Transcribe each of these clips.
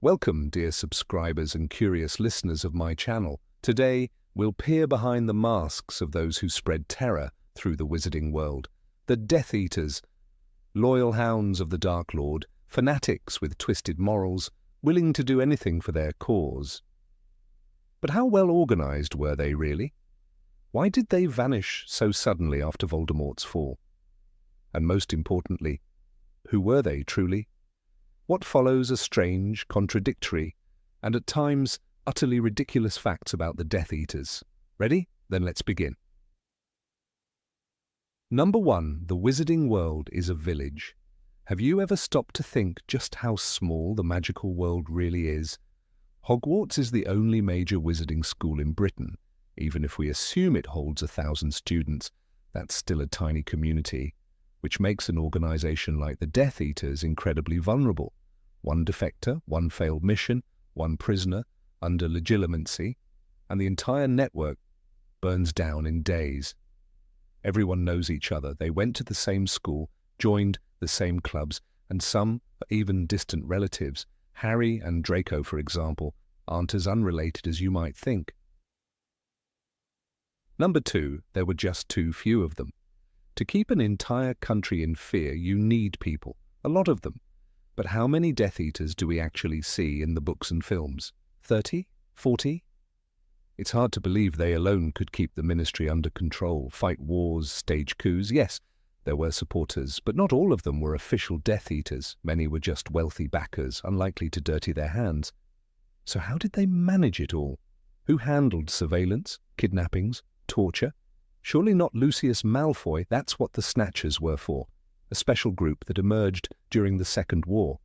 Welcome, dear subscribers and curious listeners of my channel. Today, we'll peer behind the masks of those who spread terror through the wizarding world. The Death Eaters, loyal hounds of the Dark Lord, fanatics with twisted morals, willing to do anything for their cause. But how well organized were they really? Why did they vanish so suddenly after Voldemort's fall? And most importantly, who were they truly? What follows are strange, contradictory, and at times utterly ridiculous facts about the Death Eaters. Ready? Then let's begin. Number 1. The wizarding world is a village. Have you ever stopped to think just how small the magical world really is? Hogwarts is the only major wizarding school in Britain. Even if we assume it holds 1,000 students, that's still a tiny community, which makes an organization like the Death Eaters incredibly vulnerable. One defector, one failed mission, one prisoner under legitimacy, and the entire network burns down in days. Everyone knows each other. They went to the same school, joined the same clubs, and some are even distant relatives. Harry and Draco, for example, aren't as unrelated as you might think. Number 2, there were just too few of them. To keep an entire country in fear, you need people, a lot of them. But how many Death Eaters do we actually see in the books and films? 30? 40? It's hard to believe they alone could keep the ministry under control, fight wars, stage coups. Yes, there were supporters, but not all of them were official Death Eaters. Many were just wealthy backers, unlikely to dirty their hands. So how did they manage it all? Who handled surveillance, kidnappings, torture? Surely not Lucius Malfoy. That's what the Snatchers were for, a special group that emerged during the Second War.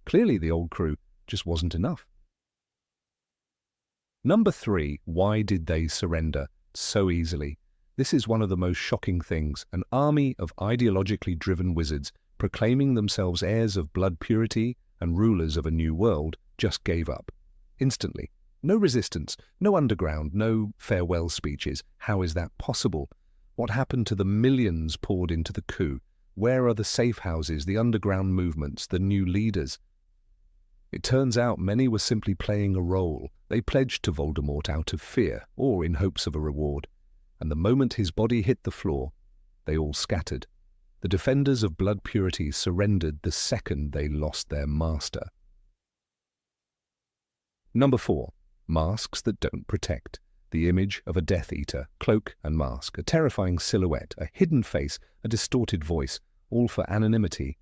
Clearly the old crew just wasn't enough. Number 3, why did they surrender so easily? This is one of the most shocking things. An army of ideologically driven wizards, proclaiming themselves heirs of blood purity and rulers of a new world, just gave up. Instantly. No resistance, no underground, no farewell speeches. How is that possible? What happened to the millions poured into the coup? Where are the safe houses, the underground movements, the new leaders? It turns out many were simply playing a role. They pledged to Voldemort out of fear or in hopes of a reward. And the moment his body hit the floor, they all scattered. The defenders of blood purity surrendered the second they lost their master. Number 4. Masks that don't protect. The image of a Death Eater, cloak and mask, a terrifying silhouette, a hidden face, a distorted voice, all for anonymity.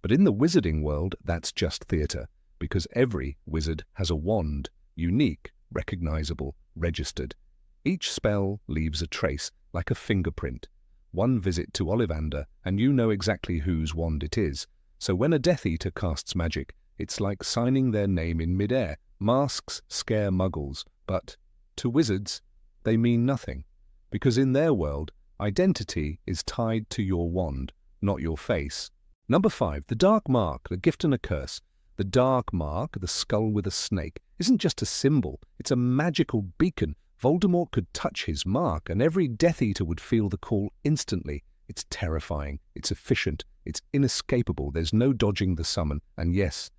But in the wizarding world, that's just theatre, because every wizard has a wand, unique, recognizable, registered. Each spell leaves a trace, like a fingerprint. One visit to Ollivander, and you know exactly whose wand it is. So when a Death Eater casts magic, it's like signing their name in midair. Masks scare Muggles, but to wizards, they mean nothing, because in their world, identity is tied to your wand, not your face. Number 5, the Dark Mark, a gift and a curse. The Dark Mark, the skull with a snake, isn't just a symbol, it's a magical beacon. Voldemort could touch his mark, and every Death Eater would feel the call instantly. It's terrifying, it's efficient, it's inescapable, there's no dodging the summon, and yes,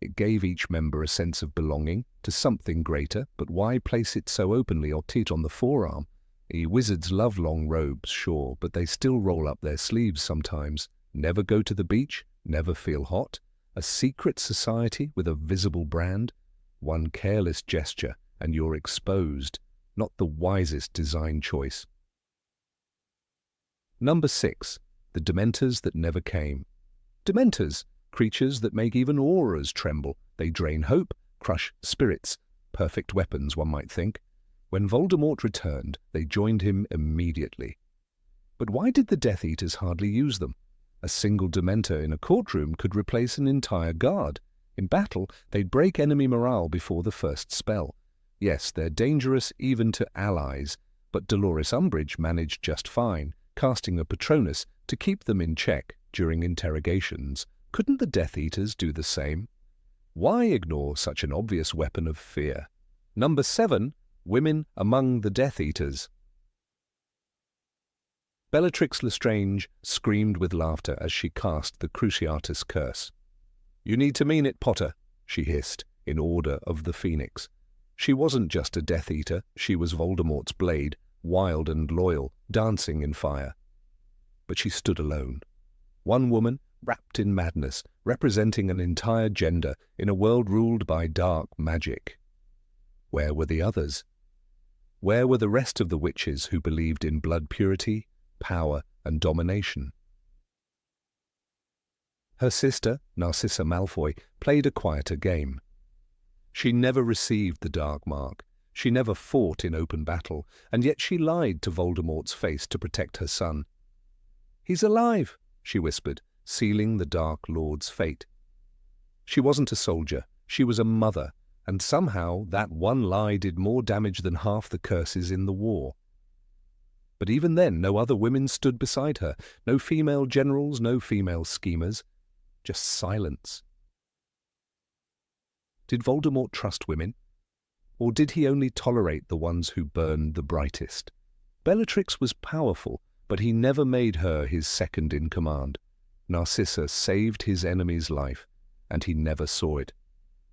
it gave each member a sense of belonging to something greater, but why place it so openly or teat on the forearm? Wizards love long robes, sure, but they still roll up their sleeves sometimes. Never go to the beach, never feel hot. A secret society with a visible brand? One careless gesture and you're exposed. Not the wisest design choice. Number 6. The Dementors that never came. Dementors, creatures that make even auras tremble. They drain hope, crush spirits. Perfect weapons, one might think. When Voldemort returned, they joined him immediately. But why did the Death Eaters hardly use them? A single Dementor in a courtroom could replace an entire guard. In battle, they'd break enemy morale before the first spell. Yes, they're dangerous even to allies, but Dolores Umbridge managed just fine, casting a Patronus to keep them in check during interrogations. Couldn't the Death Eaters do the same? Why ignore such an obvious weapon of fear? Number 7. Women among the Death Eaters. Bellatrix Lestrange screamed with laughter as she cast the Cruciatus curse. "You need to mean it, Potter," she hissed. in Order of the Phoenix. She wasn't just a Death Eater, she was Voldemort's blade, wild and loyal, dancing in fire. But she stood alone. One woman, wrapped in madness, representing an entire gender in a world ruled by dark magic. Where were the others? Where were the rest of the witches who believed in blood purity, power, and domination? Her sister, Narcissa Malfoy, played a quieter game. She never received the dark mark, she never fought in open battle, and yet she lied to Voldemort's face to protect her son. "He's alive," she whispered, sealing the Dark Lord's fate. She wasn't a soldier, she was a mother, and somehow that one lie did more damage than half the curses in the war. But even then, no other women stood beside her, no female generals, no female schemers, just silence. Did Voldemort trust women? Or did he only tolerate the ones who burned the brightest? Bellatrix was powerful, but he never made her his second in command. Narcissa saved his enemy's life, and he never saw it.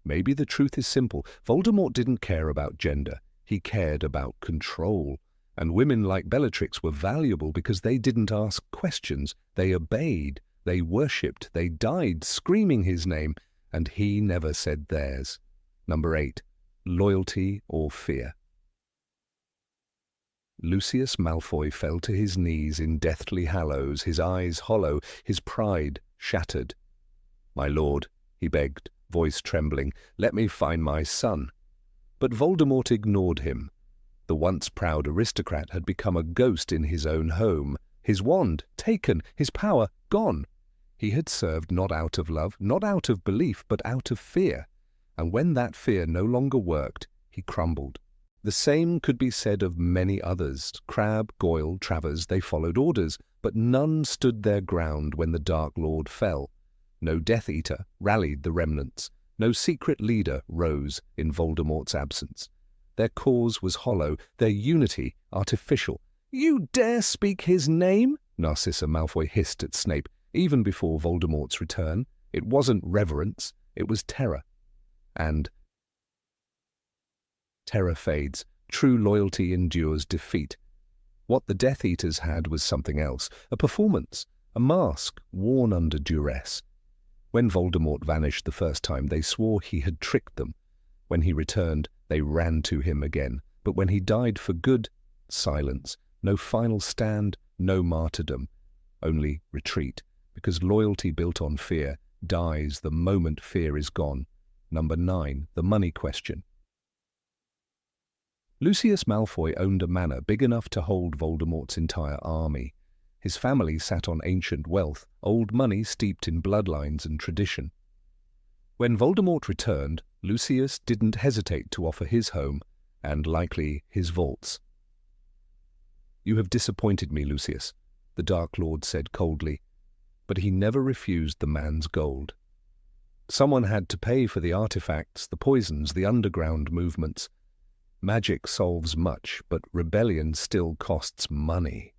Maybe the truth is simple. Voldemort didn't care about gender. He cared about control. And women like Bellatrix were valuable because they didn't ask questions. They obeyed. They worshipped. They died screaming his name, and he never said theirs. Number 8. Loyalty or fear. Lucius Malfoy fell to his knees in Deathly Hallows, his eyes hollow, his pride shattered. "My lord," he begged, voice trembling, "let me find my son." But Voldemort ignored him. The once proud aristocrat had become a ghost in his own home, his wand taken, his power gone. He had served not out of love, not out of belief, but out of fear. And when that fear no longer worked, he crumbled. The same could be said of many others. Crabbe, Goyle, Travers, they followed orders, but none stood their ground when the Dark Lord fell. No Death Eater rallied the remnants. No secret leader rose in Voldemort's absence. Their cause was hollow, their unity artificial. "You dare speak his name?" Narcissa Malfoy hissed at Snape, even before Voldemort's return. It wasn't reverence, it was terror. And terror fades. True loyalty endures defeat. What the Death Eaters had was something else, a performance, a mask worn under duress. When Voldemort vanished the first time, they swore he had tricked them. When he returned, they ran to him again. But when he died for good, silence. No final stand, no martyrdom. Only retreat, because loyalty built on fear dies the moment fear is gone. Number 9, the money question. Lucius Malfoy owned a manor big enough to hold Voldemort's entire army. His family sat on ancient wealth, old money steeped in bloodlines and tradition. When Voldemort returned, Lucius didn't hesitate to offer his home, and likely his vaults. "You have disappointed me, Lucius," the Dark Lord said coldly, but he never refused the man's gold. Someone had to pay for the artifacts, the poisons, the underground movements. Magic solves much, but rebellion still costs money.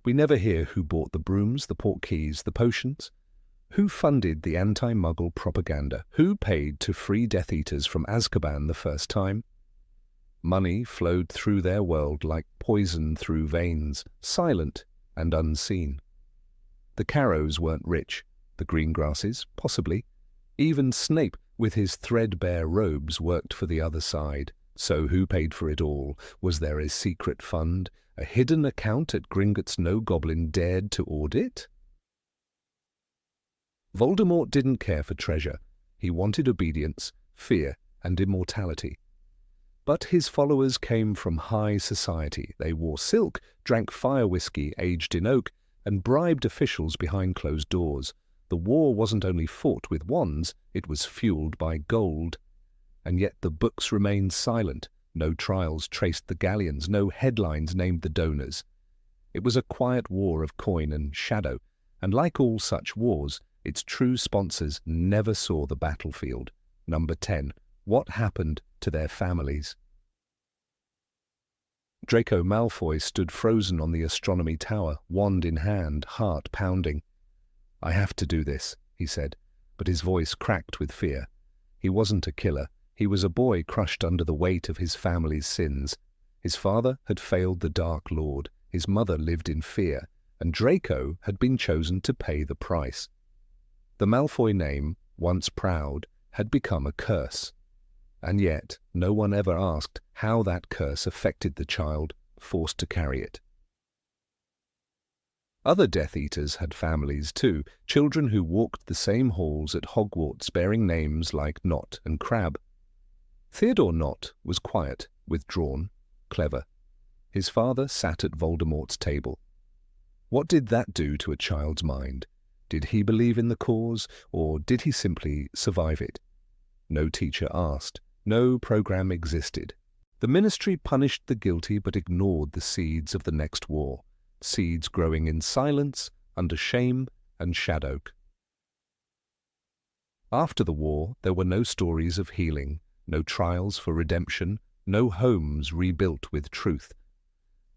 We never hear who bought the brooms, the portkeys, the potions. Who funded the anti-Muggle propaganda? Who paid to free Death Eaters from Azkaban the first time? Money flowed through their world like poison through veins, silent and unseen. The Carrows weren't rich, the Greengrasses, possibly. Even Snape, with his threadbare robes, worked for the other side. So who paid for it all? Was there a secret fund, a hidden account at Gringotts no goblin dared to audit? Voldemort didn't care for treasure. He wanted obedience, fear, and immortality. But his followers came from high society. They wore silk, drank fire whiskey aged in oak, and bribed officials behind closed doors. The war wasn't only fought with wands, it was fueled by gold. And yet the books remained silent. No trials traced the galleons, no headlines named the donors. It was a quiet war of coin and shadow, and like all such wars, its true sponsors never saw the battlefield. Number 10. What happened to their families? Draco Malfoy stood frozen on the astronomy tower, wand in hand, heart pounding. "I have to do this," he said, but his voice cracked with fear. He wasn't a killer. He was a boy crushed under the weight of his family's sins. His father had failed the Dark Lord, his mother lived in fear, and Draco had been chosen to pay the price. The Malfoy name, once proud, had become a curse. And yet, no one ever asked how that curse affected the child forced to carry it. Other Death Eaters had families too, children who walked the same halls at Hogwarts bearing names like Knot and Crab. Theodore Knot was quiet, withdrawn, clever. His father sat at Voldemort's table. What did that do to a child's mind? Did he believe in the cause, or did he simply survive it? No teacher asked. No program existed. The Ministry punished the guilty but ignored the seeds of the next war, seeds growing in silence, under shame and shadow. After the war, there were no stories of healing, no trials for redemption, no homes rebuilt with truth.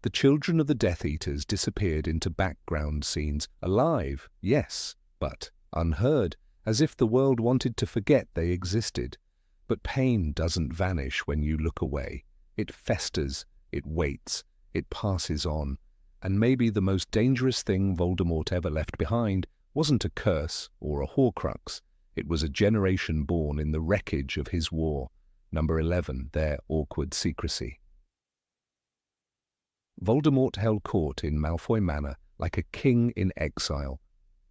The children of the Death Eaters disappeared into background scenes, alive, yes, but unheard, as if the world wanted to forget they existed. But pain doesn't vanish when you look away. It festers, it waits, it passes on. And maybe the most dangerous thing Voldemort ever left behind wasn't a curse or a Horcrux. It was a generation born in the wreckage of his war. Number 11, their awkward secrecy. Voldemort held court in Malfoy Manor like a king in exile.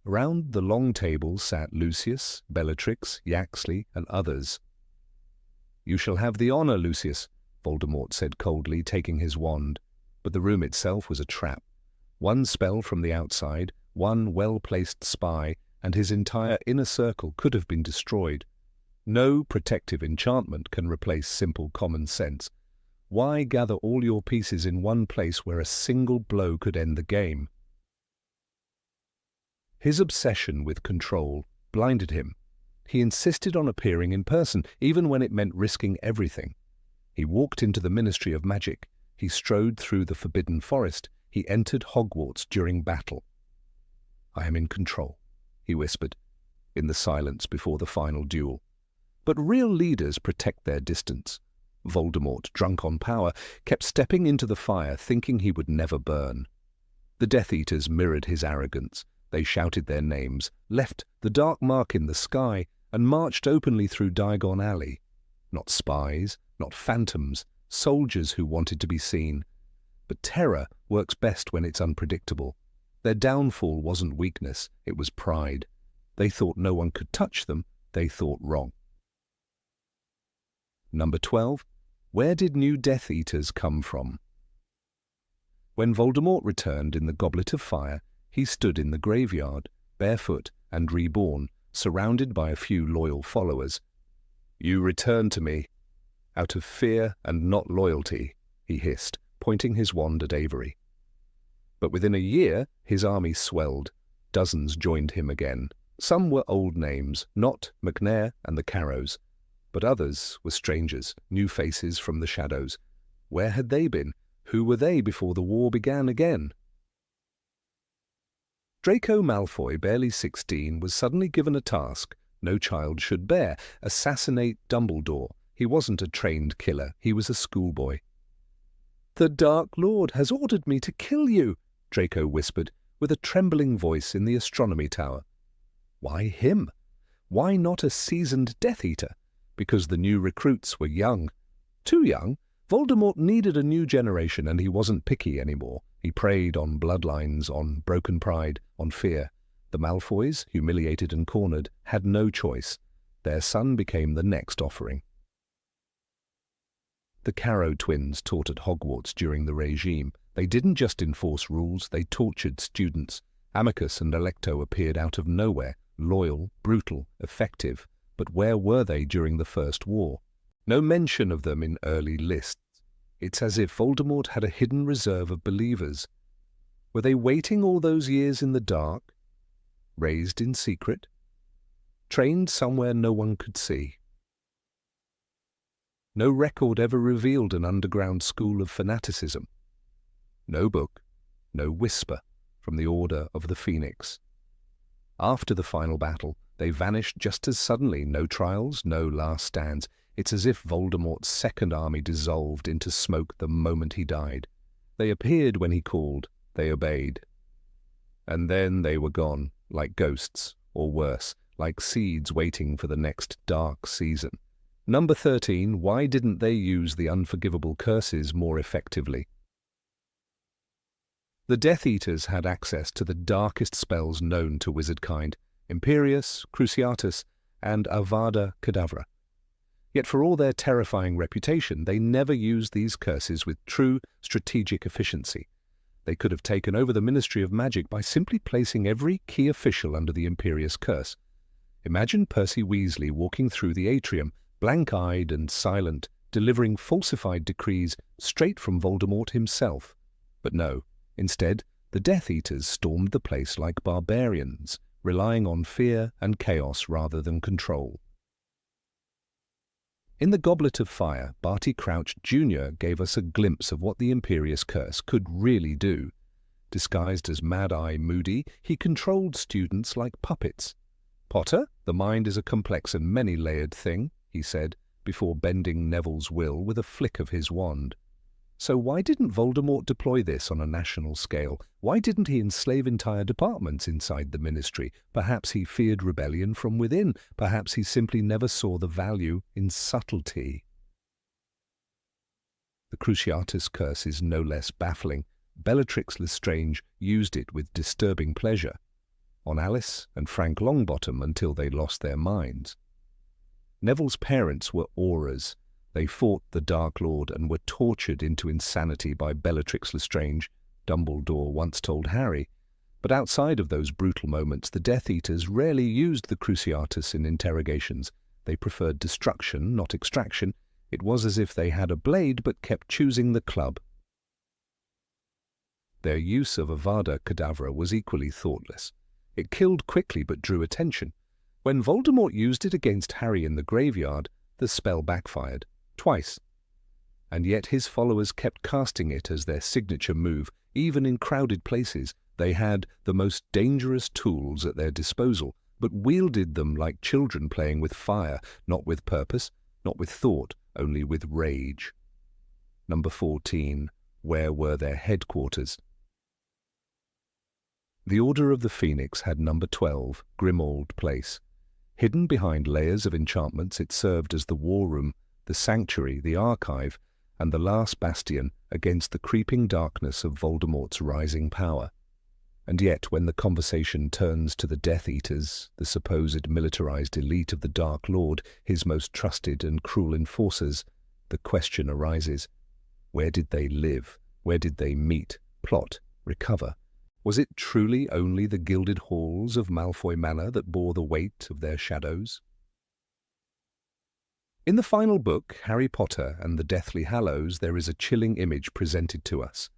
Around the long table sat Lucius, Bellatrix, Yaxley, and others. "You shall have the honor, Lucius," Voldemort said coldly, taking his wand. But the room itself was a trap. One spell from the outside, one well-placed spy, and his entire inner circle could have been destroyed. No protective enchantment can replace simple common sense. Why gather all your pieces in one place where a single blow could end the game? His obsession with control blinded him. He insisted on appearing in person, even when it meant risking everything. He walked into the Ministry of Magic. He strode through the Forbidden Forest. He entered Hogwarts during battle. "I am in control," he whispered, in the silence before the final duel. But real leaders protect their distance. Voldemort, drunk on power, kept stepping into the fire, thinking he would never burn. The Death Eaters mirrored his arrogance. They shouted their names, left the dark mark in the sky, and marched openly through Diagon Alley. Not spies, not phantoms, soldiers who wanted to be seen. But terror works best when it's unpredictable. Their downfall wasn't weakness, it was pride. They thought no one could touch them, they thought wrong. Number 12. Where did new Death Eaters come from? When Voldemort returned in the Goblet of Fire, he stood in the graveyard, barefoot and reborn, surrounded by a few loyal followers. "You return to me, out of fear and not loyalty," he hissed, pointing his wand at Avery. But within a year, his army swelled. Dozens joined him again. Some were old names, Knot, McNair, and the Carrows. But others were strangers, new faces from the shadows. Where had they been? Who were they before the war began again? Draco Malfoy, barely 16, was suddenly given a task no child should bear: assassinate Dumbledore. He wasn't a trained killer, he was a schoolboy. "The Dark Lord has ordered me to kill you," Draco whispered, with a trembling voice in the astronomy tower. Why him? Why not a seasoned Death Eater? Because the new recruits were young. Too young? Voldemort needed a new generation, and he wasn't picky anymore. He preyed on bloodlines, on broken pride, on fear. The Malfoys, humiliated and cornered, had no choice. Their son became the next offering. The Carrow twins taught at Hogwarts during the regime. They didn't just enforce rules, they tortured students. Amicus and Alecto appeared out of nowhere, loyal, brutal, effective. But where were they during the First War? No mention of them in early lists. It's as if Voldemort had a hidden reserve of believers. Were they waiting all those years in the dark? Raised in secret? Trained somewhere no one could see? No record ever revealed an underground school of fanaticism. No book, no whisper from the Order of the Phoenix. After the final battle, They vanished just as suddenly, no trials, no last stands. It's as if Voldemort's second army dissolved into smoke the moment he died. They appeared when he called, they obeyed. And then they were gone, like ghosts, or worse, like seeds waiting for the next dark season. Number 13, why didn't they use the unforgivable curses more effectively? The Death Eaters had access to the darkest spells known to wizardkind, Imperius, Cruciatus, and Avada Kedavra. Yet for all their terrifying reputation, they never used these curses with true strategic efficiency. They could have taken over the Ministry of Magic by simply placing every key official under the Imperius curse. Imagine Percy Weasley walking through the atrium, blank-eyed and silent, delivering falsified decrees straight from Voldemort himself. But no, instead, the Death Eaters stormed the place like barbarians, relying on fear and chaos rather than control. In the Goblet of Fire, Barty Crouch Jr. gave us a glimpse of what the Imperius Curse could really do. Disguised as Mad-Eye Moody, he controlled students like puppets. "Potter, the mind is a complex and many-layered thing," he said, before bending Neville's will with a flick of his wand. So why didn't Voldemort deploy this on a national scale? Why didn't he enslave entire departments inside the Ministry? Perhaps he feared rebellion from within. Perhaps he simply never saw the value in subtlety. The Cruciatus curse is no less baffling. Bellatrix Lestrange used it with disturbing pleasure on Alice and Frank Longbottom until they lost their minds. Neville's parents were auras. They fought the Dark Lord and were tortured into insanity by Bellatrix Lestrange, Dumbledore once told Harry. But outside of those brutal moments, the Death Eaters rarely used the Cruciatus in interrogations. They preferred destruction, not extraction. It was as if they had a blade but kept choosing the club. Their use of Avada Kedavra was equally thoughtless. It killed quickly but drew attention. When Voldemort used it against Harry in the graveyard, the spell backfired. Twice. And yet his followers kept casting it as their signature move, even in crowded places. They had the most dangerous tools at their disposal, but wielded them like children playing with fire, not with purpose, not with thought, only with rage. Number 14. Where were their headquarters? The Order of the Phoenix had number 12, Grimmauld Place. Hidden behind layers of enchantments, it served as the war room, the sanctuary, the archive, and the last bastion against the creeping darkness of Voldemort's rising power. And yet, when the conversation turns to the Death Eaters, the supposed militarized elite of the Dark Lord, his most trusted and cruel enforcers, the question arises: where did they live? Where did they meet, plot, recover? Was it truly only the gilded halls of Malfoy Manor that bore the weight of their shadows? In the final book, Harry Potter and the Deathly Hallows, there is a chilling image presented to us.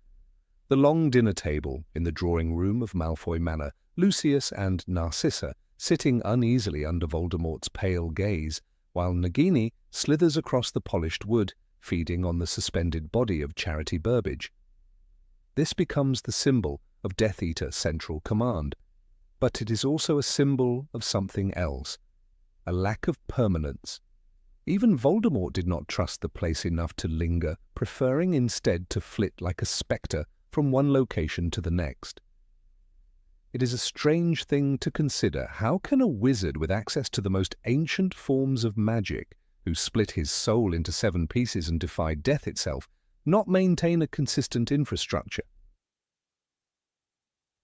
The long dinner table in the drawing room of Malfoy Manor, Lucius and Narcissa sitting uneasily under Voldemort's pale gaze, while Nagini slithers across the polished wood, feeding on the suspended body of Charity Burbage. This becomes the symbol of Death Eater Central Command, but it is also a symbol of something else, a lack of permanence. Even Voldemort did not trust the place enough to linger, preferring instead to flit like a spectre from one location to the next. It is a strange thing to consider. How can a wizard with access to the most ancient forms of magic, who split his soul into 7 pieces and defied death itself, not maintain a consistent infrastructure?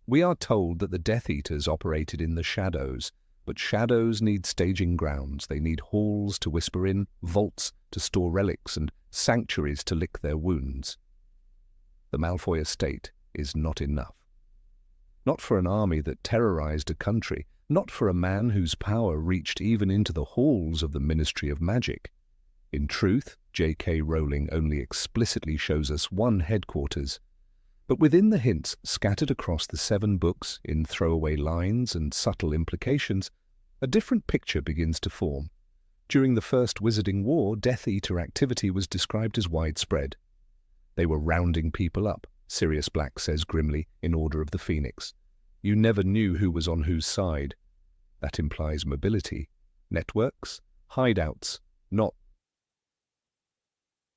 We are told that the Death Eaters operated in the shadows, but shadows need staging grounds. They need halls to whisper in, vaults to store relics, and sanctuaries to lick their wounds. The Malfoy estate is not enough. Not for an army that terrorized a country, not for a man whose power reached even into the halls of the Ministry of Magic. In truth, J.K. Rowling only explicitly shows us one headquarters, but within the hints scattered across the 7 books in throwaway lines and subtle implications, a different picture begins to form. During the First Wizarding War, Death Eater activity was described as widespread. They were rounding people up, Sirius Black says grimly in Order of the Phoenix. You never knew who was on whose side. That implies mobility, networks, hideouts, not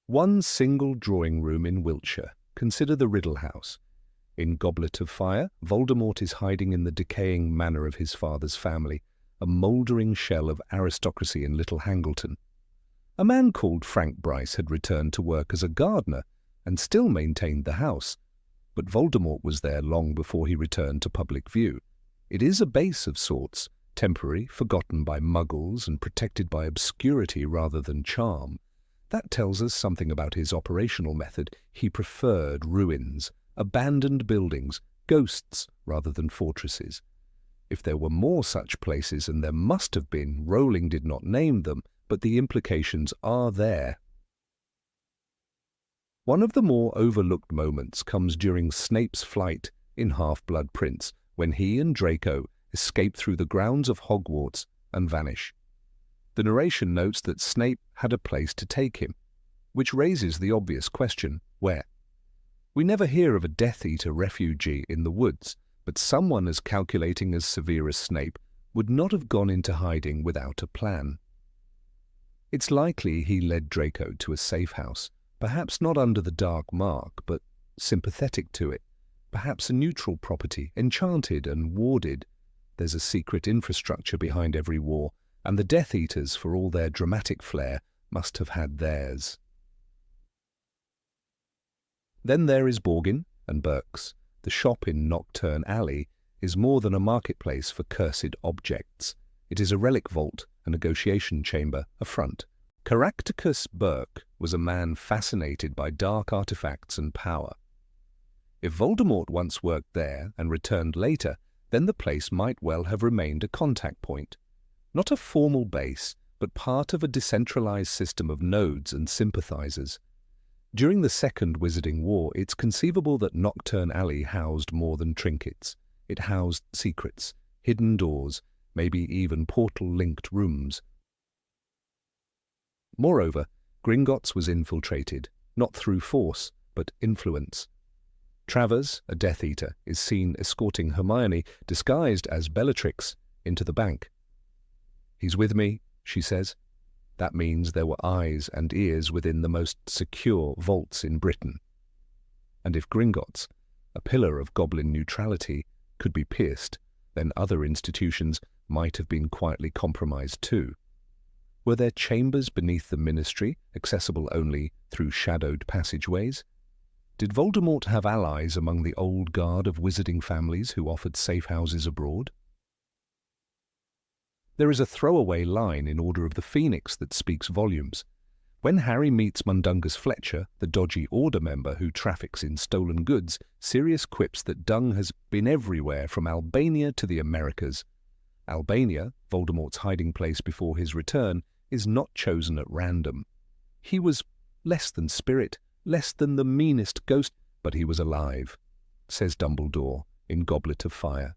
one single drawing room in Wiltshire. Consider the Riddle House. In Goblet of Fire, Voldemort is hiding in the decaying manor of his father's family, a mouldering shell of aristocracy in Little Hangleton. A man called Frank Bryce had returned to work as a gardener and still maintained the house, but Voldemort was there long before he returned to public view. It is a base of sorts, temporary, forgotten by Muggles and protected by obscurity rather than charm. That tells us something about his operational method. He preferred ruins, abandoned buildings, ghosts rather than fortresses. If there were more such places, and there must have been, Rowling did not name them, but the implications are there. One of the more overlooked moments comes during Snape's flight in Half-Blood Prince, when he and Draco escape through the grounds of Hogwarts and vanish. The narration notes that Snape had a place to take him, which raises the obvious question, where? We never hear of a Death Eater refugee in the woods, but someone as calculating as severe as Snape would not have gone into hiding without a plan. It's likely he led Draco to a safe house, perhaps not under the dark mark, but sympathetic to it, perhaps a neutral property, enchanted and warded. There's a secret infrastructure behind every war, and the Death Eaters, for all their dramatic flair, must have had theirs. Then there is Borgin and Burke's. The shop in Nocturne Alley is more than a marketplace for cursed objects. It is a relic vault, a negotiation chamber, a front. Caractacus Burke was a man fascinated by dark artifacts and power. If Voldemort once worked there and returned later, then the place might well have remained a contact point. Not a formal base, but part of a decentralized system of nodes and sympathizers. During the Second Wizarding War, it's conceivable that Nocturne Alley housed more than trinkets. It housed secrets, hidden doors, maybe even portal-linked rooms. Moreover, Gringotts was infiltrated, not through force, but influence. Travers, a Death Eater, is seen escorting Hermione, disguised as Bellatrix, into the bank. "He's with me," she says. That means there were eyes and ears within the most secure vaults in Britain. And if Gringotts, a pillar of goblin neutrality, could be pierced, then other institutions might have been quietly compromised too. Were there chambers beneath the Ministry, accessible only through shadowed passageways? Did Voldemort have allies among the old guard of wizarding families who offered safe houses abroad? There is a throwaway line in Order of the Phoenix that speaks volumes. When Harry meets Mundungus Fletcher, the dodgy Order member who traffics in stolen goods, Sirius quips that dung has been everywhere from Albania to the Americas. Albania, Voldemort's hiding place before his return, is not chosen at random. He was less than spirit, less than the meanest ghost, but he was alive, says Dumbledore in Goblet of Fire.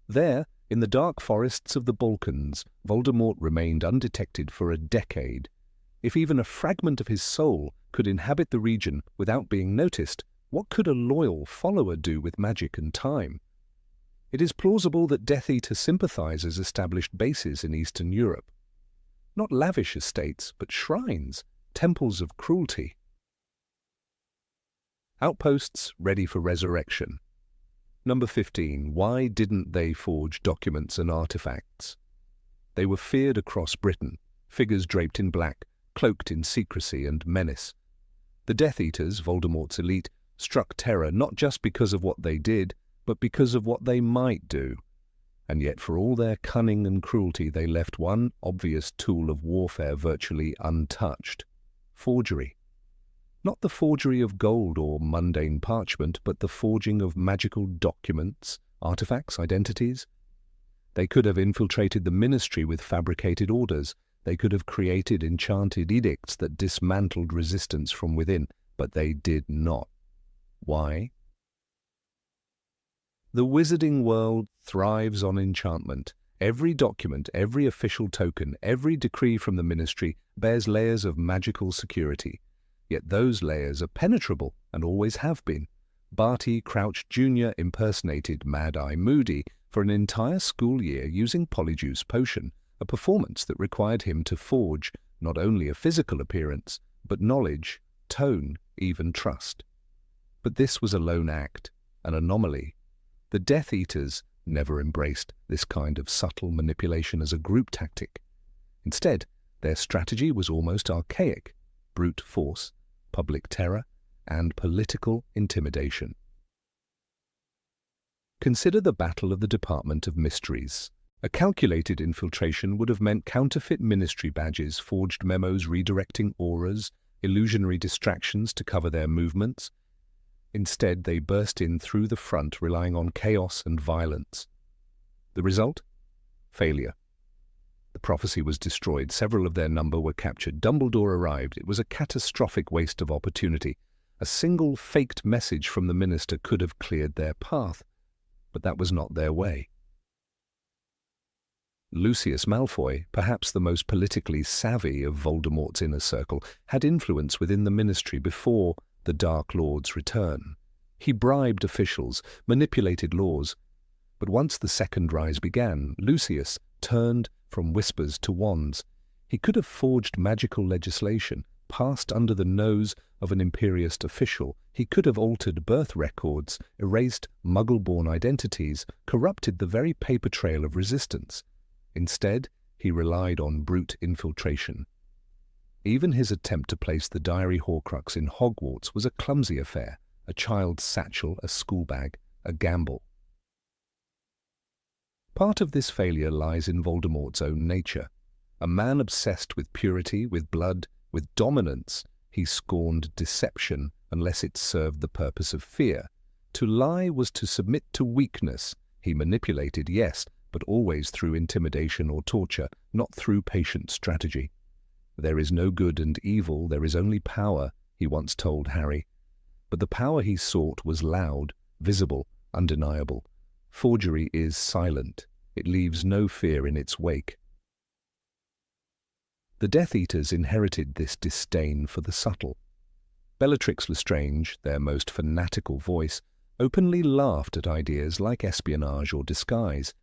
There, in the dark forests of the Balkans, Voldemort remained undetected for a decade. If even a fragment of his soul could inhabit the region without being noticed, what could a loyal follower do with magic and time? It is plausible that Death Eater sympathizers established bases in Eastern Europe. Not lavish estates, but shrines, temples of cruelty. Outposts ready for resurrection. Number 15. Why didn't they forge documents and artifacts? They were feared across Britain, figures draped in black, cloaked in secrecy and menace. The Death Eaters, Voldemort's elite, struck terror not just because of what they did, but because of what they might do. And yet for all their cunning and cruelty, they left one obvious tool of warfare virtually untouched: forgery. Not the forgery of gold or mundane parchment, but the forging of magical documents, artifacts, identities. They could have infiltrated the Ministry with fabricated orders. They could have created enchanted edicts that dismantled resistance from within, but they did not. Why? The wizarding world thrives on enchantment. Every document, every official token, every decree from the Ministry bears layers of magical security. Yet those layers are penetrable and always have been. Barty Crouch Jr. impersonated Mad-Eye Moody for an entire school year using Polyjuice potion, a performance that required him to forge not only a physical appearance, but knowledge, tone, even trust. But this was a lone act, an anomaly. The Death Eaters never embraced this kind of subtle manipulation as a group tactic. Instead, their strategy was almost archaic: brute force, public terror, and political intimidation. Consider the Battle of the Department of Mysteries. A calculated infiltration would have meant counterfeit ministry badges, forged memos redirecting auras, illusionary distractions to cover their movements. Instead, they burst in through the front, relying on chaos and violence. The result? Failure. The prophecy was destroyed. Several of their number were captured. Dumbledore arrived. It was a catastrophic waste of opportunity. A single faked message from the minister could have cleared their path, but that was not their way. Lucius Malfoy, perhaps the most politically savvy of Voldemort's inner circle, had influence within the ministry before the Dark Lord's return. He bribed officials, manipulated laws. But once the Second Rise began, Lucius turned from whispers to wands. He could have forged magical legislation, passed under the nose of an imperious official. He could have altered birth records, erased Muggle-born identities, corrupted the very paper trail of resistance. Instead, he relied on brute infiltration. Even his attempt to place the diary Horcrux in Hogwarts was a clumsy affair, a child's satchel, a schoolbag, a gamble. Part of this failure lies in Voldemort's own nature. A man obsessed with purity, with blood, with dominance, he scorned deception unless it served the purpose of fear. To lie was to submit to weakness. He manipulated, yes, but always through intimidation or torture, not through patient strategy. "There is no good and evil, there is only power," he once told Harry. But the power he sought was loud, visible, undeniable. Forgery is silent. It leaves no fear in its wake. The Death Eaters inherited this disdain for the subtle. Bellatrix Lestrange, their most fanatical voice, openly laughed at ideas like espionage or disguise.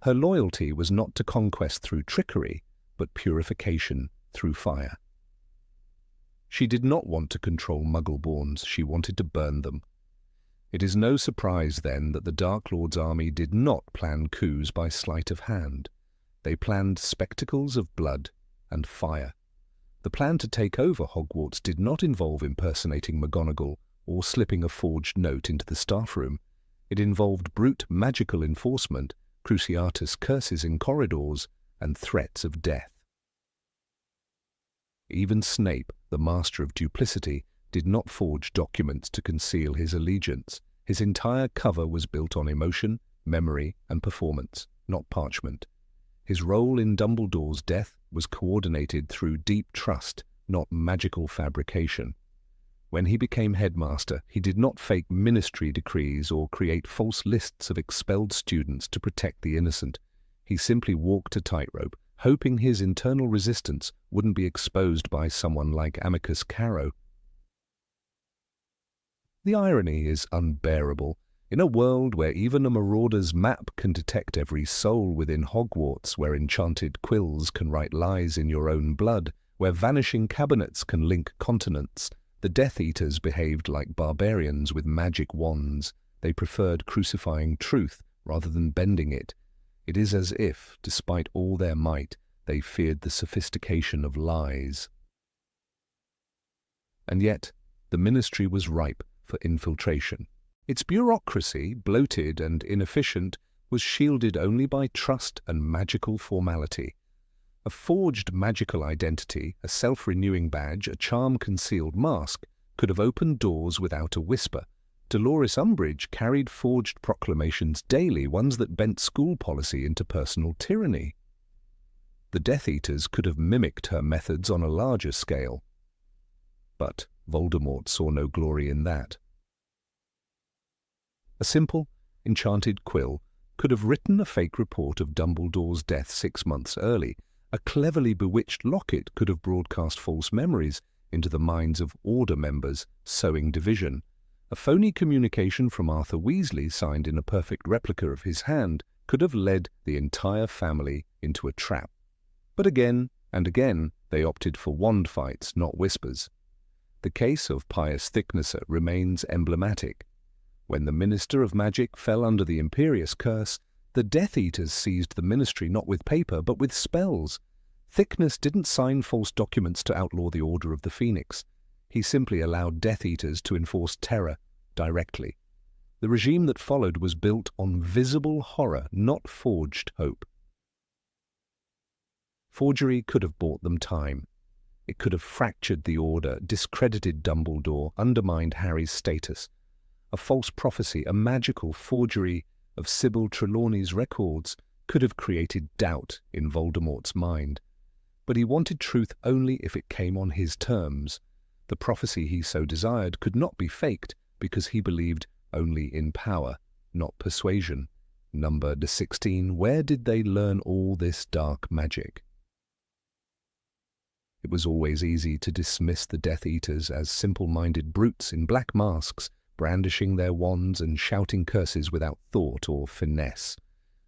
Her loyalty was not to conquest through trickery, but purification through fire. She did not want to control Muggle-borns, she wanted to burn them. It is no surprise, then, that the Dark Lord's army did not plan coups by sleight of hand. They planned spectacles of blood and fire. The plan to take over Hogwarts did not involve impersonating McGonagall or slipping a forged note into the staff room. It involved brute magical enforcement, Cruciatus curses in corridors, and threats of death. Even Snape, the master of duplicity, did not forge documents to conceal his allegiance. His entire cover was built on emotion, memory, and performance, not parchment. His role in Dumbledore's death was coordinated through deep trust, not magical fabrication. When he became headmaster, he did not fake ministry decrees or create false lists of expelled students to protect the innocent. He simply walked a tightrope, hoping his internal resistance wouldn't be exposed by someone like Amicus Caro. The irony is unbearable. In a world where even a marauder's map can detect every soul within Hogwarts, where enchanted quills can write lies in your own blood, where vanishing cabinets can link continents, the Death Eaters behaved like barbarians with magic wands. They preferred crucifying truth rather than bending it. It is as if, despite all their might, they feared the sophistication of lies. And yet, the ministry was ripe for infiltration. Its bureaucracy, bloated and inefficient, was shielded only by trust and magical formality. A forged magical identity, a self-renewing badge, a charm-concealed mask could have opened doors without a whisper. Dolores Umbridge carried forged proclamations daily, ones that bent school policy into personal tyranny. The Death Eaters could have mimicked her methods on a larger scale. But Voldemort saw no glory in that. A simple, enchanted quill could have written a fake report of Dumbledore's death 6 months early. A cleverly bewitched locket could have broadcast false memories into the minds of Order members, sowing division. A phony communication from Arthur Weasley, signed in a perfect replica of his hand, could have led the entire family into a trap. But again and again, they opted for wand fights, not whispers. The case of Pius Thicknesser remains emblematic. When the Minister of Magic fell under the Imperious curse, the Death Eaters seized the ministry not with paper but with spells. Thickness didn't sign false documents to outlaw the Order of the Phoenix. He simply allowed Death Eaters to enforce terror directly. The regime that followed was built on visible horror, not forged hope. Forgery could have bought them time. It could have fractured the Order, discredited Dumbledore, undermined Harry's status. A false prophecy, a magical forgery of Sybil Trelawney's records, could have created doubt in Voldemort's mind. But he wanted truth only if it came on his terms. The prophecy he so desired could not be faked because he believed only in power, not persuasion. Number 16. Where did they learn all this dark magic? It was always easy to dismiss the Death Eaters as simple-minded brutes in black masks, brandishing their wands and shouting curses without thought or finesse.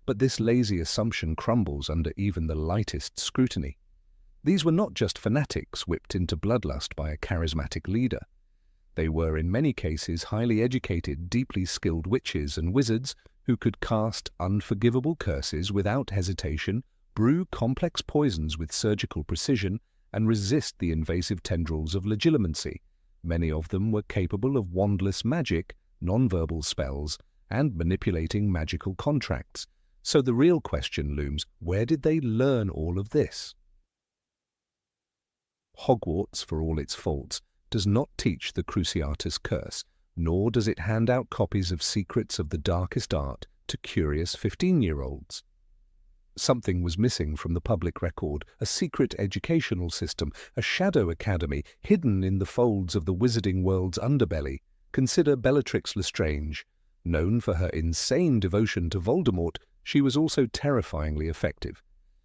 But this lazy assumption crumbles under even the lightest scrutiny. These were not just fanatics whipped into bloodlust by a charismatic leader. They were in many cases highly educated, deeply skilled witches and wizards who could cast unforgivable curses without hesitation, brew complex poisons with surgical precision, and resist the invasive tendrils of legilimency. Many of them were capable of wandless magic, non-verbal spells, and manipulating magical contracts. So the real question looms, where did they learn all of this? Hogwarts, for all its faults, does not teach the Cruciatus Curse, nor does it hand out copies of Secrets of the Darkest Art to curious 15-year-olds. Something was missing from the public record, a secret educational system, a shadow academy hidden in the folds of the wizarding world's underbelly. Consider Bellatrix Lestrange. Known for her insane devotion to Voldemort, she was also terrifyingly effective.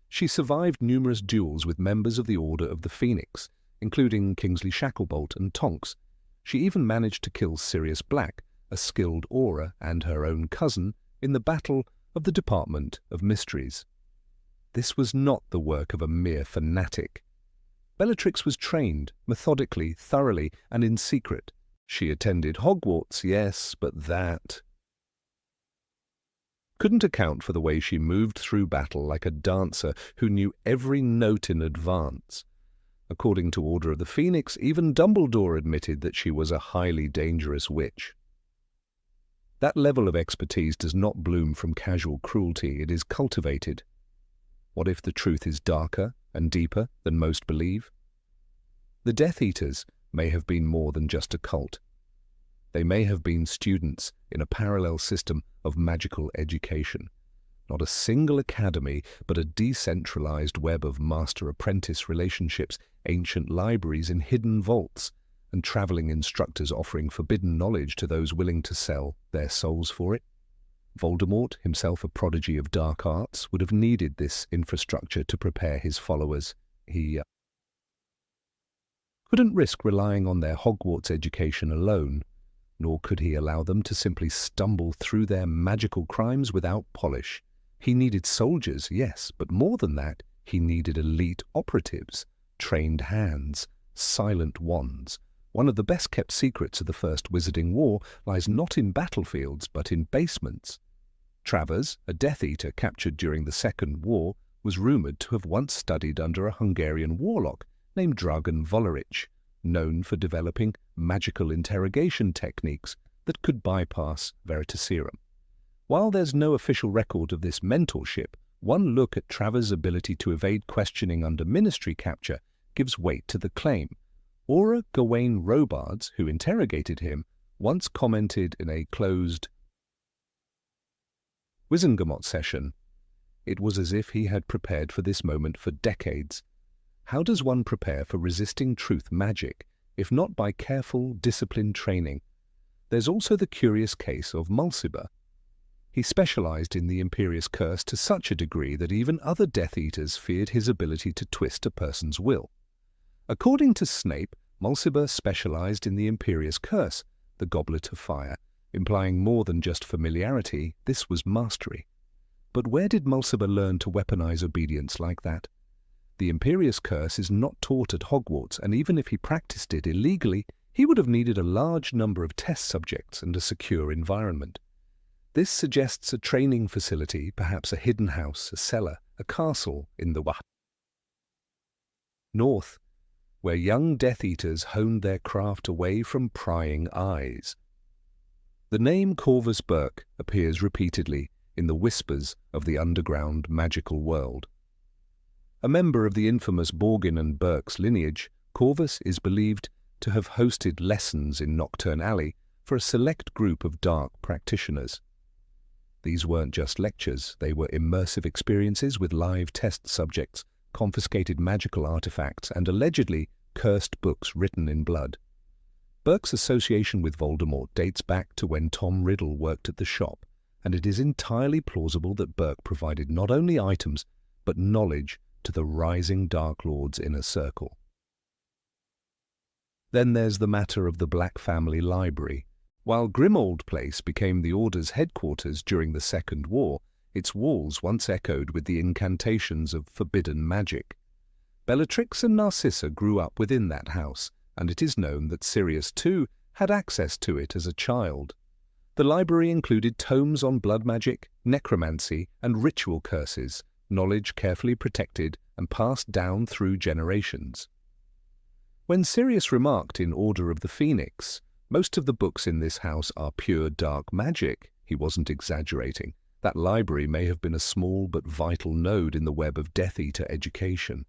She survived numerous duels with members of the Order of the Phoenix, including Kingsley Shacklebolt and Tonks. She even managed to kill Sirius Black, a skilled Auror and her own cousin, in the Battle of the Department of Mysteries. This was not the work of a mere fanatic. Bellatrix was trained, methodically, thoroughly, and in secret. She attended Hogwarts, yes, but that couldn't account for the way she moved through battle like a dancer who knew every note in advance. According to Order of the Phoenix, even Dumbledore admitted that she was a highly dangerous witch. That level of expertise does not bloom from casual cruelty, it is cultivated. What if the truth is darker and deeper than most believe? The Death Eaters may have been more than just a cult. They may have been students in a parallel system of magical education. Not a single academy, but a decentralized web of master-apprentice relationships, ancient libraries in hidden vaults, and traveling instructors offering forbidden knowledge to those willing to sell their souls for it. Voldemort, himself a prodigy of dark arts, would have needed this infrastructure to prepare his followers. He couldn't risk relying on their Hogwarts education alone, nor could he allow them to simply stumble through their magical crimes without polish. He needed soldiers, yes, but more than that, he needed elite operatives, trained hands, silent wands. One of the best-kept secrets of the First Wizarding War lies not in battlefields, but in basements. Travers, a Death Eater captured during the Second War, was rumoured to have once studied under a Hungarian warlock named Dragan Volerich, known for developing magical interrogation techniques that could bypass Veritaserum. While there's no official record of this mentorship, one look at Travers' ability to evade questioning under ministry capture gives weight to the claim. Aura Gawain Robards, who interrogated him, once commented in a closed Wizengamot session, "It was as if he had prepared for this moment for decades." How does one prepare for resisting truth magic, if not by careful, disciplined training? There's also the curious case of Mulciber. He specialized in the Imperious Curse to such a degree that even other Death Eaters feared his ability to twist a person's will. According to Snape, Mulciber specialized in the Imperious Curse, the Goblet of Fire, implying more than just familiarity, this was mastery. But where did Mulciber learn to weaponize obedience like that? The Imperious Curse is not taught at Hogwarts, and even if he practiced it illegally, he would have needed a large number of test subjects and a secure environment. This suggests a training facility, perhaps a hidden house, a cellar, a castle in the north, where young Death Eaters honed their craft away from prying eyes. The name Corvus Burke appears repeatedly in the whispers of the underground magical world. A member of the infamous Borgin and Burke's lineage, Corvus is believed to have hosted lessons in Nocturne Alley for a select group of dark practitioners. These weren't just lectures, they were immersive experiences with live test subjects, confiscated magical artifacts, and allegedly cursed books written in blood. Burke's association with Voldemort dates back to when Tom Riddle worked at the shop, and it is entirely plausible that Burke provided not only items, but knowledge to the rising Dark Lord's inner circle. Then there's the matter of the Black Family Library. While Grimmauld Place became the Order's headquarters during the Second War, its walls once echoed with the incantations of forbidden magic. Bellatrix and Narcissa grew up within that house, and it is known that Sirius too had access to it as a child. The library included tomes on blood magic, necromancy, and ritual curses, knowledge carefully protected and passed down through generations. When Sirius remarked in Order of the Phoenix, "Most of the books in this house are pure dark magic," he wasn't exaggerating. That library may have been a small but vital node in the web of Death Eater education.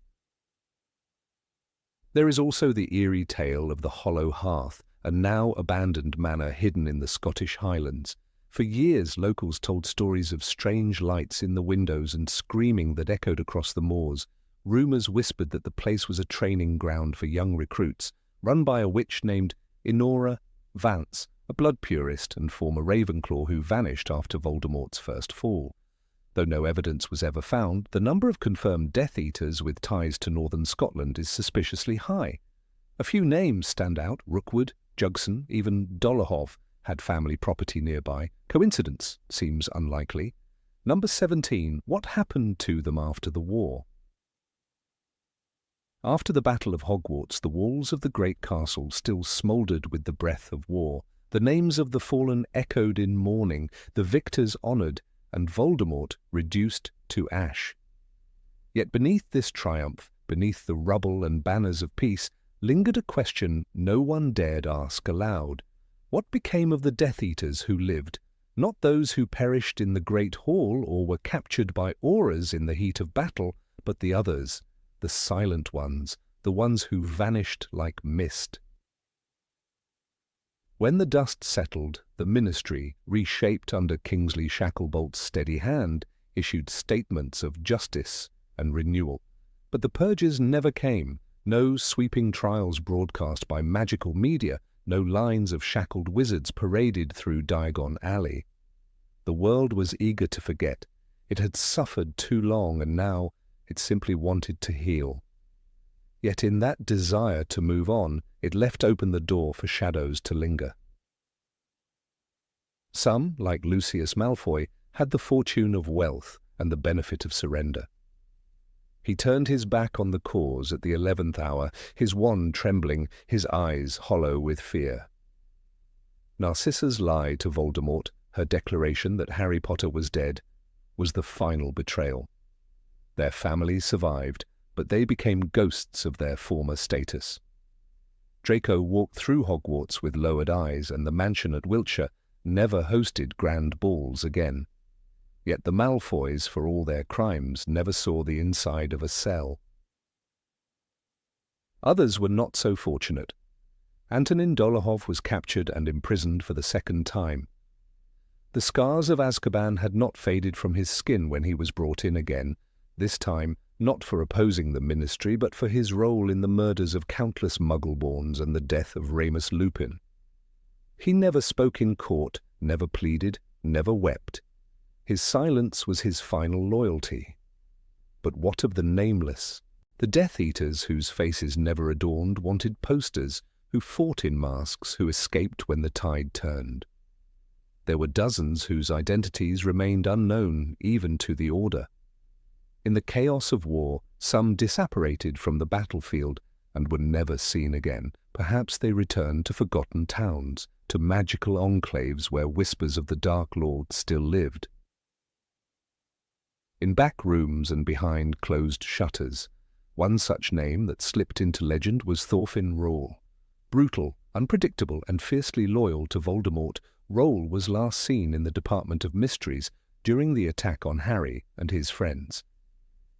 There is also the eerie tale of the Hollow Hearth, a now abandoned manor hidden in the Scottish Highlands. For years, locals told stories of strange lights in the windows and screaming that echoed across the moors. Rumours whispered that the place was a training ground for young recruits, run by a witch named Inora Vance, a blood purist and former Ravenclaw who vanished after Voldemort's first fall. Though no evidence was ever found, the number of confirmed Death Eaters with ties to northern Scotland is suspiciously high. A few names stand out: Rookwood, Jugson, even Dolohov had family property nearby. Coincidence seems unlikely. Number 17, what happened to them after the war? After the Battle of Hogwarts, the walls of the great castle still smouldered with the breath of war. The names of the fallen echoed in mourning, the victors honoured, and Voldemort reduced to ash. Yet beneath this triumph, beneath the rubble and banners of peace, lingered a question no one dared ask aloud. What became of the Death Eaters who lived? Not those who perished in the Great Hall or were captured by auras in the heat of battle, but the others, the silent ones, the ones who vanished like mist. When the dust settled, the Ministry, reshaped under Kingsley Shacklebolt's steady hand, issued statements of justice and renewal. But the purges never came. No sweeping trials broadcast by magical media, no lines of shackled wizards paraded through Diagon Alley. The world was eager to forget. It had suffered too long, and now it simply wanted to heal. Yet in that desire to move on, it left open the door for shadows to linger. Some, like Lucius Malfoy, had the fortune of wealth and the benefit of surrender. He turned his back on the cause at the 11th hour, his wand trembling, his eyes hollow with fear. Narcissa's lie to Voldemort, her declaration that Harry Potter was dead, was the final betrayal. Their families survived, but they became ghosts of their former status. Draco walked through Hogwarts with lowered eyes, and the mansion at Wiltshire never hosted grand balls again. Yet the Malfoys, for all their crimes, never saw the inside of a cell. Others were not so fortunate. Antonin Dolohov was captured and imprisoned for the second time. The scars of Azkaban had not faded from his skin when he was brought in again, this time not for opposing the Ministry, but for his role in the murders of countless Muggleborns and the death of Remus Lupin. He never spoke in court, never pleaded, never wept. His silence was his final loyalty. But what of the nameless? The Death Eaters, whose faces never adorned, wanted posters, who fought in masks, who escaped when the tide turned. There were dozens whose identities remained unknown even to the Order. In the chaos of war, some disapparated from the battlefield and were never seen again. Perhaps they returned to forgotten towns, to magical enclaves where whispers of the Dark Lord still lived. In back rooms and behind closed shutters, one such name that slipped into legend was Thorfinn Roll. Brutal, unpredictable, and fiercely loyal to Voldemort, Roll was last seen in the Department of Mysteries during the attack on Harry and his friends.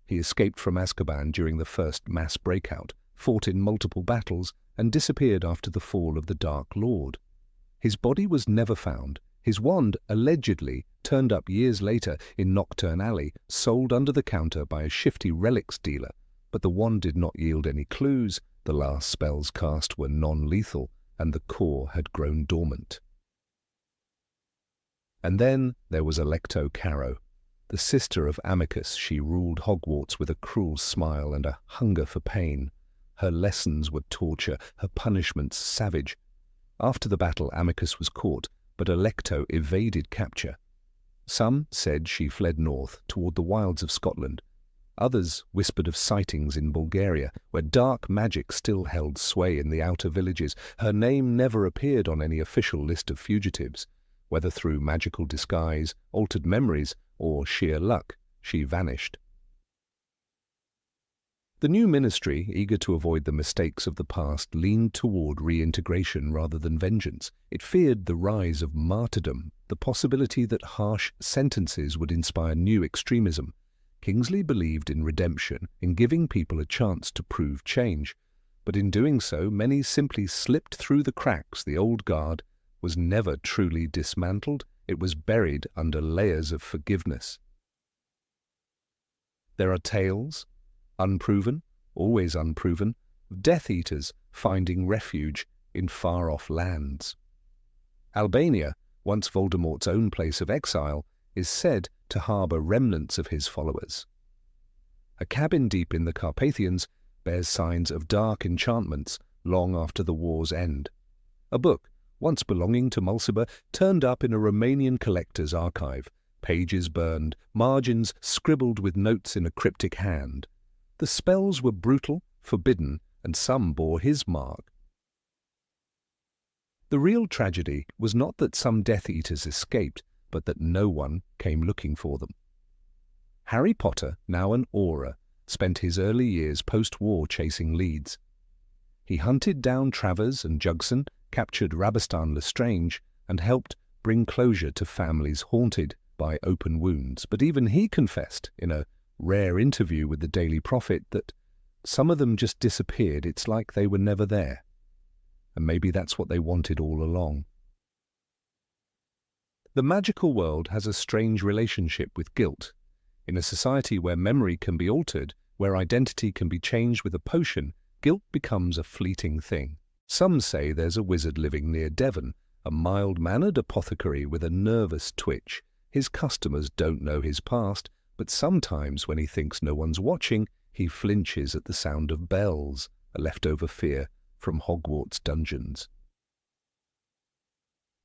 He escaped from Azkaban during the first mass breakout, fought in multiple battles, and disappeared after the fall of the Dark Lord. His body was never found. His wand allegedly turned up years later in Knockturn Alley, sold under the counter by a shifty relics dealer, but the wand did not yield any clues, the last spells cast were non-lethal, and the core had grown dormant. And then there was Alecto Carrow. The sister of Amicus, she ruled Hogwarts with a cruel smile and a hunger for pain. Her lessons were torture, her punishments savage. After the battle, Amicus was caught, but Alecto evaded capture. Some said she fled north, toward the wilds of Scotland. Others whispered of sightings in Bulgaria, where dark magic still held sway in the outer villages. Her name never appeared on any official list of fugitives. Whether through magical disguise, altered memories, or sheer luck, she vanished. The new ministry, eager to avoid the mistakes of the past, leaned toward reintegration rather than vengeance. It feared the rise of martyrdom, the possibility that harsh sentences would inspire new extremism. Kingsley believed in redemption, in giving people a chance to prove change. But in doing so, many simply slipped through the cracks. The old guard was never truly dismantled. It was buried under layers of forgiveness. There are tales, unproven, always unproven, of Death Eaters finding refuge in far-off lands. Albania, once Voldemort's own place of exile, is said to harbour remnants of his followers. A cabin deep in the Carpathians bears signs of dark enchantments long after the war's end. A book, once belonging to Mulciber, turned up in a Romanian collector's archive, pages burned, margins scribbled with notes in a cryptic hand. The spells were brutal, forbidden, and some bore his mark. The real tragedy was not that some Death Eaters escaped, but that no one came looking for them. Harry Potter, now an Auror, spent his early years post-war chasing leads. He hunted down Travers and Jugson, captured Rabastan Lestrange, and helped bring closure to families haunted by open wounds. But even he confessed, in a rare interview with the Daily Prophet, that some of them just disappeared. It's like they were never there. And maybe that's what they wanted all along. The magical world has a strange relationship with guilt. In a society where memory can be altered, where identity can be changed with a potion, guilt becomes a fleeting thing. Some say there's a wizard living near Devon, a mild-mannered apothecary with a nervous twitch. His customers don't know his past, but sometimes when he thinks no one's watching, he flinches at the sound of bells, a leftover fear from Hogwarts dungeons.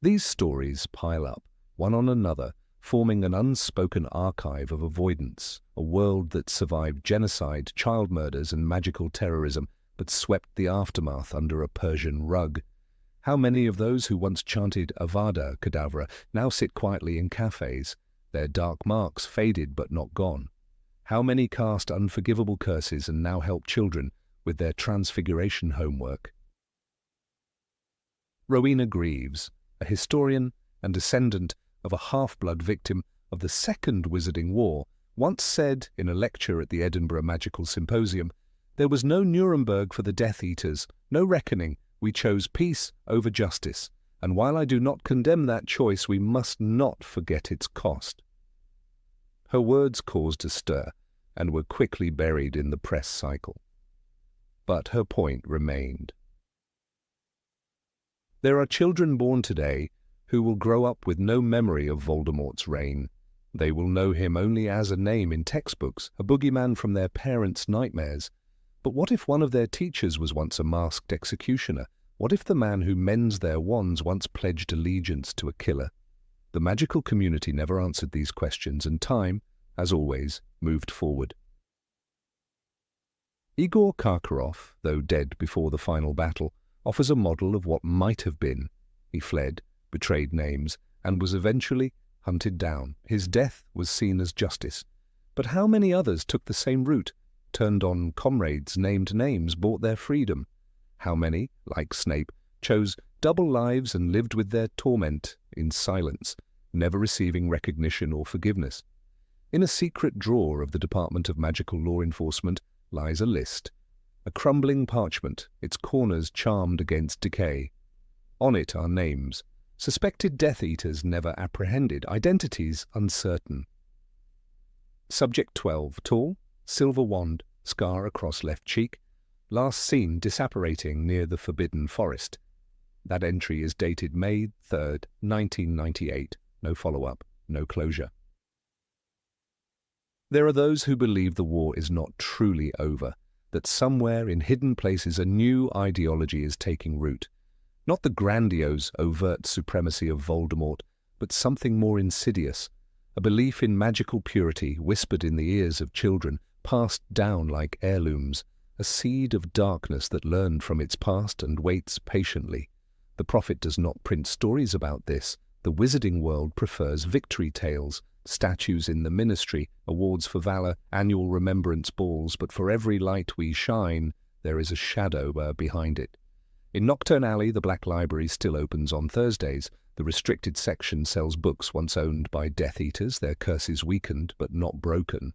These stories pile up, one on another, forming an unspoken archive of avoidance, a world that survived genocide, child murders, and magical terrorism, but swept the aftermath under a Persian rug. How many of those who once chanted Avada Kedavra now sit quietly in cafes, their dark marks faded but not gone? How many cast unforgivable curses and now help children with their transfiguration homework? Rowena Greaves, a historian and descendant of a half-blood victim of the Second Wizarding War, once said in a lecture at the Edinburgh Magical Symposium, "There was no Nuremberg for the Death Eaters, no reckoning. We chose peace over justice, and while I do not condemn that choice, we must not forget its cost." Her words caused a stir, and were quickly buried in the press cycle. But her point remained. There are children born today who will grow up with no memory of Voldemort's reign. They will know him only as a name in textbooks, a boogeyman from their parents' nightmares. But what if one of their teachers was once a masked executioner? What if the man who mends their wands once pledged allegiance to a killer? The magical community never answered these questions, and time, as always, moved forward. Igor Karkaroff, though dead before the final battle, offers a model of what might have been. He fled, betrayed names, and was eventually hunted down. His death was seen as justice. But how many others took the same route, turned on comrades, named names, bought their freedom? How many, like Snape, chose double lives and lived with their torment in silence, never receiving recognition or forgiveness? In a secret drawer of the Department of Magical Law Enforcement lies a list, a crumbling parchment, its corners charmed against decay. On it are names, suspected Death Eaters never apprehended, identities uncertain. Subject 12, tall, silver wand, scar across left cheek, last seen disapparating near the Forbidden Forest. That entry is dated May 3rd, 1998. No follow-up, no closure. There are those who believe the war is not truly over, that somewhere in hidden places a new ideology is taking root. Not the grandiose, overt supremacy of Voldemort, but something more insidious, a belief in magical purity whispered in the ears of children, passed down like heirlooms, a seed of darkness that learned from its past and waits patiently. The prophet does not print stories about this. The wizarding world prefers victory tales, statues in the ministry, awards for valor, annual remembrance balls, but for every light we shine, there is a shadow behind it. In Nocturne Alley, the Black Library still opens on Thursdays. The restricted section sells books once owned by Death Eaters, their curses weakened but not broken.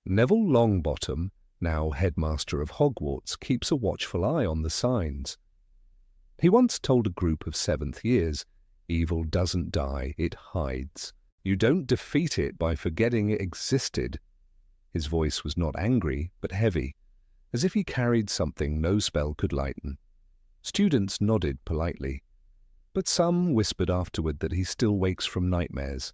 Neville Longbottom, now headmaster of Hogwarts, keeps a watchful eye on the signs. He once told a group of 7th years, "Evil doesn't die, it hides. You don't defeat it by forgetting it existed." His voice was not angry, but heavy, as if he carried something no spell could lighten. Students nodded politely, but some whispered afterward that he still wakes from nightmares.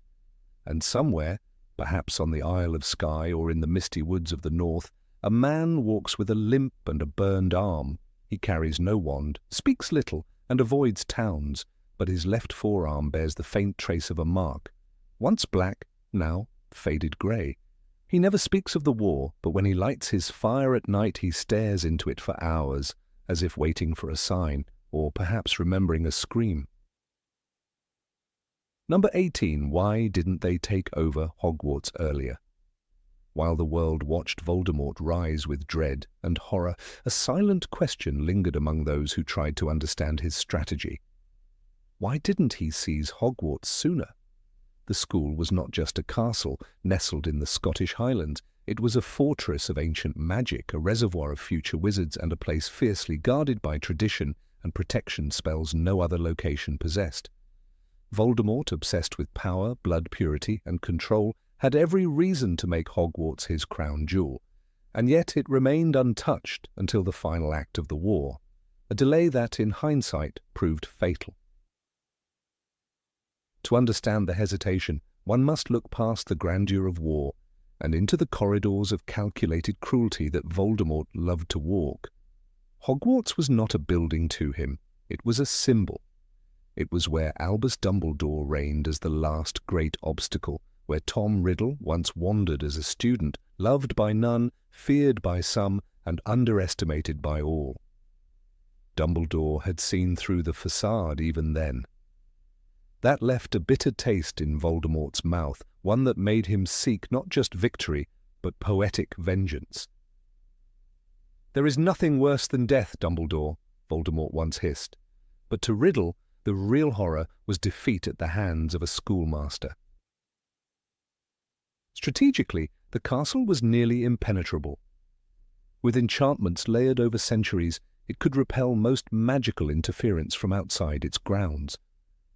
And somewhere, perhaps on the Isle of Skye or in the misty woods of the north, a man walks with a limp and a burned arm. He carries no wand, speaks little, and avoids towns, but his left forearm bears the faint trace of a mark, once black, now faded grey. He never speaks of the war, but when he lights his fire at night he stares into it for hours, as if waiting for a sign, or perhaps remembering a scream. Number 18. Why didn't they take over Hogwarts earlier? While the world watched Voldemort rise with dread and horror, a silent question lingered among those who tried to understand his strategy. Why didn't he seize Hogwarts sooner? The school was not just a castle nestled in the Scottish Highlands. It was a fortress of ancient magic, a reservoir of future wizards, and a place fiercely guarded by tradition and protection spells no other location possessed. Voldemort, obsessed with power, blood purity, and control, had every reason to make Hogwarts his crown jewel, and yet it remained untouched until the final act of the war, a delay that, in hindsight, proved fatal. To understand the hesitation, one must look past the grandeur of war and into the corridors of calculated cruelty that Voldemort loved to walk. Hogwarts was not a building to him, it was a symbol. It was where Albus Dumbledore reigned as the last great obstacle, where Tom Riddle once wandered as a student, loved by none, feared by some, and underestimated by all. Dumbledore had seen through the facade even then. That left a bitter taste in Voldemort's mouth, one that made him seek not just victory, but poetic vengeance. "There is nothing worse than death, Dumbledore," Voldemort once hissed. But to Riddle, the real horror was defeat at the hands of a schoolmaster. Strategically, the castle was nearly impenetrable. With enchantments layered over centuries, it could repel most magical interference from outside its grounds.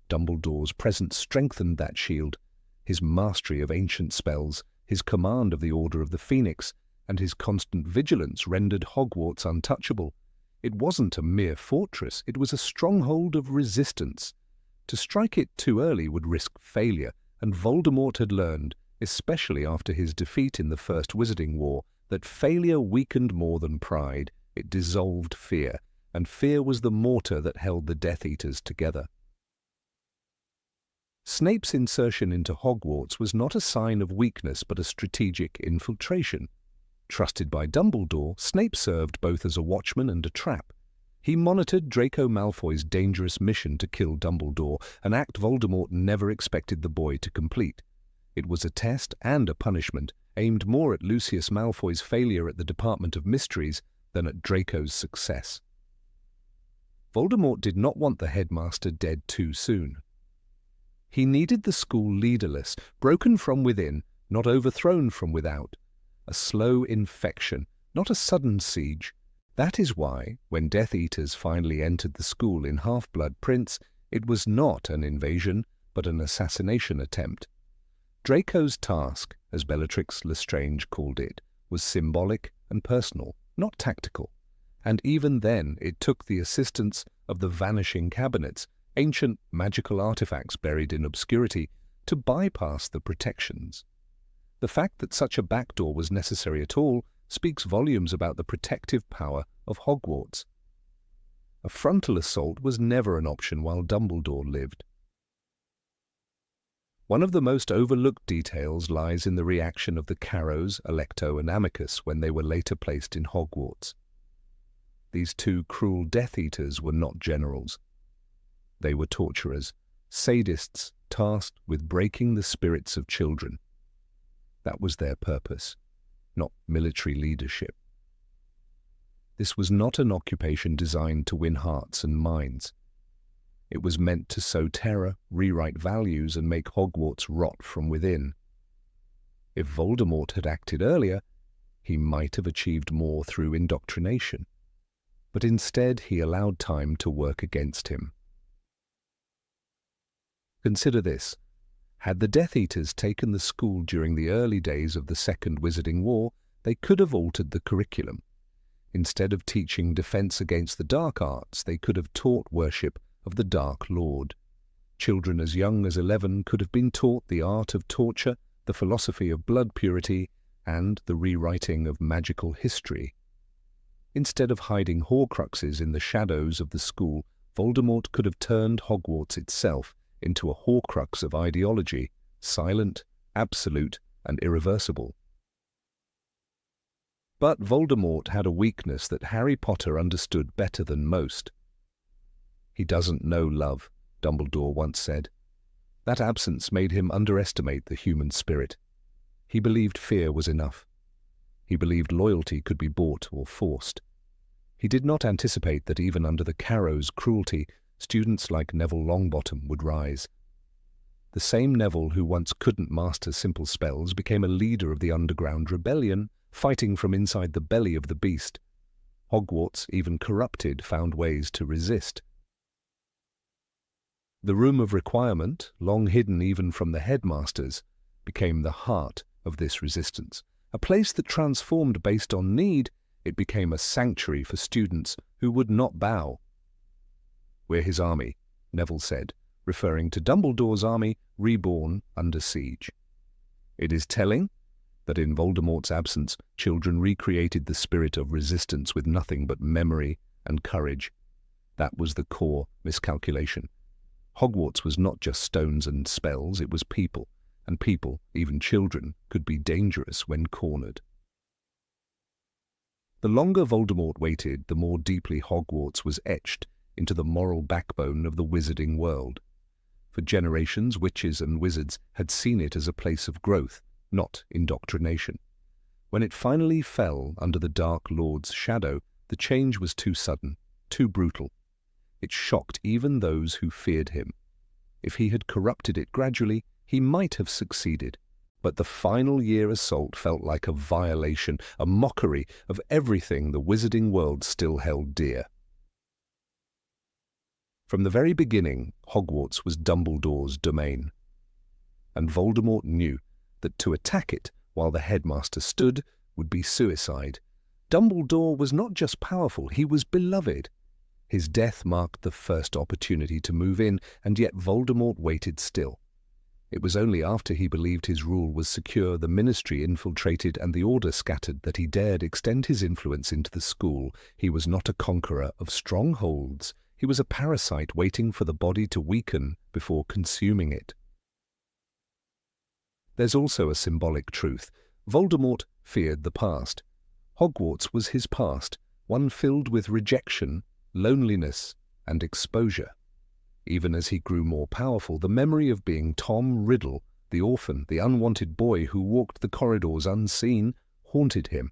Dumbledore's presence strengthened that shield. His mastery of ancient spells, his command of the Order of the Phoenix, and his constant vigilance rendered Hogwarts untouchable. It wasn't a mere fortress, it was a stronghold of resistance. To strike it too early would risk failure, and Voldemort had learned, especially after his defeat in the First Wizarding War, that failure weakened more than pride. It dissolved fear, and fear was the mortar that held the Death Eaters together. Snape's insertion into Hogwarts was not a sign of weakness but a strategic infiltration. Trusted by Dumbledore, Snape served both as a watchman and a trap. He monitored Draco Malfoy's dangerous mission to kill Dumbledore, an act Voldemort never expected the boy to complete. It was a test and a punishment, aimed more at Lucius Malfoy's failure at the Department of Mysteries than at Draco's success. Voldemort did not want the headmaster dead too soon. He needed the school leaderless, broken from within, not overthrown from without. A slow infection, not a sudden siege. That is why, when Death Eaters finally entered the school in Half-Blood Prince, it was not an invasion, but an assassination attempt. Draco's task, as Bellatrix Lestrange called it, was symbolic and personal, not tactical. And even then it took the assistance of the Vanishing Cabinets, ancient magical artifacts buried in obscurity, to bypass the protections. The fact that such a backdoor was necessary at all speaks volumes about the protective power of Hogwarts. A frontal assault was never an option while Dumbledore lived. One of the most overlooked details lies in the reaction of the Carrows, Alecto and Amicus when they were later placed in Hogwarts. These two cruel Death Eaters were not generals. They were torturers, sadists tasked with breaking the spirits of children. That was their purpose, not military leadership. This was not an occupation designed to win hearts and minds. It was meant to sow terror, rewrite values, and make Hogwarts rot from within. If Voldemort had acted earlier, he might have achieved more through indoctrination. But instead he allowed time to work against him. Consider this. Had the Death Eaters taken the school during the early days of the Second Wizarding War, they could have altered the curriculum. Instead of teaching defense against the dark arts, they could have taught worship of the Dark Lord. Children as young as 11 could have been taught the art of torture, the philosophy of blood purity, and the rewriting of magical history. Instead of hiding Horcruxes in the shadows of the school, Voldemort could have turned Hogwarts itself into a Horcrux of ideology, silent, absolute, and irreversible. But Voldemort had a weakness that Harry Potter understood better than most. He doesn't know love, Dumbledore once said. That absence made him underestimate the human spirit. He believed fear was enough. He believed loyalty could be bought or forced. He did not anticipate that even under the Carrows' cruelty, students like Neville Longbottom would rise. The same Neville who once couldn't master simple spells became a leader of the underground rebellion, fighting from inside the belly of the beast. Hogwarts, even corrupted, found ways to resist. The Room of Requirement, long hidden even from the headmasters, became the heart of this resistance. A place that transformed based on need, it became a sanctuary for students who would not bow. "We're his army," Neville said, referring to Dumbledore's army reborn under siege. It is telling that in Voldemort's absence, children recreated the spirit of resistance with nothing but memory and courage. That was the core miscalculation. Hogwarts was not just stones and spells, it was people, and people, even children, could be dangerous when cornered. The longer Voldemort waited, the more deeply Hogwarts was etched into the moral backbone of the wizarding world. For generations, witches and wizards had seen it as a place of growth, not indoctrination. When it finally fell under the Dark Lord's shadow, the change was too sudden, too brutal. It shocked even those who feared him. If he had corrupted it gradually, he might have succeeded. But the final year assault felt like a violation, a mockery of everything the wizarding world still held dear. From the very beginning, Hogwarts was Dumbledore's domain. And Voldemort knew that to attack it while the headmaster stood would be suicide. Dumbledore was not just powerful, he was beloved. His death marked the first opportunity to move in, and yet Voldemort waited still. It was only after he believed his rule was secure, the ministry infiltrated, and the order scattered that he dared extend his influence into the school. He was not a conqueror of strongholds. He was a parasite waiting for the body to weaken before consuming it. There's also a symbolic truth. Voldemort feared the past. Hogwarts was his past, one filled with rejection, loneliness, and exposure. Even as he grew more powerful, the memory of being Tom Riddle, the orphan, the unwanted boy who walked the corridors unseen, haunted him.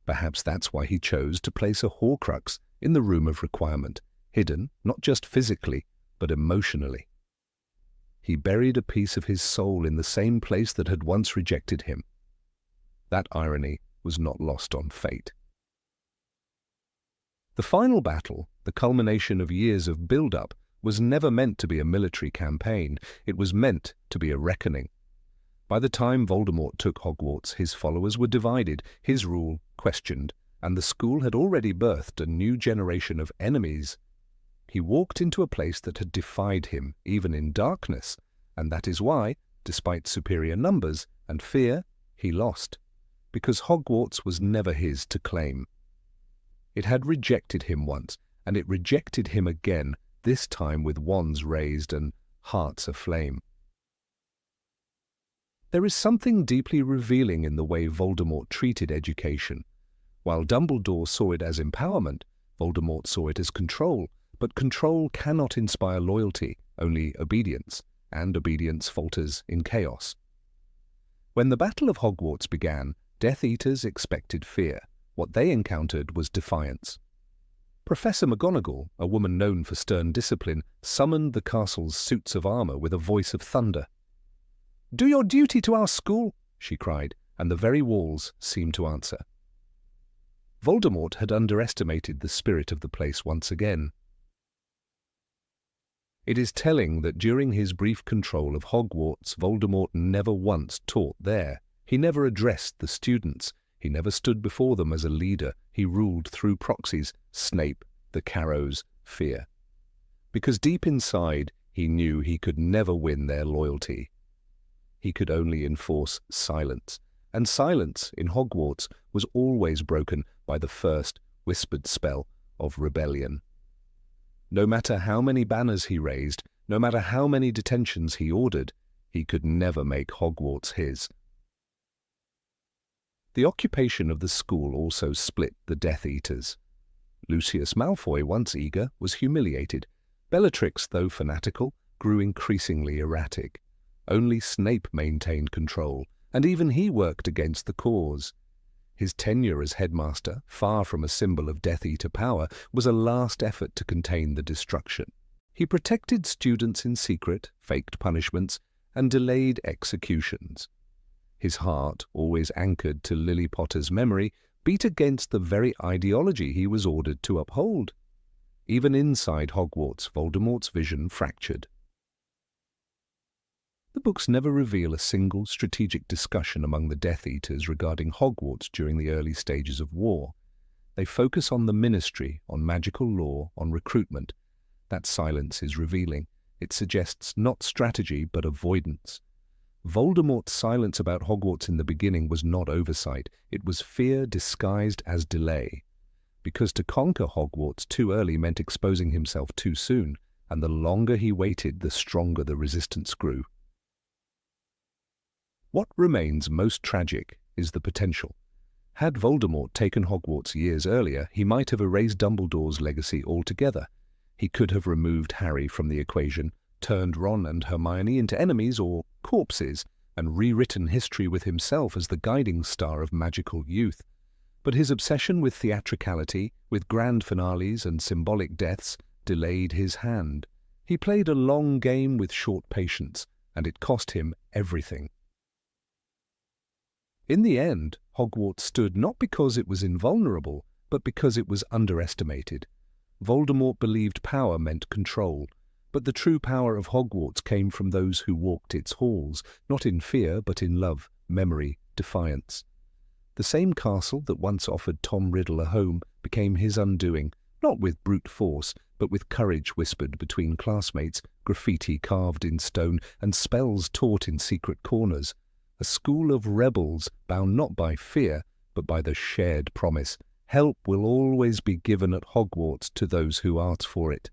Perhaps that's why he chose to place a Horcrux in the Room of Requirement, hidden not just physically, but emotionally. He buried a piece of his soul in the same place that had once rejected him. That irony was not lost on fate. The final battle, the culmination of years of build-up, was never meant to be a military campaign. It was meant to be a reckoning. By the time Voldemort took Hogwarts, his followers were divided, his rule questioned, and the school had already birthed a new generation of enemies. He walked into a place that had defied him, even in darkness, and that is why, despite superior numbers and fear, he lost. Because Hogwarts was never his to claim. It had rejected him once, and it rejected him again, this time with wands raised and hearts aflame. There is something deeply revealing in the way Voldemort treated education. While Dumbledore saw it as empowerment, Voldemort saw it as control, but control cannot inspire loyalty, only obedience, and obedience falters in chaos. When the Battle of Hogwarts began, Death Eaters expected fear. What they encountered was defiance. Professor McGonagall, a woman known for stern discipline, summoned the castle's suits of armor with a voice of thunder. "Do your duty to our school," she cried, and the very walls seemed to answer. Voldemort had underestimated the spirit of the place once again. It is telling that during his brief control of Hogwarts, Voldemort never once taught there. He never addressed the students. He never stood before them as a leader. He ruled through proxies, Snape, the Carrows, fear. Because deep inside, he knew he could never win their loyalty. He could only enforce silence. And silence in Hogwarts was always broken by the first whispered spell of rebellion. No matter how many banners he raised, no matter how many detentions he ordered, he could never make Hogwarts his. The occupation of the school also split the Death Eaters. Lucius Malfoy, once eager, was humiliated. Bellatrix, though fanatical, grew increasingly erratic. Only Snape maintained control, and even he worked against the cause. His tenure as headmaster, far from a symbol of Death Eater power, was a last effort to contain the destruction. He protected students in secret, faked punishments, and delayed executions. His heart, always anchored to Lily Potter's memory, beat against the very ideology he was ordered to uphold. Even inside Hogwarts, Voldemort's vision fractured. The books never reveal a single strategic discussion among the Death Eaters regarding Hogwarts during the early stages of war. They focus on the ministry, on magical law, on recruitment. That silence is revealing. It suggests not strategy, but avoidance. Voldemort's silence about Hogwarts in the beginning was not oversight. It was fear disguised as delay. Because to conquer Hogwarts too early meant exposing himself too soon, and the longer he waited, the stronger the resistance grew. What remains most tragic is the potential. Had Voldemort taken Hogwarts years earlier, he might have erased Dumbledore's legacy altogether. He could have removed Harry from the equation, turned Ron and Hermione into enemies or corpses, and rewritten history with himself as the guiding star of magical youth. But his obsession with theatricality, with grand finales and symbolic deaths, delayed his hand. He played a long game with short patience, and it cost him everything. In the end, Hogwarts stood not because it was invulnerable, but because it was underestimated. Voldemort believed power meant control, but the true power of Hogwarts came from those who walked its halls, not in fear, but in love, memory, defiance. The same castle that once offered Tom Riddle a home became his undoing, not with brute force, but with courage whispered between classmates, graffiti carved in stone, and spells taught in secret corners. A school of rebels bound not by fear, but by the shared promise. Help will always be given at Hogwarts to those who ask for it.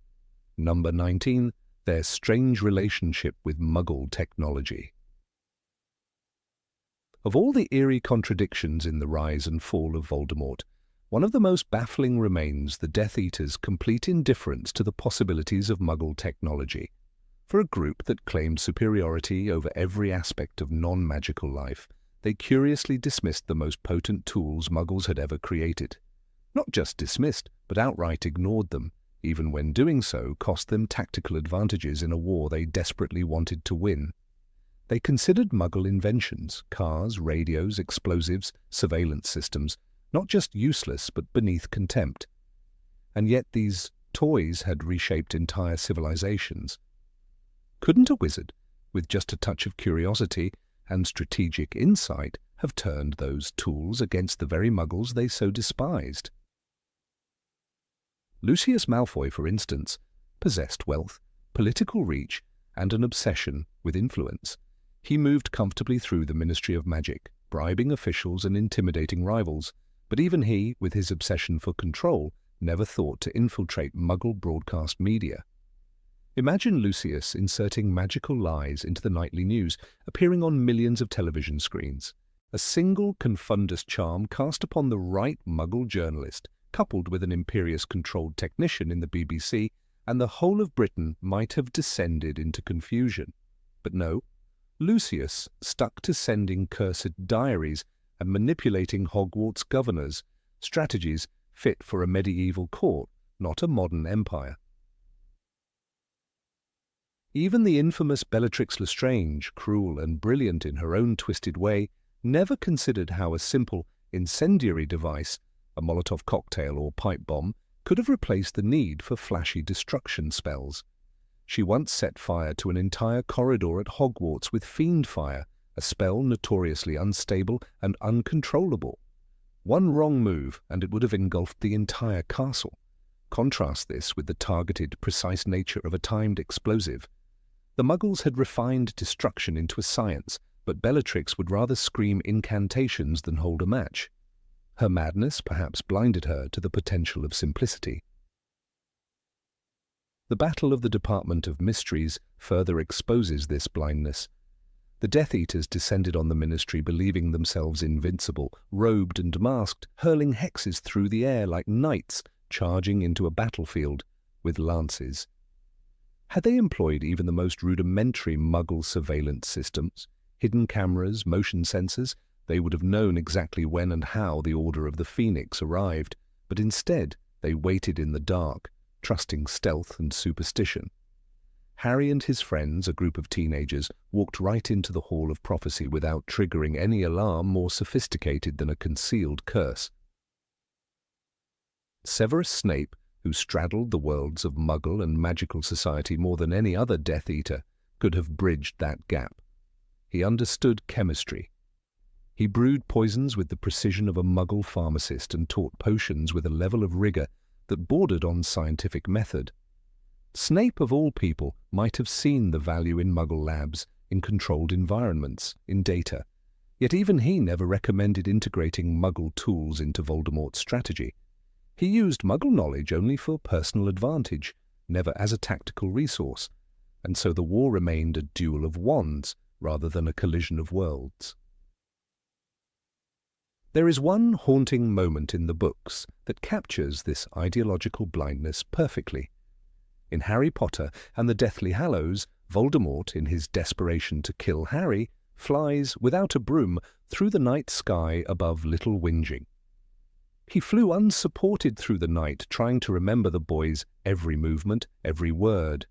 Number 19, their strange relationship with Muggle technology. Of all the eerie contradictions in the rise and fall of Voldemort, one of the most baffling remains the Death Eaters' complete indifference to the possibilities of Muggle technology. For a group that claimed superiority over every aspect of non-magical life, they curiously dismissed the most potent tools Muggles had ever created. Not just dismissed, but outright ignored them, even when doing so cost them tactical advantages in a war they desperately wanted to win. They considered Muggle inventions, cars, radios, explosives, surveillance systems, not just useless but beneath contempt. And yet these toys had reshaped entire civilizations. Couldn't a wizard, with just a touch of curiosity and strategic insight, have turned those tools against the very Muggles they so despised? Lucius Malfoy, for instance, possessed wealth, political reach, and an obsession with influence. He moved comfortably through the Ministry of Magic, bribing officials and intimidating rivals, but even he, with his obsession for control, never thought to infiltrate Muggle broadcast media. Imagine Lucius inserting magical lies into the nightly news, appearing on millions of television screens. A single confundus charm cast upon the right Muggle journalist, coupled with an imperious-controlled technician in the BBC, and the whole of Britain might have descended into confusion. But no, Lucius stuck to sending cursed diaries and manipulating Hogwarts governors, strategies fit for a medieval court, not a modern empire. Even the infamous Bellatrix Lestrange, cruel and brilliant in her own twisted way, never considered how a simple, incendiary device, a Molotov cocktail or pipe bomb, could have replaced the need for flashy destruction spells. She once set fire to an entire corridor at Hogwarts with fiend fire, a spell notoriously unstable and uncontrollable. One wrong move and it would have engulfed the entire castle. Contrast this with the targeted, precise nature of a timed explosive. The Muggles had refined destruction into a science, but Bellatrix would rather scream incantations than hold a match. Her madness perhaps blinded her to the potential of simplicity. The Battle of the Department of Mysteries further exposes this blindness. The Death Eaters descended on the Ministry believing themselves invincible, robed and masked, hurling hexes through the air like knights charging into a battlefield with lances. Had they employed even the most rudimentary Muggle surveillance systems, hidden cameras, motion sensors, they would have known exactly when and how the Order of the Phoenix arrived, but instead they waited in the dark, trusting stealth and superstition. Harry and his friends, a group of teenagers, walked right into the Hall of Prophecy without triggering any alarm more sophisticated than a concealed curse. Severus Snape, who straddled the worlds of Muggle and magical society more than any other Death Eater, could have bridged that gap. He understood chemistry. He brewed poisons with the precision of a Muggle pharmacist and taught potions with a level of rigor that bordered on scientific method. Snape, of all people, might have seen the value in Muggle labs, in controlled environments, in data. Yet even he never recommended integrating Muggle tools into Voldemort's strategy. He used Muggle knowledge only for personal advantage, never as a tactical resource, and so the war remained a duel of wands rather than a collision of worlds. There is one haunting moment in the books that captures this ideological blindness perfectly. In Harry Potter and the Deathly Hallows, Voldemort, in his desperation to kill Harry, flies without a broom through the night sky above Little Whinging. He flew unsupported through the night, trying to remember the boy's every movement, every word.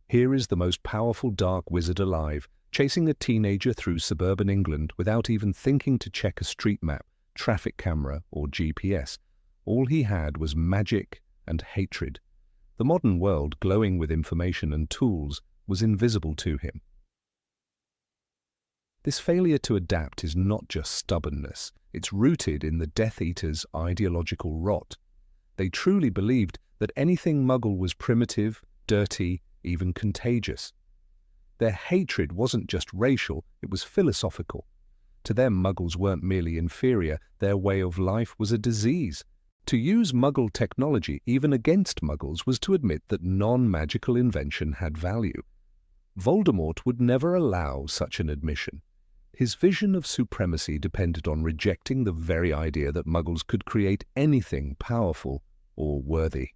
Here is the most powerful dark wizard alive, chasing a teenager through suburban England without even thinking to check a street map, traffic camera, or GPS. All he had was magic and hatred. The modern world, glowing with information and tools, was invisible to him. This failure to adapt is not just stubbornness, it's rooted in the Death Eaters' ideological rot. They truly believed that anything Muggle was primitive, dirty, even contagious. Their hatred wasn't just racial, it was philosophical. To them, Muggles weren't merely inferior, their way of life was a disease. To use Muggle technology, even against Muggles, was to admit that non-magical invention had value. Voldemort would never allow such an admission. His vision of supremacy depended on rejecting the very idea that Muggles could create anything powerful or worthy.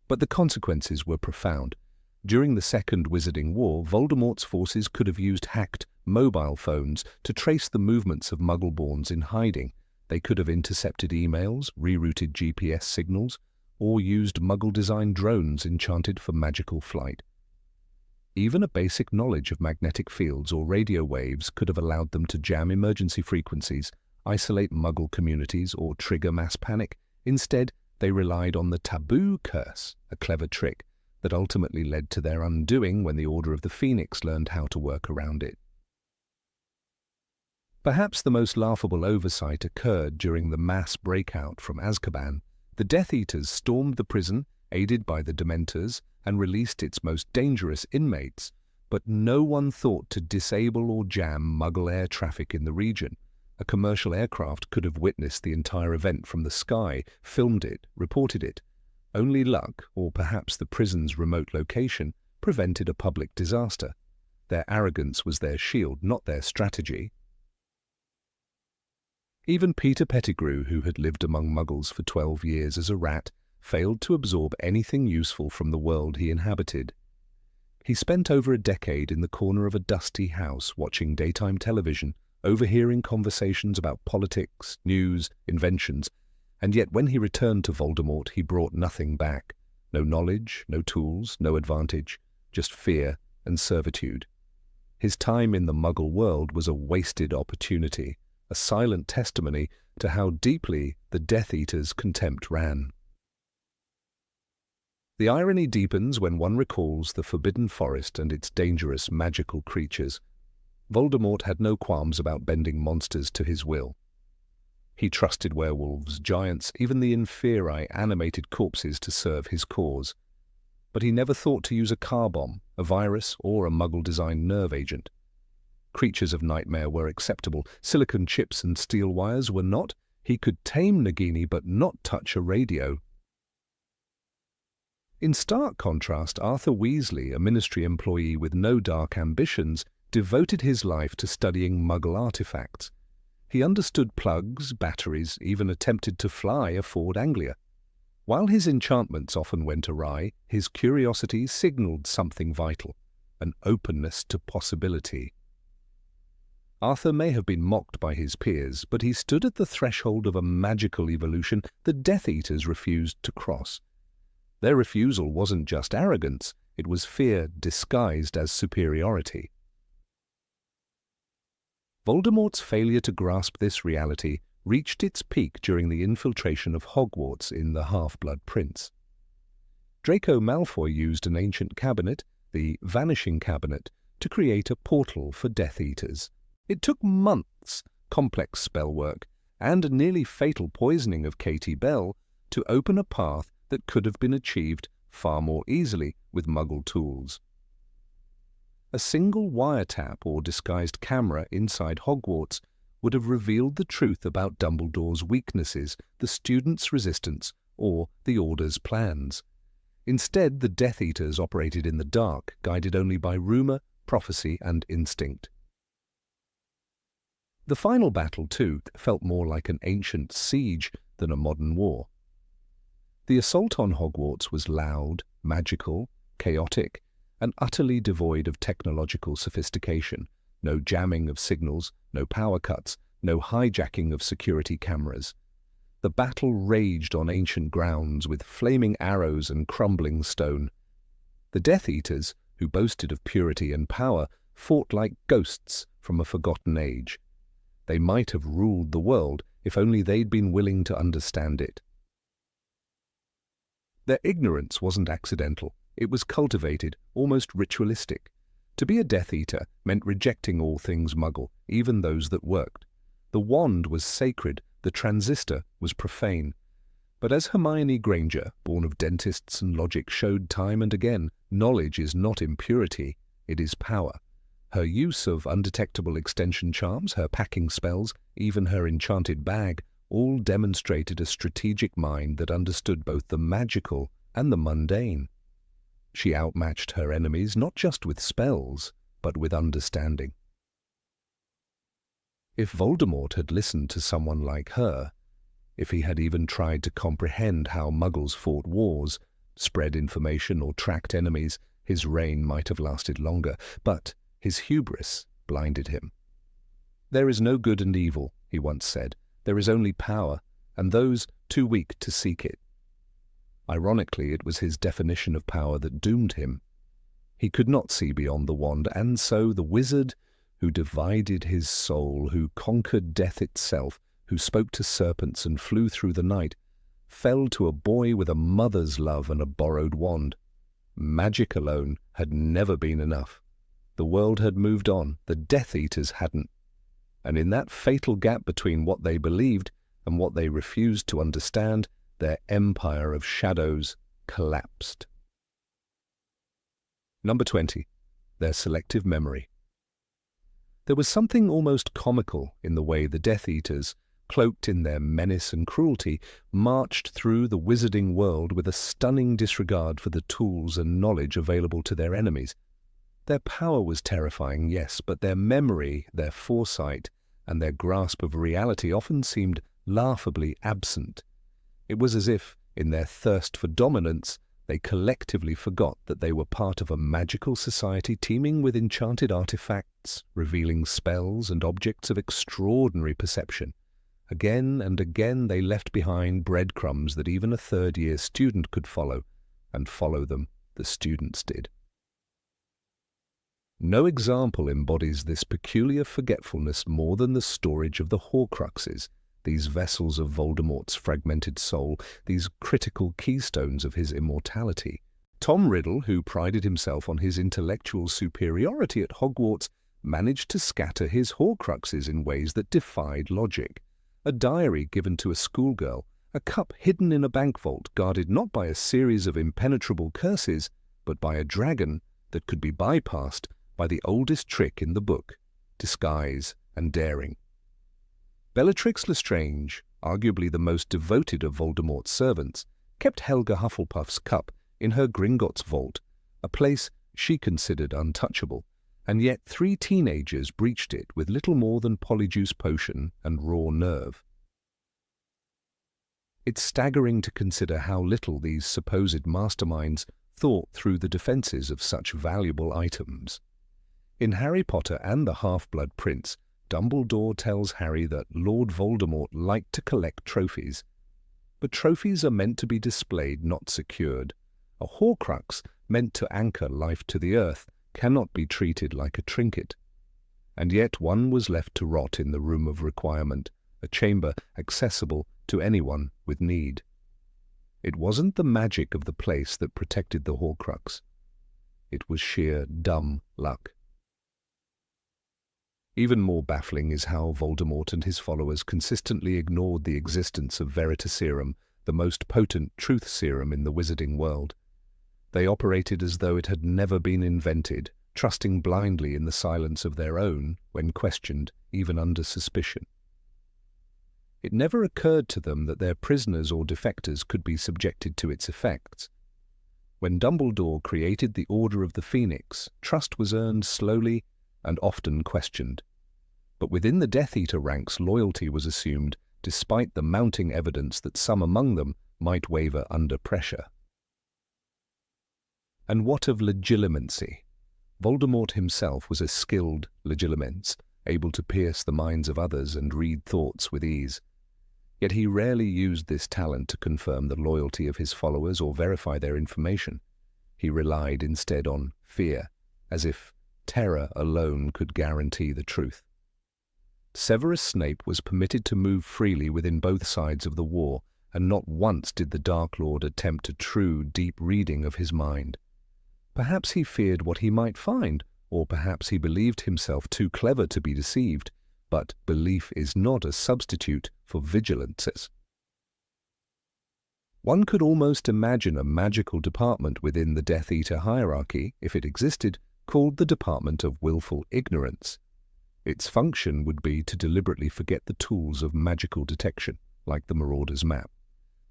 But the consequences were profound. During the Second Wizarding War, Voldemort's forces could have used hacked mobile phones to trace the movements of Muggleborns in hiding. They could have intercepted emails, rerouted GPS signals, or used Muggle-designed drones enchanted for magical flight. Even a basic knowledge of magnetic fields or radio waves could have allowed them to jam emergency frequencies, isolate Muggle communities, or trigger mass panic. Instead, they relied on the taboo curse, a clever trick that ultimately led to their undoing when the Order of the Phoenix learned how to work around it. Perhaps the most laughable oversight occurred during the mass breakout from Azkaban. The Death Eaters stormed the prison, aided by the Dementors, and released its most dangerous inmates, but no one thought to disable or jam Muggle air traffic in the region. A commercial aircraft could have witnessed the entire event from the sky, filmed it, reported it. Only luck, or perhaps the prison's remote location, prevented a public disaster. Their arrogance was their shield, not their strategy. Even Peter Pettigrew, who had lived among Muggles for 12 years as a rat, failed to absorb anything useful from the world he inhabited. He spent over a decade in the corner of a dusty house watching daytime television, overhearing conversations about politics, news, inventions, and yet when he returned to Voldemort he brought nothing back. No knowledge, no tools, no advantage, just fear and servitude. His time in the Muggle world was a wasted opportunity, a silent testimony to how deeply the Death Eaters' contempt ran. The irony deepens when one recalls the Forbidden Forest and its dangerous magical creatures. Voldemort had no qualms about bending monsters to his will. He trusted werewolves, giants, even the inferi animated corpses to serve his cause. But he never thought to use a car bomb, a virus, or a Muggle-designed nerve agent. Creatures of nightmare were acceptable. Silicon chips and steel wires were not. He could tame Nagini but not touch a radio. In stark contrast, Arthur Weasley, a Ministry employee with no dark ambitions, devoted his life to studying Muggle artifacts. He understood plugs, batteries, even attempted to fly a Ford Anglia. While his enchantments often went awry, his curiosity signaled something vital, an openness to possibility. Arthur may have been mocked by his peers, but he stood at the threshold of a magical evolution the Death Eaters refused to cross. Their refusal wasn't just arrogance, it was fear disguised as superiority. Voldemort's failure to grasp this reality reached its peak during the infiltration of Hogwarts in The Half-Blood Prince. Draco Malfoy used an ancient cabinet, the Vanishing Cabinet, to create a portal for Death Eaters. It took months, complex spellwork, and a nearly fatal poisoning of Katie Bell to open a path that could have been achieved far more easily with Muggle tools. A single wiretap or disguised camera inside Hogwarts would have revealed the truth about Dumbledore's weaknesses, the students' resistance, or the Order's plans. Instead, the Death Eaters operated in the dark, guided only by rumor, prophecy, and instinct. The final battle, too, felt more like an ancient siege than a modern war. The assault on Hogwarts was loud, magical, chaotic, and utterly devoid of technological sophistication. No jamming of signals, no power cuts, no hijacking of security cameras. The battle raged on ancient grounds with flaming arrows and crumbling stone. The Death Eaters, who boasted of purity and power, fought like ghosts from a forgotten age. They might have ruled the world if only they'd been willing to understand it. Their ignorance wasn't accidental. It was cultivated, almost ritualistic. To be a Death Eater meant rejecting all things Muggle, even those that worked. The wand was sacred, the transistor was profane. But as Hermione Granger, born of dentists and logic, showed time and again, knowledge is not impurity, it is power. Her use of undetectable extension charms, her packing spells, even her enchanted bag, all demonstrated a strategic mind that understood both the magical and the mundane. She outmatched her enemies not just with spells, but with understanding. If Voldemort had listened to someone like her, if he had even tried to comprehend how Muggles fought wars, spread information or tracked enemies, his reign might have lasted longer, but his hubris blinded him. "There is no good and evil," he once said. "There is only power, and those too weak to seek it." Ironically, it was his definition of power that doomed him. He could not see beyond the wand, and so the wizard who divided his soul, who conquered death itself, who spoke to serpents and flew through the night, fell to a boy with a mother's love and a borrowed wand. Magic alone had never been enough. The world had moved on, the Death Eaters hadn't. And in that fatal gap between what they believed and what they refused to understand, their empire of shadows collapsed. Number 20. Their selective memory. There was something almost comical in the way the Death Eaters, cloaked in their menace and cruelty, marched through the wizarding world with a stunning disregard for the tools and knowledge available to their enemies. Their power was terrifying, yes, but their memory, their foresight, and their grasp of reality often seemed laughably absent. It was as if, in their thirst for dominance, they collectively forgot that they were part of a magical society teeming with enchanted artifacts, revealing spells and objects of extraordinary perception. Again and again they left behind breadcrumbs that even a third-year student could follow, and follow them the students did. No example embodies this peculiar forgetfulness more than the storage of the Horcruxes, these vessels of Voldemort's fragmented soul, these critical keystones of his immortality. Tom Riddle, who prided himself on his intellectual superiority at Hogwarts, managed to scatter his Horcruxes in ways that defied logic. A diary given to a schoolgirl, a cup hidden in a bank vault guarded not by a series of impenetrable curses, but by a dragon that could be bypassed by the oldest trick in the book, disguise and daring. Bellatrix Lestrange, arguably the most devoted of Voldemort's servants, kept Helga Hufflepuff's cup in her Gringotts vault, a place she considered untouchable, and yet 3 teenagers breached it with little more than Polyjuice potion and raw nerve. It's staggering to consider how little these supposed masterminds thought through the defenses of such valuable items. In Harry Potter and the Half-Blood Prince, Dumbledore tells Harry that Lord Voldemort liked to collect trophies. But trophies are meant to be displayed, not secured. A Horcrux, meant to anchor life to the earth, cannot be treated like a trinket. And yet one was left to rot in the room of requirement, a chamber accessible to anyone with need. It wasn't the magic of the place that protected the Horcrux. It was sheer dumb luck. Even more baffling is how Voldemort and his followers consistently ignored the existence of Veritaserum, the most potent truth serum in the wizarding world. They operated as though it had never been invented, trusting blindly in the silence of their own when questioned, even under suspicion. It never occurred to them that their prisoners or defectors could be subjected to its effects. When Dumbledore created the Order of the Phoenix, trust was earned slowly and often questioned. But within the Death Eater ranks, loyalty was assumed, despite the mounting evidence that some among them might waver under pressure. And what of legilimency? Voldemort himself was a skilled legilimens, able to pierce the minds of others and read thoughts with ease. Yet he rarely used this talent to confirm the loyalty of his followers or verify their information. He relied instead on fear, as if terror alone could guarantee the truth. Severus Snape was permitted to move freely within both sides of the war, and not once did the Dark Lord attempt a true, deep reading of his mind. Perhaps he feared what he might find, or perhaps he believed himself too clever to be deceived, but belief is not a substitute for vigilance. One could almost imagine a magical department within the Death Eater hierarchy, if it existed, called the Department of Willful Ignorance. Its function would be to deliberately forget the tools of magical detection, like the Marauder's map.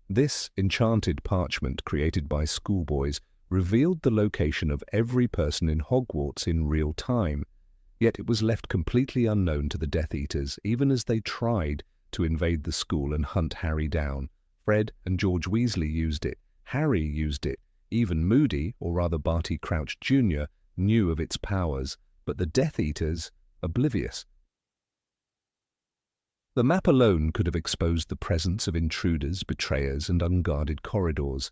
This enchanted parchment created by schoolboys revealed the location of every person in Hogwarts in real time, Yet it was left completely unknown to the Death Eaters, even as they tried to invade the school and hunt Harry down. Fred and George Weasley used it. Harry used it. Even Moody, or rather Barty Crouch Jr., knew of its powers, but the Death Eaters, oblivious. The map alone could have exposed the presence of intruders, betrayers, and unguarded corridors.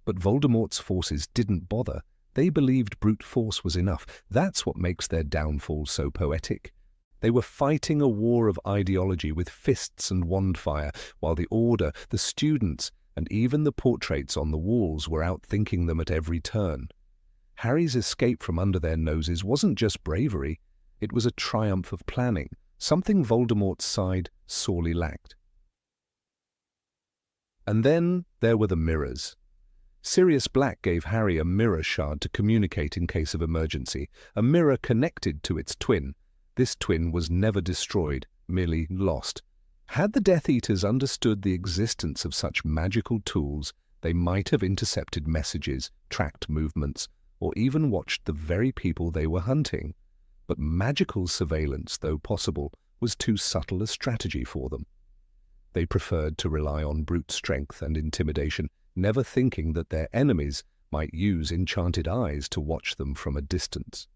But Voldemort's forces didn't bother. They believed brute force was enough. That's what makes their downfall so poetic. They were fighting a war of ideology with fists and wandfire, while the Order, the students, and even the portraits on the walls were outthinking them at every turn. Harry's escape from under their noses wasn't just bravery, it was a triumph of planning, something Voldemort's side sorely lacked. And then there were the mirrors. Sirius Black gave Harry a mirror shard to communicate in case of emergency, a mirror connected to its twin. This twin was never destroyed, merely lost. Had the Death Eaters understood the existence of such magical tools, they might have intercepted messages, tracked movements, or even watched the very people they were hunting. But magical surveillance, though possible, was too subtle a strategy for them. They preferred to rely on brute strength and intimidation, never thinking that their enemies might use enchanted eyes to watch them from a distance.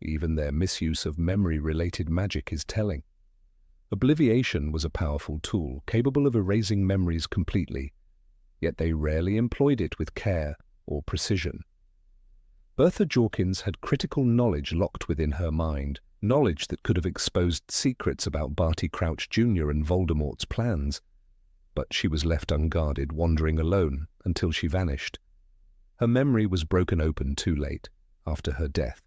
Even their misuse of memory-related magic is telling. Obliviation was a powerful tool, capable of erasing memories completely, yet they rarely employed it with care or precision. Bertha Jorkins had critical knowledge locked within her mind, knowledge that could have exposed secrets about Barty Crouch Jr. and Voldemort's plans. But she was left unguarded, wandering alone, until she vanished. Her memory was broken open too late, after her death.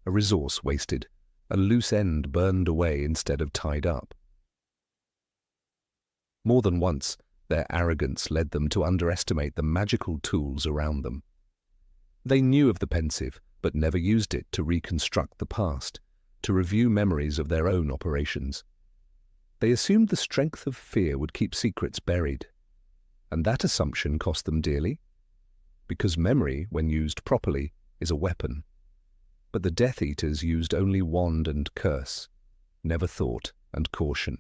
A resource wasted, a loose end burned away instead of tied up. More than once, their arrogance led them to underestimate the magical tools around them. They knew of the pensive, but never used it to reconstruct the past, to review memories of their own operations. They assumed the strength of fear would keep secrets buried, and that assumption cost them dearly, because memory, when used properly, is a weapon. But the Death Eaters used only wand and curse, never thought and caution.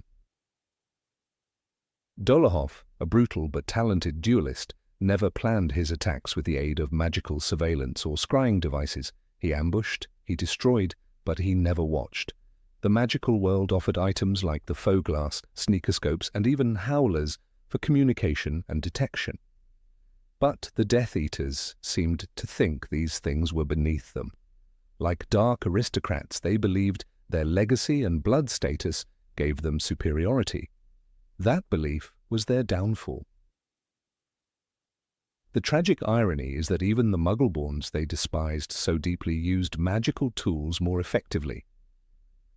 Dolohov, a brutal but talented duelist, never planned his attacks with the aid of magical surveillance or scrying devices. He ambushed, he destroyed, but he never watched. The magical world offered items like the faux glass, sneakoscopes, and even howlers for communication and detection. But the Death Eaters seemed to think these things were beneath them. Like dark aristocrats, they believed their legacy and blood status gave them superiority. That belief was their downfall. The tragic irony is that even the Muggleborns they despised so deeply used magical tools more effectively.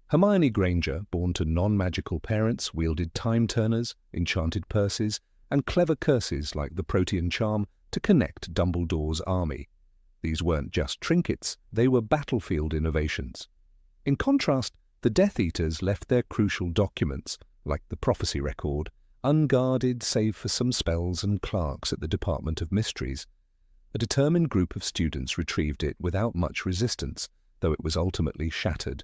Hermione Granger, born to non-magical parents, wielded time-turners, enchanted purses, and clever curses like the Protean charm to connect Dumbledore's army. These weren't just trinkets, they were battlefield innovations. In contrast, the Death Eaters left their crucial documents, like the prophecy record, unguarded save for some spells and clerks at the Department of Mysteries. A determined group of students retrieved it without much resistance, though it was ultimately shattered.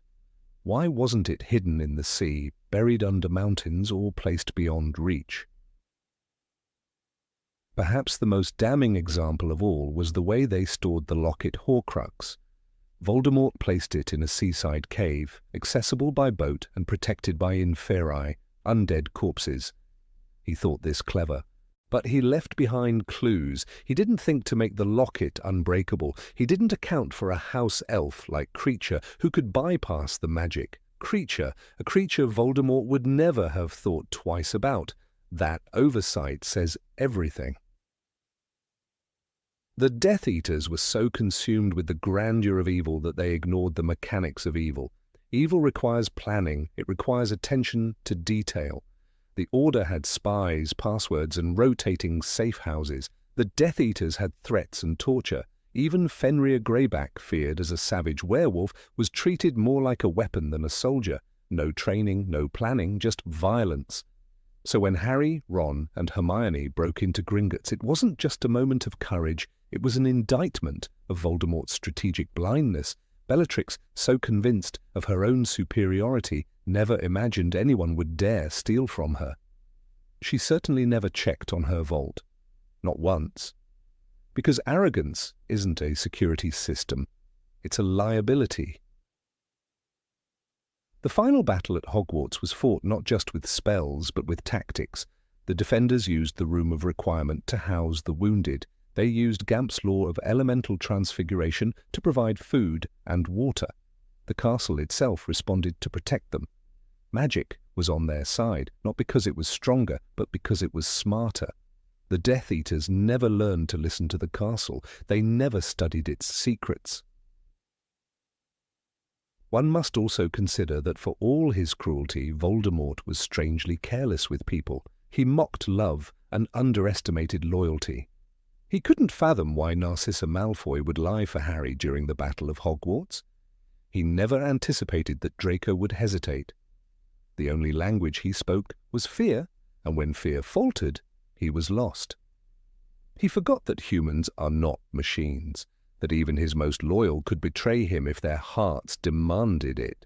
Why wasn't it hidden in the sea, buried under mountains, or placed beyond reach? Perhaps the most damning example of all was the way they stored the locket Horcrux. Voldemort placed it in a seaside cave, accessible by boat and protected by inferi, undead corpses. He thought this clever, but he left behind clues. He didn't think to make the locket unbreakable. He didn't account for a house elf-like creature who could bypass the magic. A creature Voldemort would never have thought twice about. That oversight says everything. The Death Eaters were so consumed with the grandeur of evil that they ignored the mechanics of evil. Evil requires planning. It requires attention to detail. The Order had spies, passwords, and rotating safe houses. The Death Eaters had threats and torture. Even Fenrir Greyback, feared as a savage werewolf, was treated more like a weapon than a soldier. No training, no planning, just violence. So when Harry, Ron, and Hermione broke into Gringotts, it wasn't just a moment of courage, it was an indictment of Voldemort's strategic blindness. Bellatrix, so convinced of her own superiority, never imagined anyone would dare steal from her. She certainly never checked on her vault. Not once. Because arrogance isn't a security system. It's a liability. The final battle at Hogwarts was fought not just with spells, but with tactics. The defenders used the Room of Requirement to house the wounded. They used Gamp's law of elemental transfiguration to provide food and water. The castle itself responded to protect them. Magic was on their side, not because it was stronger, but because it was smarter. The Death Eaters never learned to listen to the castle. They never studied its secrets. One must also consider that for all his cruelty, Voldemort was strangely careless with people. He mocked love and underestimated loyalty. He couldn't fathom why Narcissa Malfoy would lie for Harry during the Battle of Hogwarts. He never anticipated that Draco would hesitate. The only language he spoke was fear, and when fear faltered, he was lost. He forgot that humans are not machines, that even his most loyal could betray him if their hearts demanded it.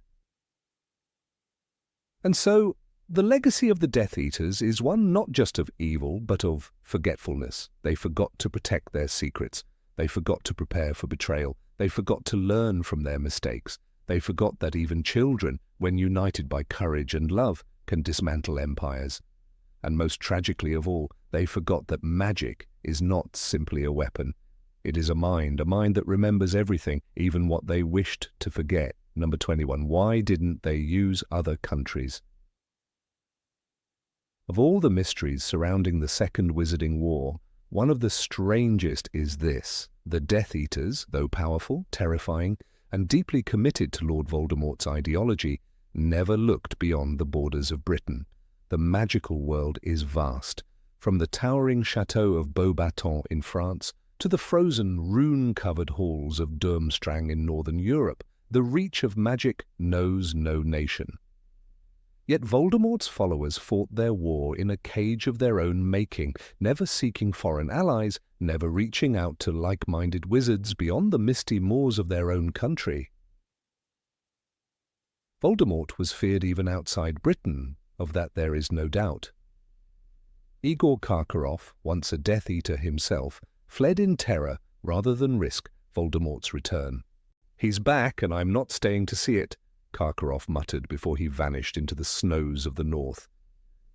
And so, the legacy of the Death Eaters is one not just of evil, but of forgetfulness. They forgot to protect their secrets. They forgot to prepare for betrayal. They forgot to learn from their mistakes. They forgot that even children, when united by courage and love, can dismantle empires. And most tragically of all, they forgot that magic is not simply a weapon. It is a mind that remembers everything, even what they wished to forget. Number 21. Why didn't they use other countries? Of all the mysteries surrounding the Second Wizarding War, one of the strangest is this. The Death Eaters, though powerful, terrifying, and deeply committed to Lord Voldemort's ideology, never looked beyond the borders of Britain. The magical world is vast, from the towering chateau of Beauxbatons in France to the frozen, rune-covered halls of Durmstrang in northern Europe. The reach of magic knows no nation. Yet Voldemort's followers fought their war in a cage of their own making, never seeking foreign allies, never reaching out to like-minded wizards beyond the misty moors of their own country. Voldemort was feared even outside Britain, of that there is no doubt. Igor Karkaroff, once a Death Eater himself, fled in terror rather than risk Voldemort's return. "He's back, and I'm not staying to see it," Karkaroff muttered before he vanished into the snows of the north.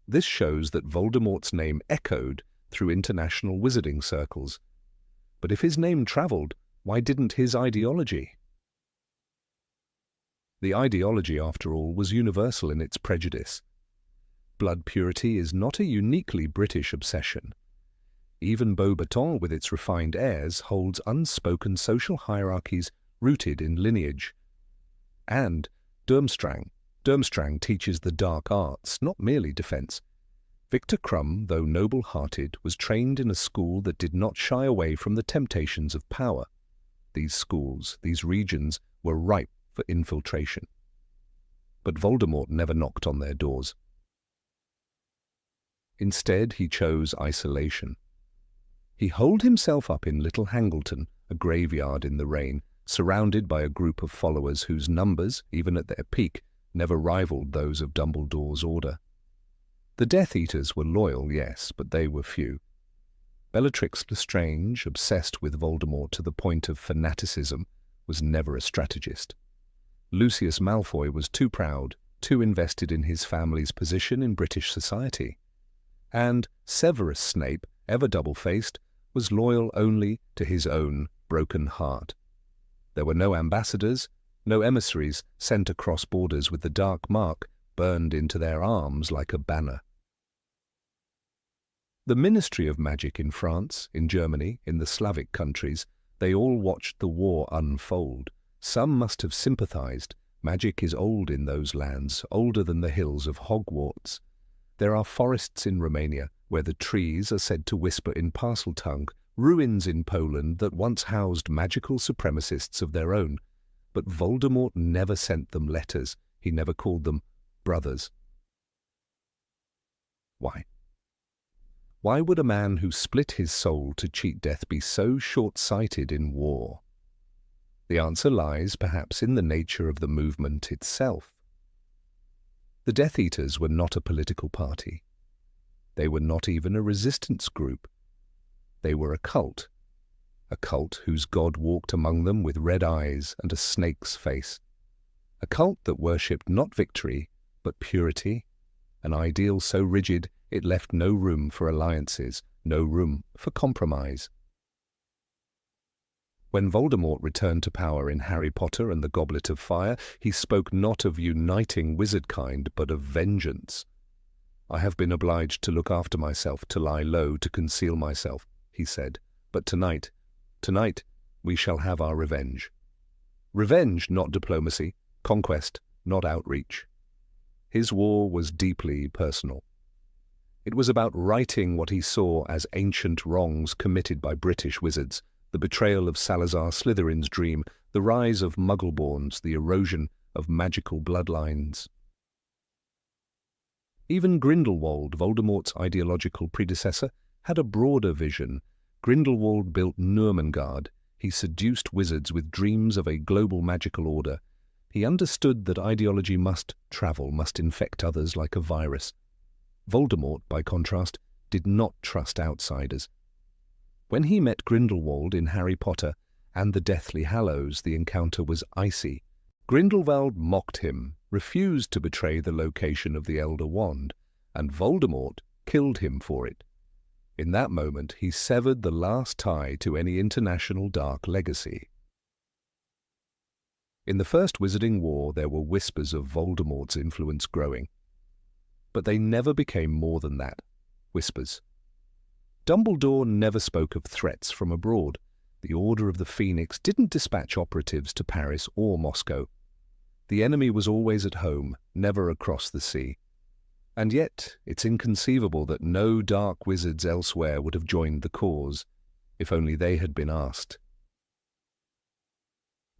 This shows that Voldemort's name echoed through international wizarding circles. But if his name travelled, why didn't his ideology? The ideology, after all, was universal in its prejudice. Blood purity is not a uniquely British obsession. Even Beauxbatons, with its refined airs, holds unspoken social hierarchies rooted in lineage. And Durmstrang teaches the dark arts, not merely defence. Victor Crumb, though noble-hearted, was trained in a school that did not shy away from the temptations of power. These schools, these regions, were ripe for infiltration. But Voldemort never knocked on their doors. Instead, he chose isolation. He holed himself up in Little Hangleton, a graveyard in the rain, surrounded by a group of followers whose numbers, even at their peak, never rivaled those of Dumbledore's order. The Death Eaters were loyal, yes, but they were few. Bellatrix Lestrange, obsessed with Voldemort to the point of fanaticism, was never a strategist. Lucius Malfoy was too proud, too invested in his family's position in British society. And Severus Snape, ever double-faced, was loyal only to his own broken heart. There were no ambassadors, no emissaries sent across borders with the dark mark burned into their arms like a banner. The Ministry of Magic in France, in Germany, in the Slavic countries, they all watched the war unfold. Some must have sympathized. Magic is old in those lands, older than the hills of Hogwarts. There are forests in Romania where the trees are said to whisper in Parseltongue, ruins in Poland that once housed magical supremacists of their own. But Voldemort never sent them letters. He never called them brothers. Why? Why would a man who split his soul to cheat death be so short-sighted in war? The answer lies, perhaps, in the nature of the movement itself. The Death Eaters were not a political party. They were not even a resistance group. They were a cult whose god walked among them with red eyes and a snake's face. A cult that worshipped not victory, but purity, an ideal so rigid it left no room for alliances, no room for compromise. When Voldemort returned to power in Harry Potter and the Goblet of Fire, he spoke not of uniting wizardkind, but of vengeance. "I have been obliged to look after myself, to lie low, to conceal myself," he said. "But tonight, we shall have our revenge." Revenge, not diplomacy. Conquest, not outreach. His war was deeply personal. It was about righting what he saw as ancient wrongs committed by British wizards, the betrayal of Salazar Slytherin's dream, the rise of Muggleborns, the erosion of magical bloodlines. Even Grindelwald, Voldemort's ideological predecessor, had a broader vision. Grindelwald built Nurmengard. He seduced wizards with dreams of a global magical order. He understood that ideology must travel, must infect others like a virus. Voldemort, by contrast, did not trust outsiders. When he met Grindelwald in Harry Potter and the Deathly Hallows, the encounter was icy. Grindelwald mocked him, refused to betray the location of the Elder Wand, and Voldemort killed him for it. In that moment, he severed the last tie to any international dark legacy. In the First Wizarding War, there were whispers of Voldemort's influence growing. But they never became more than that, whispers. Dumbledore never spoke of threats from abroad. The Order of the Phoenix didn't dispatch operatives to Paris or Moscow. The enemy was always at home, never across the sea. And yet, it's inconceivable that no dark wizards elsewhere would have joined the cause, if only they had been asked.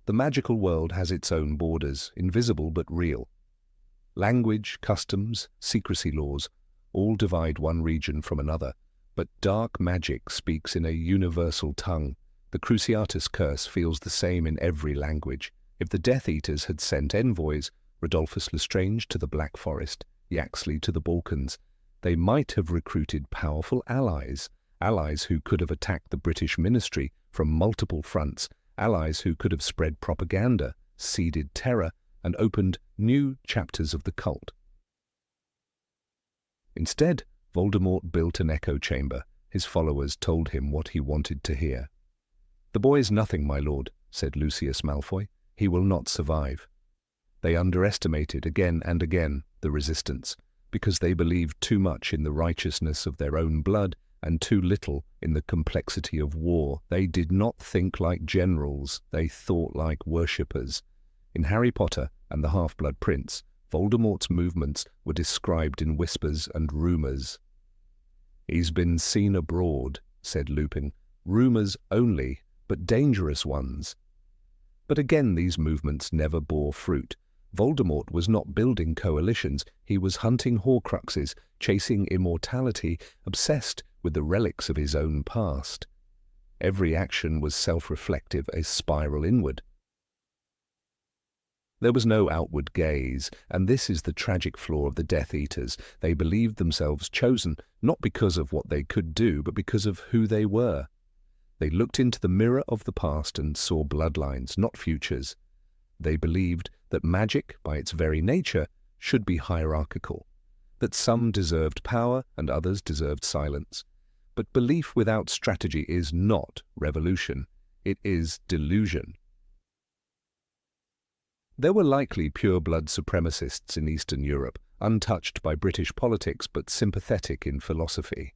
The magical world has its own borders, invisible but real. Language, customs, secrecy laws all divide one region from another, but dark magic speaks in a universal tongue. The Cruciatus Curse feels the same in every language. If the Death Eaters had sent envoys, Rodolphus Lestrange to the Black Forest, Yaxley to the Balkans, they might have recruited powerful allies who could have attacked the British ministry from multiple fronts, allies who could have spread propaganda, seeded terror, and opened new chapters of the cult. Instead, Voldemort built an echo chamber. His followers told him what he wanted to hear. "The boy is nothing, my lord," said Lucius Malfoy. "He will not survive." They underestimated again and again the resistance, because they believed too much in the righteousness of their own blood and too little in the complexity of war. They did not think like generals, they thought like worshippers. In Harry Potter and the Half-Blood Prince, Voldemort's movements were described in whispers and rumours. "He's been seen abroad," said Lupin. "Rumours only, but dangerous ones." But again these movements never bore fruit. Voldemort was not building coalitions, he was hunting Horcruxes, chasing immortality, obsessed with the relics of his own past. Every action was self-reflective, a spiral inward. There was no outward gaze, and this is the tragic flaw of the Death Eaters. They believed themselves chosen, not because of what they could do, but because of who they were. They looked into the mirror of the past and saw bloodlines, not futures. They believed that magic, by its very nature, should be hierarchical, that some deserved power and others deserved silence. But belief without strategy is not revolution, it is delusion. There were likely pure-blood supremacists in Eastern Europe, untouched by British politics but sympathetic in philosophy.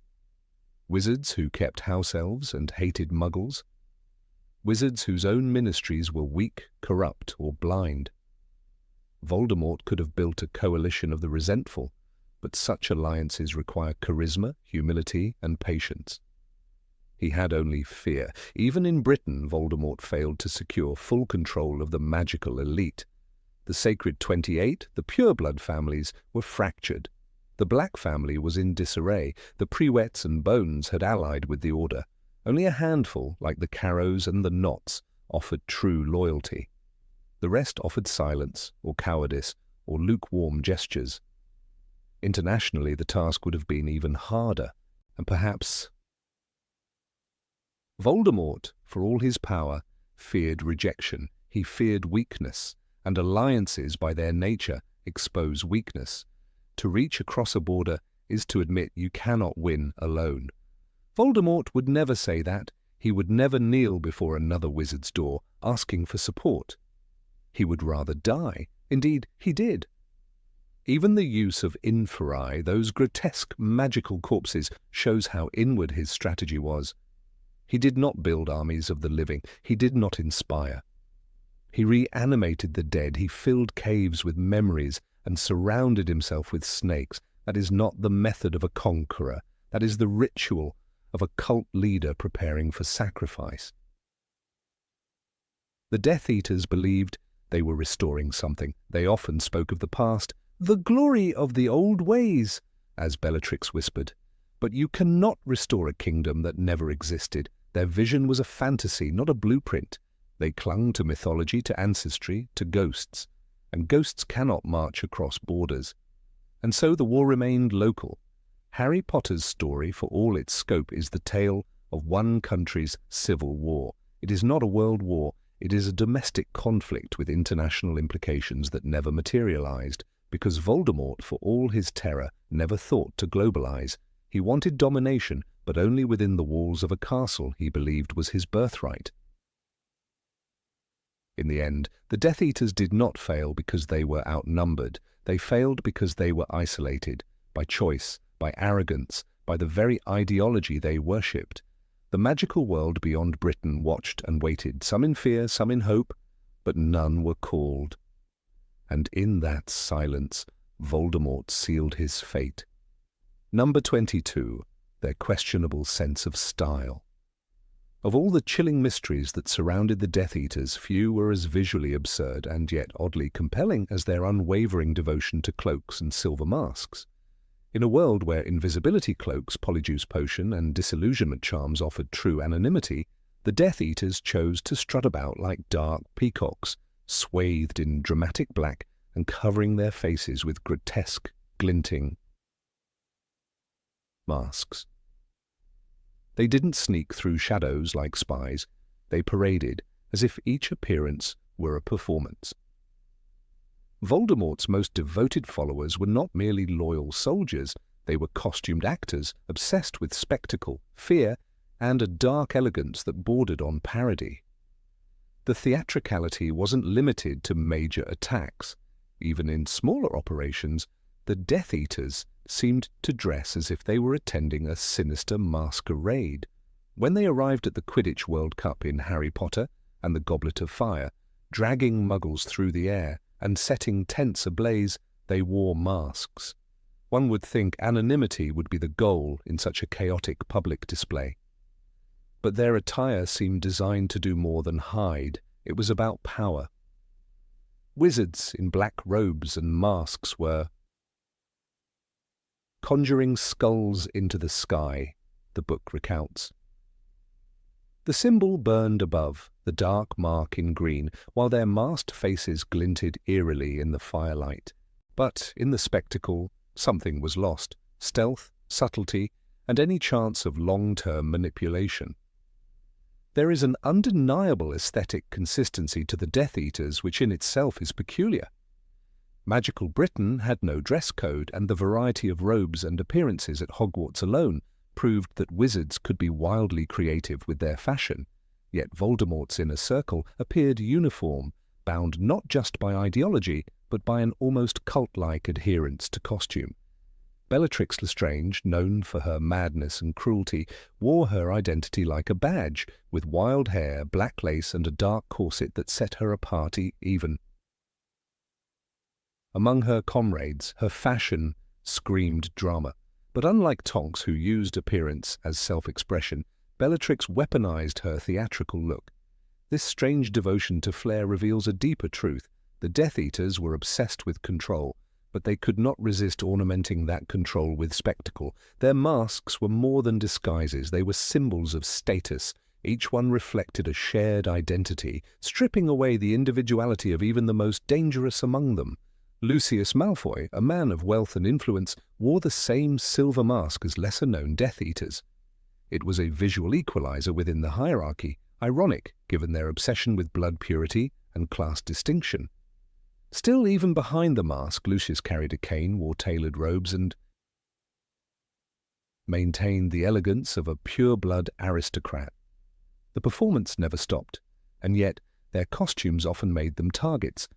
Wizards who kept house elves and hated muggles. Wizards whose own ministries were weak, corrupt, or blind. Voldemort could have built a coalition of the resentful, but such alliances require charisma, humility, and patience. He had only fear. Even in Britain, Voldemort failed to secure full control of the magical elite. The Sacred 28, the pureblood families, were fractured. The Black family was in disarray. The Prewets and Bones had allied with the Order. Only a handful, like the Carrows and the Knotts, offered true loyalty. The rest offered silence, or cowardice, or lukewarm gestures. Internationally, the task would have been even harder, and perhaps... Voldemort, for all his power, feared rejection. He feared weakness, and alliances by their nature expose weakness. To reach across a border is to admit you cannot win alone. Voldemort would never say that. He would never kneel before another wizard's door, asking for support. He would rather die. Indeed, he did. Even the use of inferi, those grotesque magical corpses, shows how inward his strategy was. He did not build armies of the living. He did not inspire. He reanimated the dead. He filled caves with memories and surrounded himself with snakes. That is not the method of a conqueror. That is the ritual of a cult leader preparing for sacrifice. The Death Eaters believed they were restoring something. They often spoke of the past, the glory of the old ways, as Bellatrix whispered. But you cannot restore a kingdom that never existed. Their vision was a fantasy, not a blueprint. They clung to mythology, to ancestry, to ghosts, and ghosts cannot march across borders. And so the war remained local. Harry Potter's story, for all its scope, is the tale of one country's civil war. It is not a world war. It is a domestic conflict with international implications that never materialized, because Voldemort, for all his terror, never thought to globalize. He wanted domination, but only within the walls of a castle he believed was his birthright. In the end, the Death Eaters did not fail because they were outnumbered. They failed because they were isolated, by choice, by arrogance, by the very ideology they worshipped. The magical world beyond Britain watched and waited, some in fear, some in hope, but none were called. And in that silence, Voldemort sealed his fate. Number 22, their questionable sense of style. Of all the chilling mysteries that surrounded the Death Eaters, few were as visually absurd and yet oddly compelling as their unwavering devotion to cloaks and silver masks. In a world where invisibility cloaks, Polyjuice potion, and disillusionment charms offered true anonymity, the Death Eaters chose to strut about like dark peacocks, swathed in dramatic black and covering their faces with grotesque, glinting masks. They didn't sneak through shadows like spies. They paraded as if each appearance were a performance. Voldemort's most devoted followers were not merely loyal soldiers. They were costumed actors, obsessed with spectacle, fear, and a dark elegance that bordered on parody. The theatricality wasn't limited to major attacks. Even in smaller operations, the Death Eaters seemed to dress as if they were attending a sinister masquerade. When they arrived at the Quidditch World Cup in Harry Potter and the Goblet of Fire, dragging Muggles through the air and setting tents ablaze, they wore masks. One would think anonymity would be the goal in such a chaotic public display. But their attire seemed designed to do more than hide. It was about power. Wizards in black robes and masks were conjuring skulls into the sky, the book recounts. The symbol burned above, the dark mark in green, while their masked faces glinted eerily in the firelight. But in the spectacle, something was lost: stealth, subtlety, and any chance of long-term manipulation. There is an undeniable aesthetic consistency to the Death Eaters which in itself is peculiar. Magical Britain had no dress code, and the variety of robes and appearances at Hogwarts alone proved that wizards could be wildly creative with their fashion. Yet Voldemort's inner circle appeared uniform, bound not just by ideology, but by an almost cult-like adherence to costume. Bellatrix Lestrange, known for her madness and cruelty, wore her identity like a badge, with wild hair, black lace, and a dark corset that set her apart even. Among her comrades, her fashion screamed drama. But unlike Tonks, who used appearance as self-expression, Bellatrix weaponized her theatrical look. This strange devotion to flair reveals a deeper truth. The Death Eaters were obsessed with control, but they could not resist ornamenting that control with spectacle. Their masks were more than disguises. They were symbols of status, Each one reflected a shared identity, stripping away the individuality of even the most dangerous among them. Lucius Malfoy, a man of wealth and influence, wore the same silver mask as lesser-known Death Eaters. It was a visual equalizer within the hierarchy, ironic given their obsession with blood purity and class distinction. Still, even behind the mask, Lucius carried a cane, wore tailored robes, and maintained the elegance of a pure-blood aristocrat. The performance never stopped, and yet their costumes often made them targets.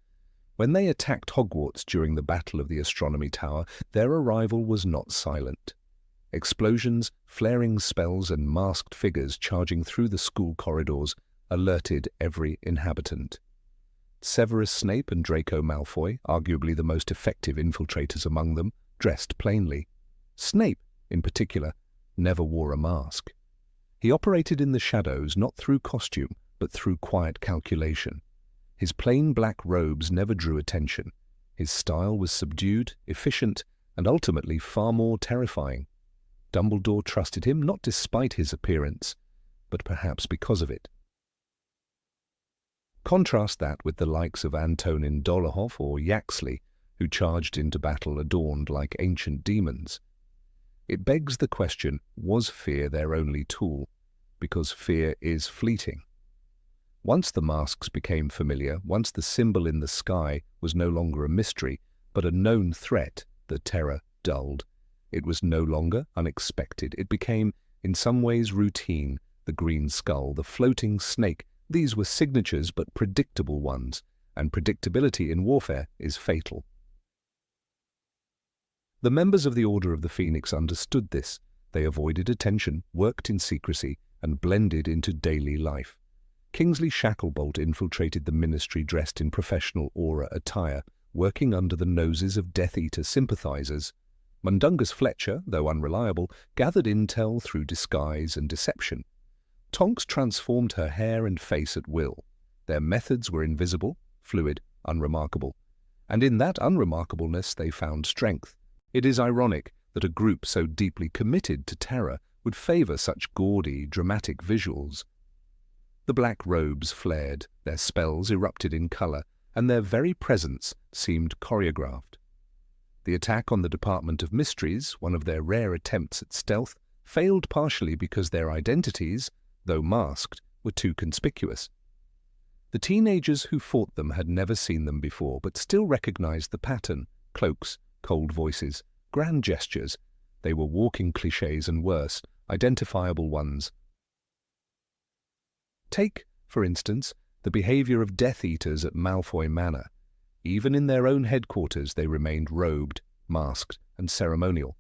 When they attacked Hogwarts during the Battle of the Astronomy Tower, their arrival was not silent. Explosions, flaring spells, and masked figures charging through the school corridors alerted every inhabitant. Severus Snape and Draco Malfoy, arguably the most effective infiltrators among them, dressed plainly. Snape, in particular, never wore a mask. He operated in the shadows not through costume, but through quiet calculation. His plain black robes never drew attention. His style was subdued, efficient, and ultimately far more terrifying. Dumbledore trusted him not despite his appearance, but perhaps because of it. Contrast that with the likes of Antonin Dolohov or Yaxley, who charged into battle adorned like ancient demons. It begs the question, was fear their only tool? Because fear is fleeting. Once the masks became familiar, once the symbol in the sky was no longer a mystery, but a known threat, the terror dulled. It was no longer unexpected. It became, in some ways, routine. The green skull, the floating snake, these were signatures but predictable ones, and predictability in warfare is fatal. The members of the Order of the Phoenix understood this. They avoided attention, worked in secrecy, and blended into daily life. Kingsley Shacklebolt infiltrated the ministry dressed in professional aura attire, working under the noses of Death Eater sympathizers. Mundungus Fletcher, though unreliable, gathered intel through disguise and deception. Tonks transformed her hair and face at will. Their methods were invisible, fluid, unremarkable. And in that unremarkableness they found strength. It is ironic that a group so deeply committed to terror would favor such gaudy, dramatic visuals. The black robes flared, their spells erupted in color, and their very presence seemed choreographed. The attack on the Department of Mysteries, one of their rare attempts at stealth, failed partially because their identities, though masked, were too conspicuous. The teenagers who fought them had never seen them before, but still recognized the pattern: cloaks, cold voices, grand gestures. They were walking clichés and worse, identifiable ones. Take, for instance, the behavior of Death Eaters at Malfoy Manor. Even in their own headquarters they remained robed, masked, and ceremonial.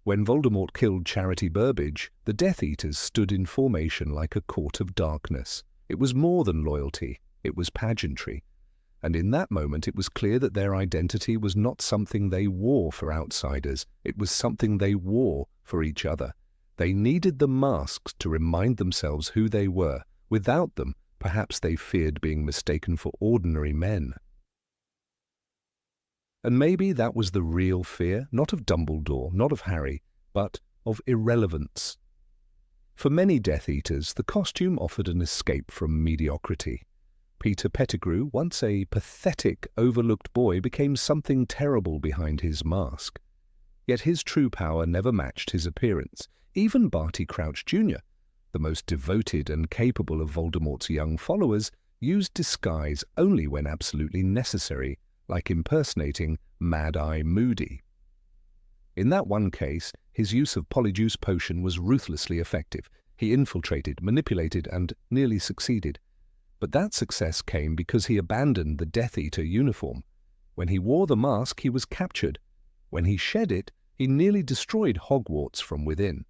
When Voldemort killed Charity Burbage, the Death Eaters stood in formation like a court of darkness. It was more than loyalty, it was pageantry. And in that moment it was clear that their identity was not something they wore for outsiders, it was something they wore for each other. They needed the masks to remind themselves who they were. Without them, perhaps they feared being mistaken for ordinary men. And maybe that was the real fear, not of Dumbledore, not of Harry, but of irrelevance. For many Death Eaters, the costume offered an escape from mediocrity. Peter Pettigrew, once a pathetic, overlooked boy, became something terrible behind his mask. Yet his true power never matched his appearance. Even Barty Crouch Jr., the most devoted and capable of Voldemort's young followers, used disguise only when absolutely necessary, like impersonating Mad-Eye Moody. In that one case, his use of Polyjuice potion was ruthlessly effective. He infiltrated, manipulated, and nearly succeeded. But that success came because he abandoned the Death Eater uniform. When he wore the mask, he was captured. When he shed it, he nearly destroyed Hogwarts from within.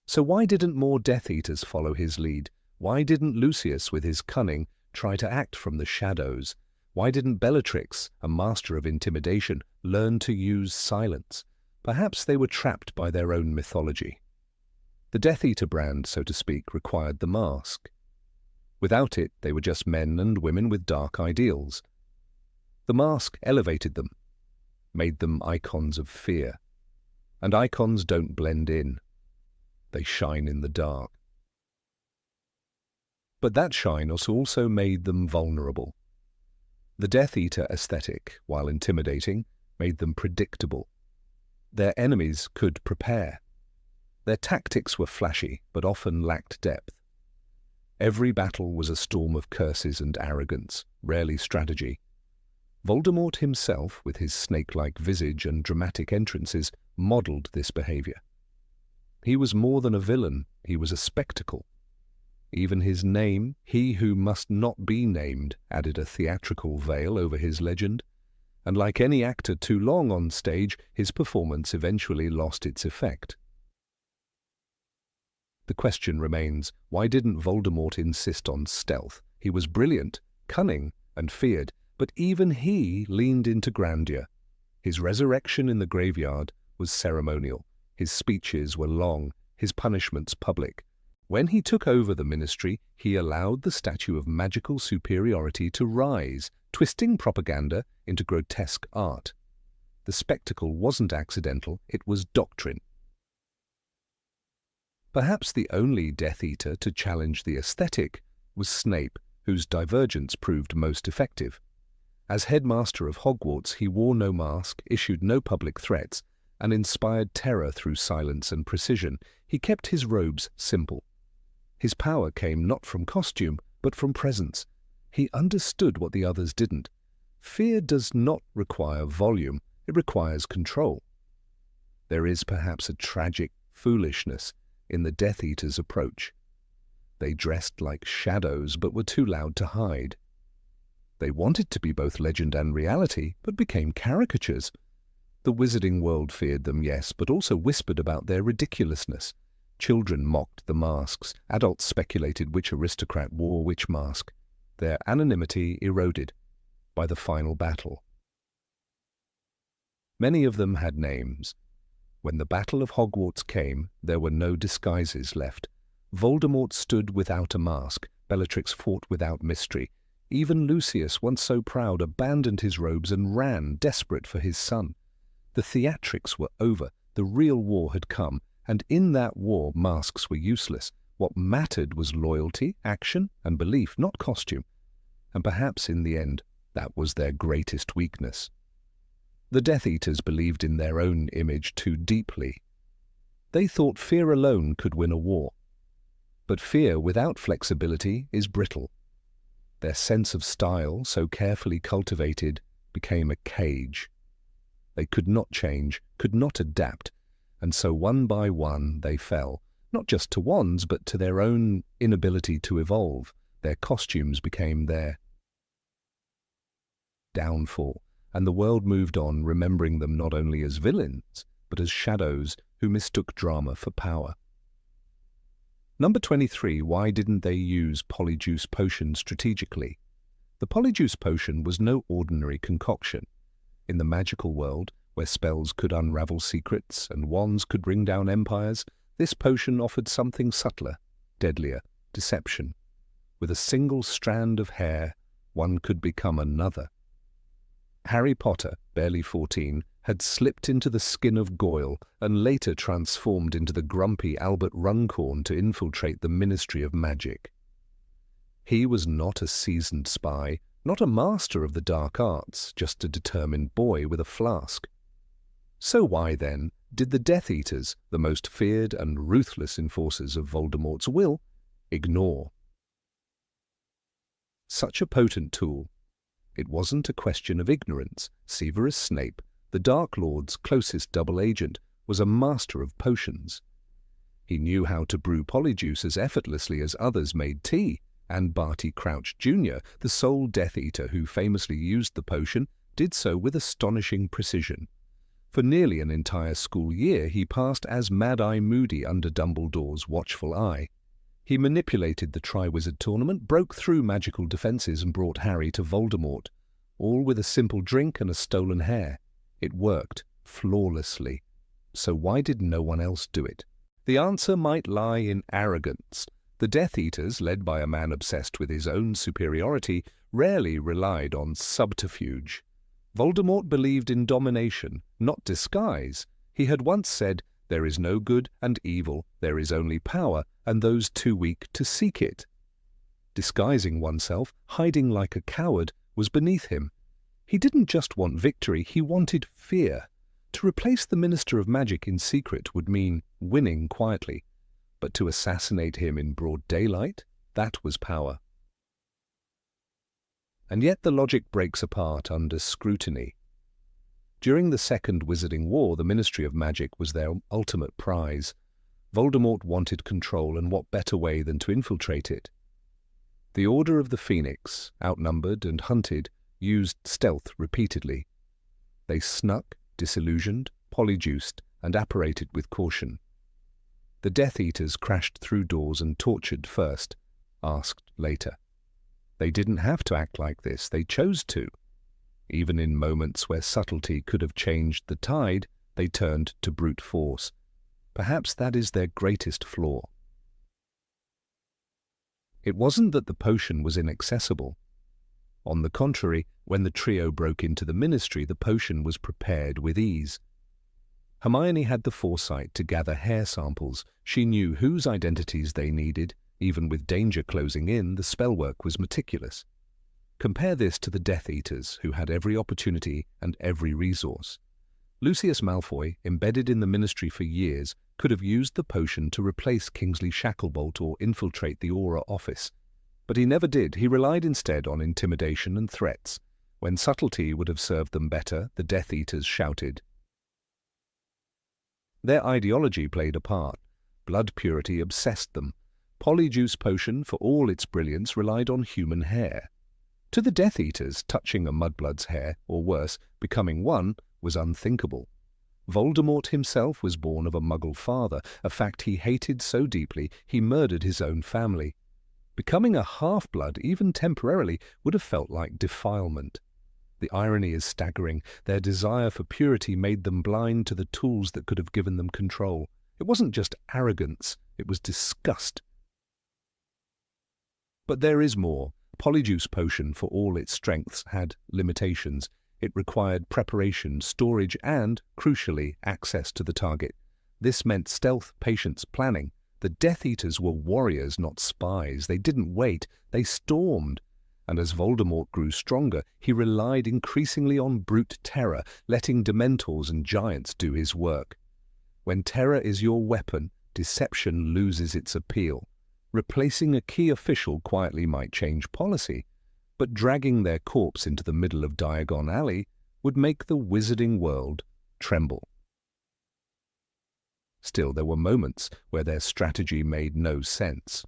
So why didn't more Death Eaters follow his lead? Why didn't Lucius, with his cunning, try to act from the shadows? Why didn't Bellatrix, a master of intimidation, learn to use silence? Perhaps they were trapped by their own mythology. The Death Eater brand, so to speak, required the mask. Without it, they were just men and women with dark ideals. The mask elevated them, made them icons of fear. And icons don't blend in. They shine in the dark. But that shyness also made them vulnerable. The Death Eater aesthetic, while intimidating, made them predictable. Their enemies could prepare. Their tactics were flashy, but often lacked depth. Every battle was a storm of curses and arrogance, rarely strategy. Voldemort himself, with his snake-like visage and dramatic entrances, modelled this behaviour. He was more than a villain, he was a spectacle. Even his name, He Who Must Not Be Named, added a theatrical veil over his legend, and like any actor too long on stage, his performance eventually lost its effect. The question remains, why didn't Voldemort insist on stealth? He was brilliant, cunning, and feared, but even he leaned into grandeur. His resurrection in the graveyard was ceremonial. His speeches were long, his punishments public. When he took over the ministry, he allowed the statue of magical superiority to rise, twisting propaganda into grotesque art. The spectacle wasn't accidental, it was doctrine. Perhaps the only Death Eater to challenge the aesthetic was Snape, whose divergence proved most effective. As headmaster of Hogwarts, he wore no mask, issued no public threats, and inspired terror through silence and precision. He kept his robes simple. His power came not from costume, but from presence. He understood what the others didn't. Fear does not require volume, it requires control. There is perhaps a tragic foolishness in the Death Eaters' approach. They dressed like shadows, but were too loud to hide. They wanted to be both legend and reality, but became caricatures. The wizarding world feared them, yes, but also whispered about their ridiculousness. Children mocked the masks. Adults speculated which aristocrat wore which mask. Their anonymity eroded by the final battle. Many of them had names. When the Battle of Hogwarts came, there were no disguises left. Voldemort stood without a mask. Bellatrix fought without mystery. Even Lucius, once so proud, abandoned his robes and ran, desperate for his son. The theatrics were over. The real war had come, and in that war masks were useless. What mattered was loyalty, action, and belief, not costume. And perhaps in the end, that was their greatest weakness. The Death Eaters believed in their own image too deeply. They thought fear alone could win a war. But fear without flexibility is brittle. Their sense of style, so carefully cultivated, became a cage. They could not change, could not adapt, and so one by one they fell, not just to wands, but to their own inability to evolve. Their costumes became their downfall, and the world moved on, remembering them not only as villains, but as shadows who mistook drama for power. Number 23, why didn't they use Polyjuice potion strategically? The Polyjuice potion was no ordinary concoction. In the magical world, where spells could unravel secrets and wands could bring down empires, this potion offered something subtler, deadlier, deception. With a single strand of hair, one could become another. Harry Potter, barely 14, had slipped into the skin of Goyle and later transformed into the grumpy Albert Runcorn to infiltrate the Ministry of Magic. He was not a seasoned spy, not a master of the dark arts, just a determined boy with a flask. So why, then, did the Death Eaters, the most feared and ruthless enforcers of Voldemort's will, ignore such a potent tool? It wasn't a question of ignorance. Severus Snape, the Dark Lord's closest double agent, was a master of potions. He knew how to brew Polyjuice as effortlessly as others made tea, and Barty Crouch Jr., the sole Death Eater who famously used the potion, did so with astonishing precision. For nearly an entire school year he passed as Mad-Eye Moody under Dumbledore's watchful eye. He manipulated the Triwizard Tournament, broke through magical defenses and brought Harry to Voldemort, all with a simple drink and a stolen hair. It worked flawlessly. So why did no one else do it? The answer might lie in arrogance. The Death Eaters, led by a man obsessed with his own superiority, rarely relied on subterfuge. Voldemort believed in domination, not disguise. He had once said, "There is no good and evil, there is only power, and those too weak to seek it." Disguising oneself, hiding like a coward, was beneath him. He didn't just want victory, he wanted fear. To replace the Minister of Magic in secret would mean winning quietly, but to assassinate him in broad daylight, that was power. And yet the logic breaks apart under scrutiny. During the Second Wizarding War, the Ministry of Magic was their ultimate prize. Voldemort wanted control, and what better way than to infiltrate it? The Order of the Phoenix, outnumbered and hunted, used stealth repeatedly. They snuck, disillusioned, polyjuiced, and apparated with caution. The Death Eaters crashed through doors and tortured first, asked later. They didn't have to act like this, they chose to. Even in moments where subtlety could have changed the tide, they turned to brute force. Perhaps that is their greatest flaw. It wasn't that the potion was inaccessible. On the contrary, when the trio broke into the Ministry, the potion was prepared with ease. Hermione had the foresight to gather hair samples. She knew whose identities they needed. Even with danger closing in, the spellwork was meticulous. Compare this to the Death Eaters, who had every opportunity and every resource. Lucius Malfoy, embedded in the Ministry for years, could have used the potion to replace Kingsley Shacklebolt or infiltrate the Auror office. But he never did. He relied instead on intimidation and threats. When subtlety would have served them better, the Death Eaters shouted. Their ideology played a part. Blood purity obsessed them. Polyjuice potion, for all its brilliance, relied on human hair. To the Death Eaters, touching a mudblood's hair, or worse, becoming one, was unthinkable. Voldemort himself was born of a Muggle father, a fact he hated so deeply he murdered his own family. Becoming a half-blood, even temporarily, would have felt like defilement. The irony is staggering. Their desire for purity made them blind to the tools that could have given them control. It wasn't just arrogance, it was disgust. But there is more. Polyjuice potion, for all its strengths, had limitations. It required preparation, storage, and, crucially, access to the target. This meant stealth, patience, planning. The Death Eaters were warriors, not spies. They didn't wait, they stormed. And as Voldemort grew stronger, he relied increasingly on brute terror, letting Dementors and giants do his work. When terror is your weapon, deception loses its appeal. Replacing a key official quietly might change policy, but dragging their corpse into the middle of Diagon Alley would make the wizarding world tremble. Still, there were moments where their strategy made no sense.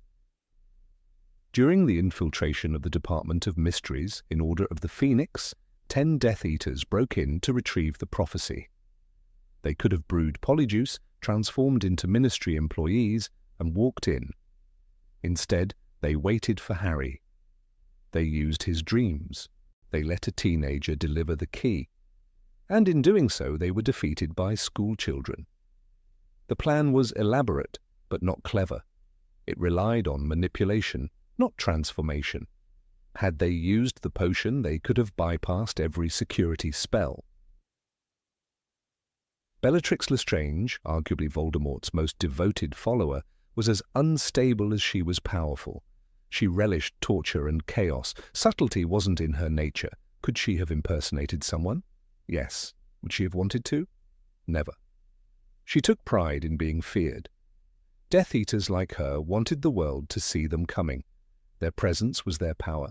During the infiltration of the Department of Mysteries in Order of the Phoenix, 10 Death Eaters broke in to retrieve the prophecy. They could have brewed Polyjuice, transformed into Ministry employees, and walked in. Instead, they waited for Harry. They used his dreams. They let a teenager deliver the key. And in doing so, they were defeated by school children. The plan was elaborate, but not clever. It relied on manipulation, not transformation. Had they used the potion, they could have bypassed every security spell. Bellatrix Lestrange, arguably Voldemort's most devoted follower, was as unstable as she was powerful. She relished torture and chaos. Subtlety wasn't in her nature. Could she have impersonated someone? Yes. Would she have wanted to? Never. She took pride in being feared. Death Eaters like her wanted the world to see them coming. Their presence was their power.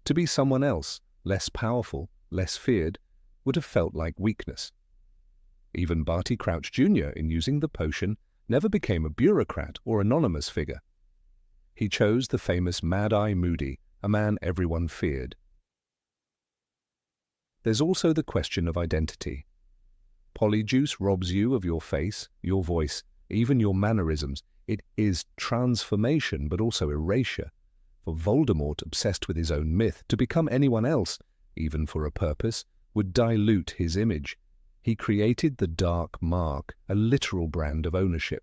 To be someone else, less powerful, less feared, would have felt like weakness. Even Barty Crouch Jr., in using the potion, never became a bureaucrat or anonymous figure. He chose the famous Mad-Eye Moody, a man everyone feared. There's also the question of identity. Polyjuice robs you of your face, your voice, even your mannerisms. It is transformation, but also erasure. For Voldemort, obsessed with his own myth, to become anyone else, even for a purpose, would dilute his image. He created the Dark Mark, a literal brand of ownership.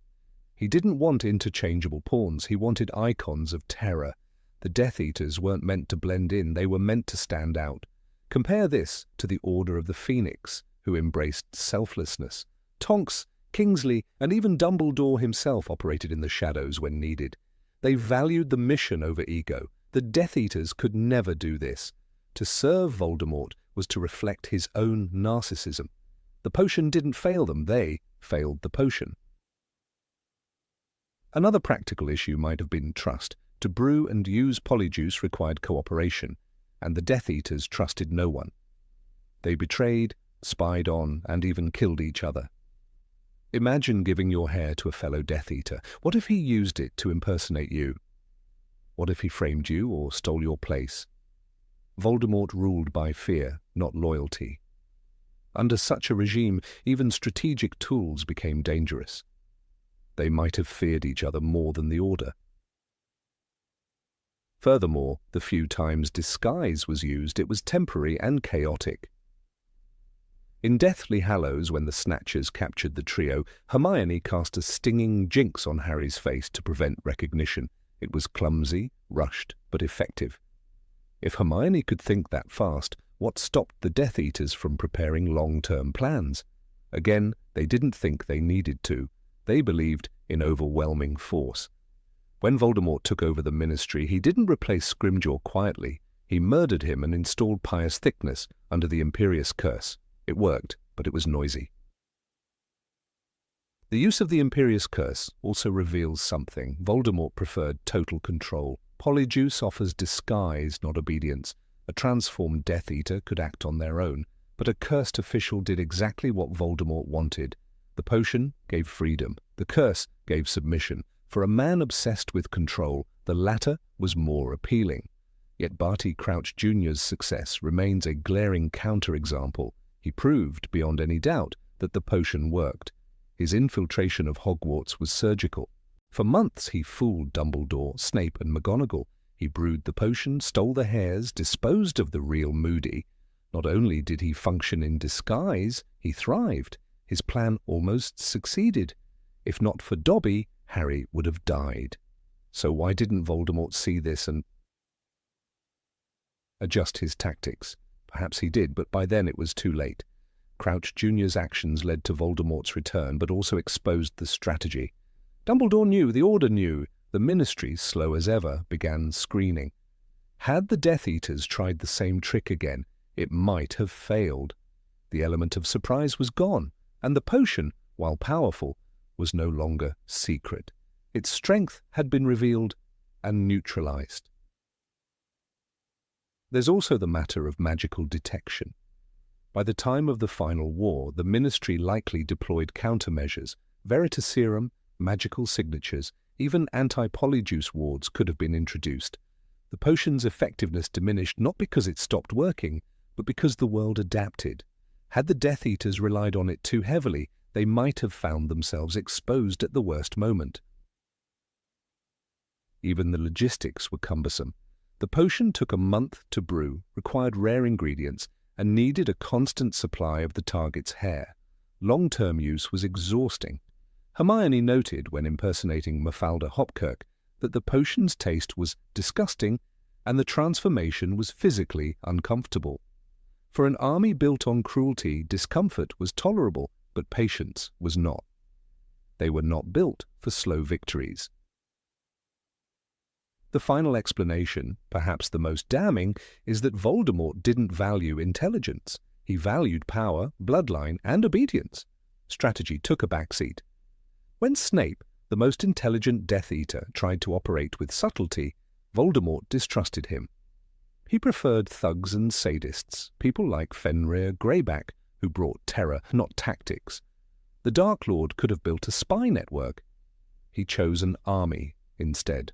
He didn't want interchangeable pawns, he wanted icons of terror. The Death Eaters weren't meant to blend in, they were meant to stand out. Compare this to the Order of the Phoenix, who embraced selflessness. Tonks, Kingsley, and even Dumbledore himself operated in the shadows when needed. They valued the mission over ego. The Death Eaters could never do this. To serve Voldemort was to reflect his own narcissism. The potion didn't fail them, they failed the potion. Another practical issue might have been trust. To brew and use Polyjuice required cooperation, and the Death Eaters trusted no one. They betrayed, spied on, and even killed each other. Imagine giving your hair to a fellow Death Eater. What if he used it to impersonate you? What if he framed you or stole your place? Voldemort ruled by fear, not loyalty. Under such a regime, even strategic tools became dangerous. They might have feared each other more than the Order. Furthermore, the few times disguise was used, it was temporary and chaotic. In Deathly Hallows, when the Snatchers captured the trio, Hermione cast a stinging jinx on Harry's face to prevent recognition. It was clumsy, rushed, but effective. If Hermione could think that fast, what stopped the Death Eaters from preparing long-term plans? Again, they didn't think they needed to. They believed in overwhelming force. When Voldemort took over the Ministry, he didn't replace Scrimgeour quietly. He murdered him and installed Pious Thickness under the Imperious Curse. It worked, but it was noisy. The use of the Imperious Curse also reveals something. Voldemort preferred total control. Polyjuice offers disguise, not obedience. A transformed Death Eater could act on their own, but a cursed official did exactly what Voldemort wanted. The potion gave freedom. The curse gave submission. For a man obsessed with control, the latter was more appealing. Yet Barty Crouch Jr.'s success remains a glaring counterexample. He proved, beyond any doubt, that the potion worked. His infiltration of Hogwarts was surgical. For months he fooled Dumbledore, Snape and McGonagall. He brewed the potion, stole the hairs, disposed of the real Moody. Not only did he function in disguise, he thrived. His plan almost succeeded. If not for Dobby, Harry would have died. So why didn't Voldemort see this and adjust his tactics? Perhaps he did, but by then it was too late. Crouch Jr.'s actions led to Voldemort's return, but also exposed the strategy. Dumbledore knew, the Order knew. The Ministry, slow as ever, began screening. Had the Death Eaters tried the same trick again, it might have failed. The element of surprise was gone, and the potion, while powerful, was no longer secret. Its strength had been revealed and neutralized. There's also the matter of magical detection. By the time of the final war, the Ministry likely deployed countermeasures. Veritaserum, magical signatures, even anti-Polyjuice wards could have been introduced. The potion's effectiveness diminished not because it stopped working, but because the world adapted. Had the Death Eaters relied on it too heavily, they might have found themselves exposed at the worst moment. Even the logistics were cumbersome. The potion took a month to brew, required rare ingredients, and needed a constant supply of the target's hair. Long-term use was exhausting. Hermione noted, when impersonating Mafalda Hopkirk, that the potion's taste was disgusting and the transformation was physically uncomfortable. For an army built on cruelty, discomfort was tolerable, but patience was not. They were not built for slow victories. The final explanation, perhaps the most damning, is that Voldemort didn't value intelligence. He valued power, bloodline, and obedience. Strategy took a backseat. When Snape, the most intelligent Death Eater, tried to operate with subtlety, Voldemort distrusted him. He preferred thugs and sadists, people like Fenrir Greyback, who brought terror, not tactics. The Dark Lord could have built a spy network. He chose an army instead.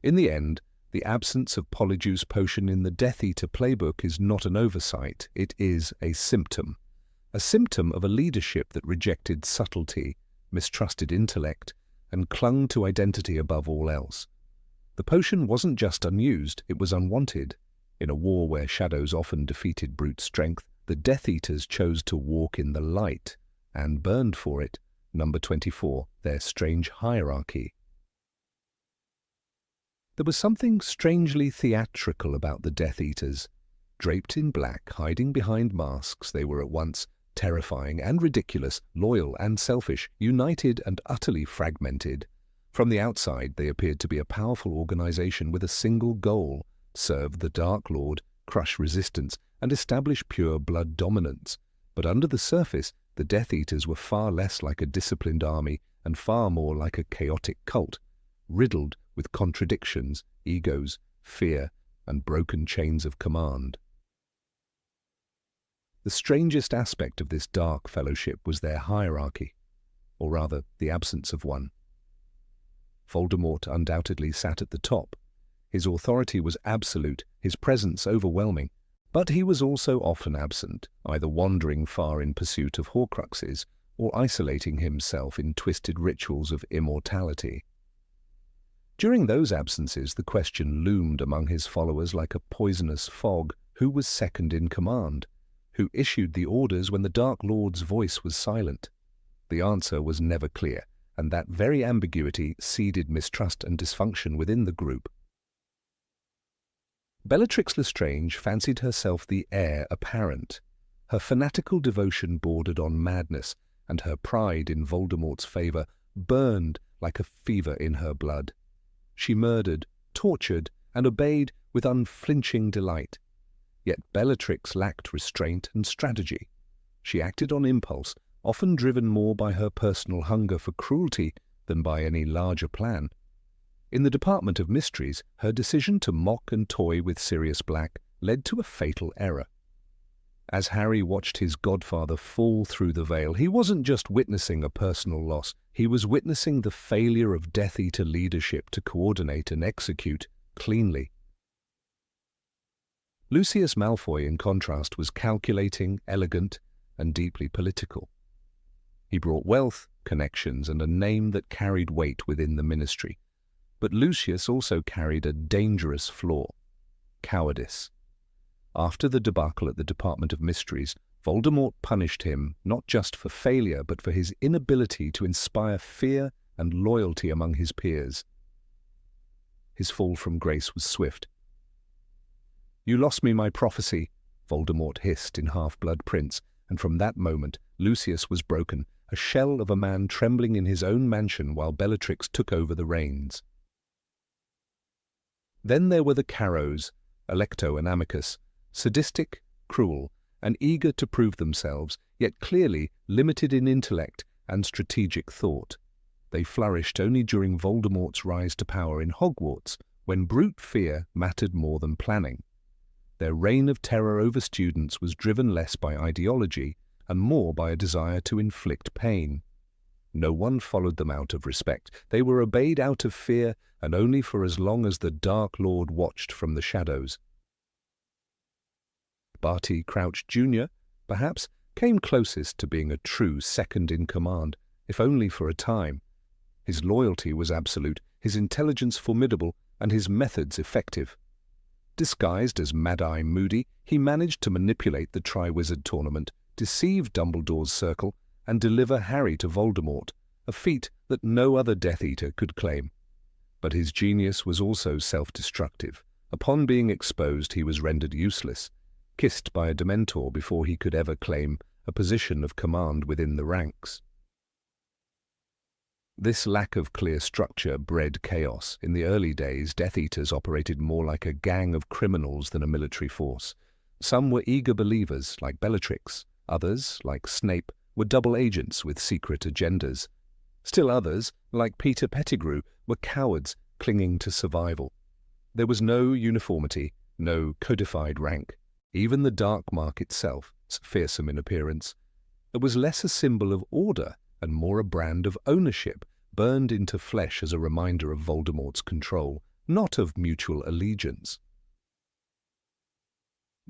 In the end, the absence of Polyjuice potion in the Death Eater playbook is not an oversight, it is a symptom. A symptom of a leadership that rejected subtlety, mistrusted intellect, and clung to identity above all else. The potion wasn't just unused, it was unwanted. In a war where shadows often defeated brute strength, the Death Eaters chose to walk in the light, and burned for it. Number 24, their strange hierarchy. There was something strangely theatrical about the Death Eaters. Draped in black, hiding behind masks, they were at once terrifying and ridiculous, loyal and selfish, united and utterly fragmented. From the outside, they appeared to be a powerful organization with a single goal: serve the Dark Lord, crush resistance, and establish pure blood dominance. But under the surface, the Death Eaters were far less like a disciplined army and far more like a chaotic cult, riddled with contradictions, egos, fear, and broken chains of command. The strangest aspect of this dark fellowship was their hierarchy, or rather, the absence of one. Voldemort undoubtedly sat at the top. His authority was absolute, his presence overwhelming, but he was also often absent, either wandering far in pursuit of Horcruxes or isolating himself in twisted rituals of immortality. During those absences, the question loomed among his followers like a poisonous fog: who was second in command? Who issued the orders when the Dark Lord's voice was silent? The answer was never clear, and that very ambiguity seeded mistrust and dysfunction within the group. Bellatrix Lestrange fancied herself the heir apparent. Her fanatical devotion bordered on madness, and her pride in Voldemort's favor burned like a fever in her blood. She murdered, tortured, and obeyed with unflinching delight. Yet Bellatrix lacked restraint and strategy. She acted on impulse, often driven more by her personal hunger for cruelty than by any larger plan. In the Department of Mysteries, her decision to mock and toy with Sirius Black led to a fatal error. As Harry watched his godfather fall through the veil, he wasn't just witnessing a personal loss, he was witnessing the failure of Death Eater leadership to coordinate and execute cleanly. Lucius Malfoy, in contrast, was calculating, elegant, and deeply political. He brought wealth, connections, and a name that carried weight within the ministry. But Lucius also carried a dangerous flaw: cowardice. After the debacle at the Department of Mysteries, Voldemort punished him not just for failure, but for his inability to inspire fear and loyalty among his peers. His fall from grace was swift. "You lost me my prophecy," Voldemort hissed in Half-Blood Prince, and from that moment Lucius was broken, a shell of a man trembling in his own mansion while Bellatrix took over the reins. Then there were the Carrows, Alecto and Amicus, sadistic, cruel, and eager to prove themselves, yet clearly limited in intellect and strategic thought. They flourished only during Voldemort's rise to power in Hogwarts, when brute fear mattered more than planning. Their reign of terror over students was driven less by ideology and more by a desire to inflict pain. No one followed them out of respect. They were obeyed out of fear, and only for as long as the Dark Lord watched from the shadows. Barty Crouch Jr., perhaps, came closest to being a true second-in-command, if only for a time. His loyalty was absolute, his intelligence formidable, and his methods effective. Disguised as Mad-Eye Moody, he managed to manipulate the Triwizard Tournament, deceive Dumbledore's circle, and deliver Harry to Voldemort, a feat that no other Death Eater could claim. But his genius was also self-destructive. Upon being exposed, he was rendered useless, kissed by a Dementor before he could ever claim a position of command within the ranks. This lack of clear structure bred chaos. In the early days, Death Eaters operated more like a gang of criminals than a military force. Some were eager believers, like Bellatrix. Others, like Snape, were double agents with secret agendas. Still others, like Peter Pettigrew, were cowards clinging to survival. There was no uniformity, no codified rank. Even the Dark Mark itself, fearsome in appearance, it was less a symbol of order and more a brand of ownership, burned into flesh as a reminder of Voldemort's control, not of mutual allegiance.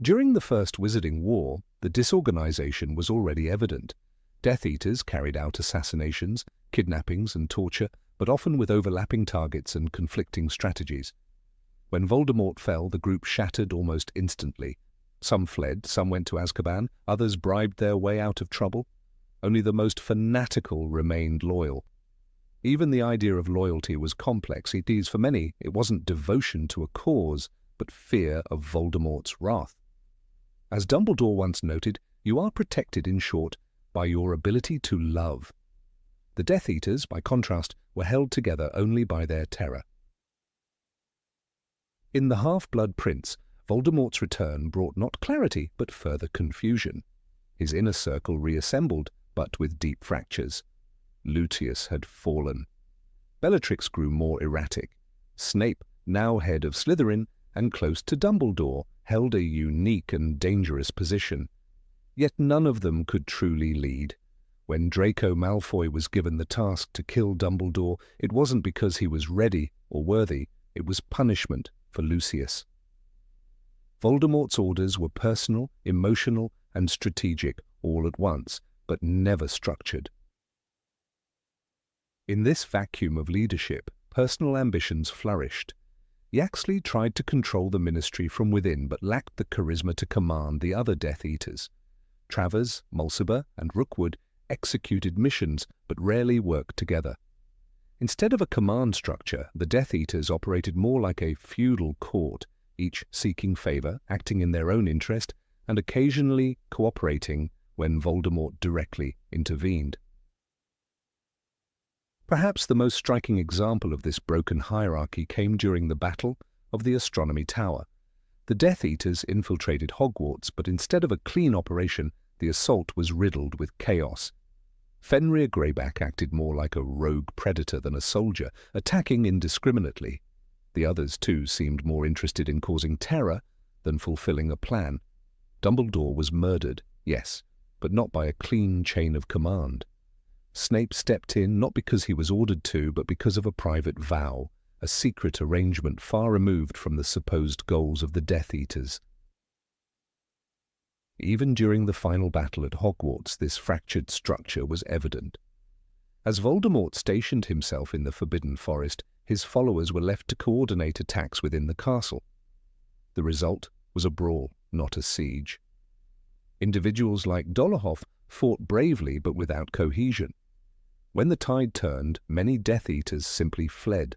During the First Wizarding War, the disorganization was already evident. Death Eaters carried out assassinations, kidnappings, and torture, but often with overlapping targets and conflicting strategies. When Voldemort fell, the group shattered almost instantly. Some fled, some went to Azkaban, others bribed their way out of trouble. Only the most fanatical remained loyal. Even the idea of loyalty was complex. For many, it wasn't devotion to a cause, but fear of Voldemort's wrath. As Dumbledore once noted, you are protected, in short, by your ability to love. The Death Eaters, by contrast, were held together only by their terror. In The Half-Blood Prince, Voldemort's return brought not clarity but further confusion. His inner circle reassembled, but with deep fractures. Lucius had fallen. Bellatrix grew more erratic. Snape, now head of Slytherin and close to Dumbledore, held a unique and dangerous position. Yet none of them could truly lead. When Draco Malfoy was given the task to kill Dumbledore, it wasn't because he was ready or worthy, it was punishment for Lucius. Voldemort's orders were personal, emotional, and strategic all at once, but never structured. In this vacuum of leadership, personal ambitions flourished. Yaxley tried to control the Ministry from within but lacked the charisma to command the other Death Eaters. Travers, Mulciber, and Rookwood executed missions but rarely worked together. Instead of a command structure, the Death Eaters operated more like a feudal court, each seeking favor, acting in their own interest, and occasionally cooperating when Voldemort directly intervened. Perhaps the most striking example of this broken hierarchy came during the Battle of the Astronomy Tower. The Death Eaters infiltrated Hogwarts, but instead of a clean operation, the assault was riddled with chaos. Fenrir Greyback acted more like a rogue predator than a soldier, attacking indiscriminately. The others, too, seemed more interested in causing terror than fulfilling a plan. Dumbledore was murdered, yes, but not by a clean chain of command. Snape stepped in not because he was ordered to, but because of a private vow, a secret arrangement far removed from the supposed goals of the Death Eaters. Even during the final battle at Hogwarts, this fractured structure was evident. As Voldemort stationed himself in the Forbidden Forest, his followers were left to coordinate attacks within the castle. The result was a brawl, not a siege. Individuals like Dolohov fought bravely but without cohesion. When the tide turned, many Death Eaters simply fled.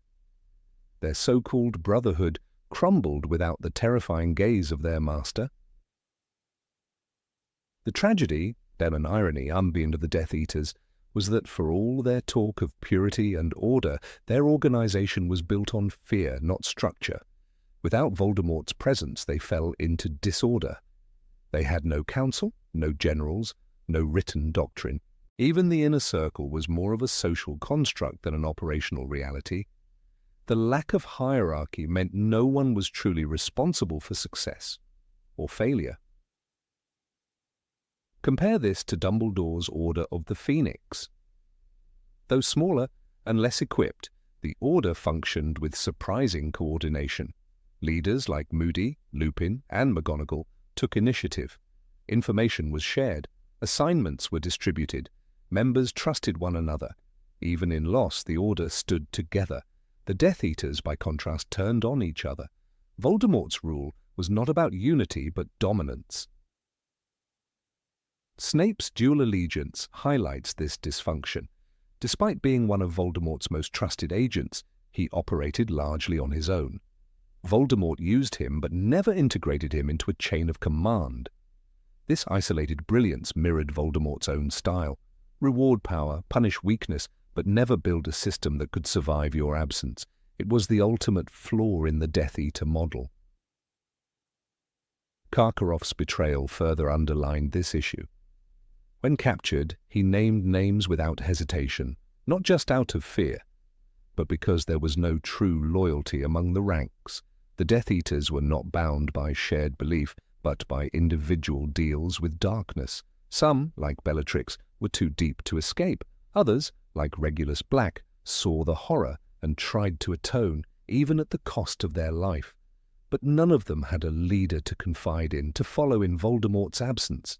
Their so-called brotherhood crumbled without the terrifying gaze of their master. The tragedy, then an irony unbeknown to the Death Eaters, was that for all their talk of purity and order, their organization was built on fear, not structure. Without Voldemort's presence, they fell into disorder. They had no council, no generals, no written doctrine. Even the inner circle was more of a social construct than an operational reality. The lack of hierarchy meant no one was truly responsible for success or failure. Compare this to Dumbledore's Order of the Phoenix. Though smaller and less equipped, the Order functioned with surprising coordination. Leaders like Moody, Lupin, and McGonagall took initiative. Information was shared. Assignments were distributed. Members trusted one another. Even in loss, the Order stood together. The Death Eaters, by contrast, turned on each other. Voldemort's rule was not about unity, but dominance. Snape's dual allegiance highlights this dysfunction. Despite being one of Voldemort's most trusted agents, he operated largely on his own. Voldemort used him, but never integrated him into a chain of command. This isolated brilliance mirrored Voldemort's own style. Reward power, punish weakness, but never build a system that could survive your absence. It was the ultimate flaw in the Death Eater model. Karkaroff's betrayal further underlined this issue. When captured, he named names without hesitation, not just out of fear, but because there was no true loyalty among the ranks. The Death Eaters were not bound by shared belief, but by individual deals with darkness. Some, like Bellatrix, were too deep to escape. Others, like Regulus Black, saw the horror and tried to atone, even at the cost of their life. But none of them had a leader to confide in, to follow in Voldemort's absence.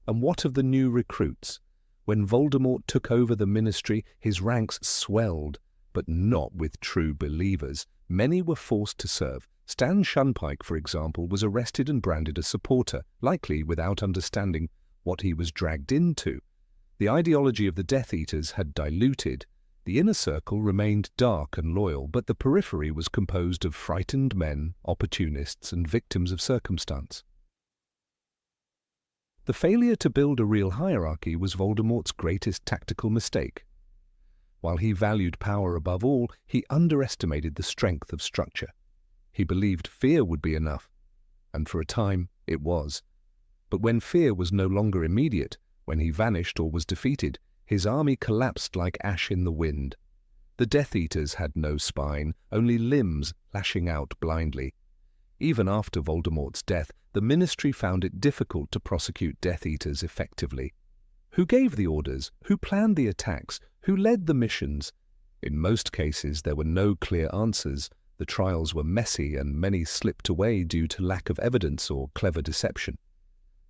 And what of the new recruits? When Voldemort took over the ministry, his ranks swelled, but not with true believers. Many were forced to serve. Stan Shunpike, for example, was arrested and branded a supporter, likely without understanding what he was dragged into. The ideology of the Death Eaters had diluted. The inner circle remained dark and loyal, but the periphery was composed of frightened men, opportunists, and victims of circumstance. The failure to build a real hierarchy was Voldemort's greatest tactical mistake. While he valued power above all, he underestimated the strength of structure. He believed fear would be enough, and for a time it was. But when fear was no longer immediate, when he vanished or was defeated, his army collapsed like ash in the wind. The Death Eaters had no spine, only limbs lashing out blindly. Even after Voldemort's death, the Ministry found it difficult to prosecute Death Eaters effectively. Who gave the orders? Who planned the attacks? Who led the missions? In most cases, there were no clear answers. The trials were messy and many slipped away due to lack of evidence or clever deception.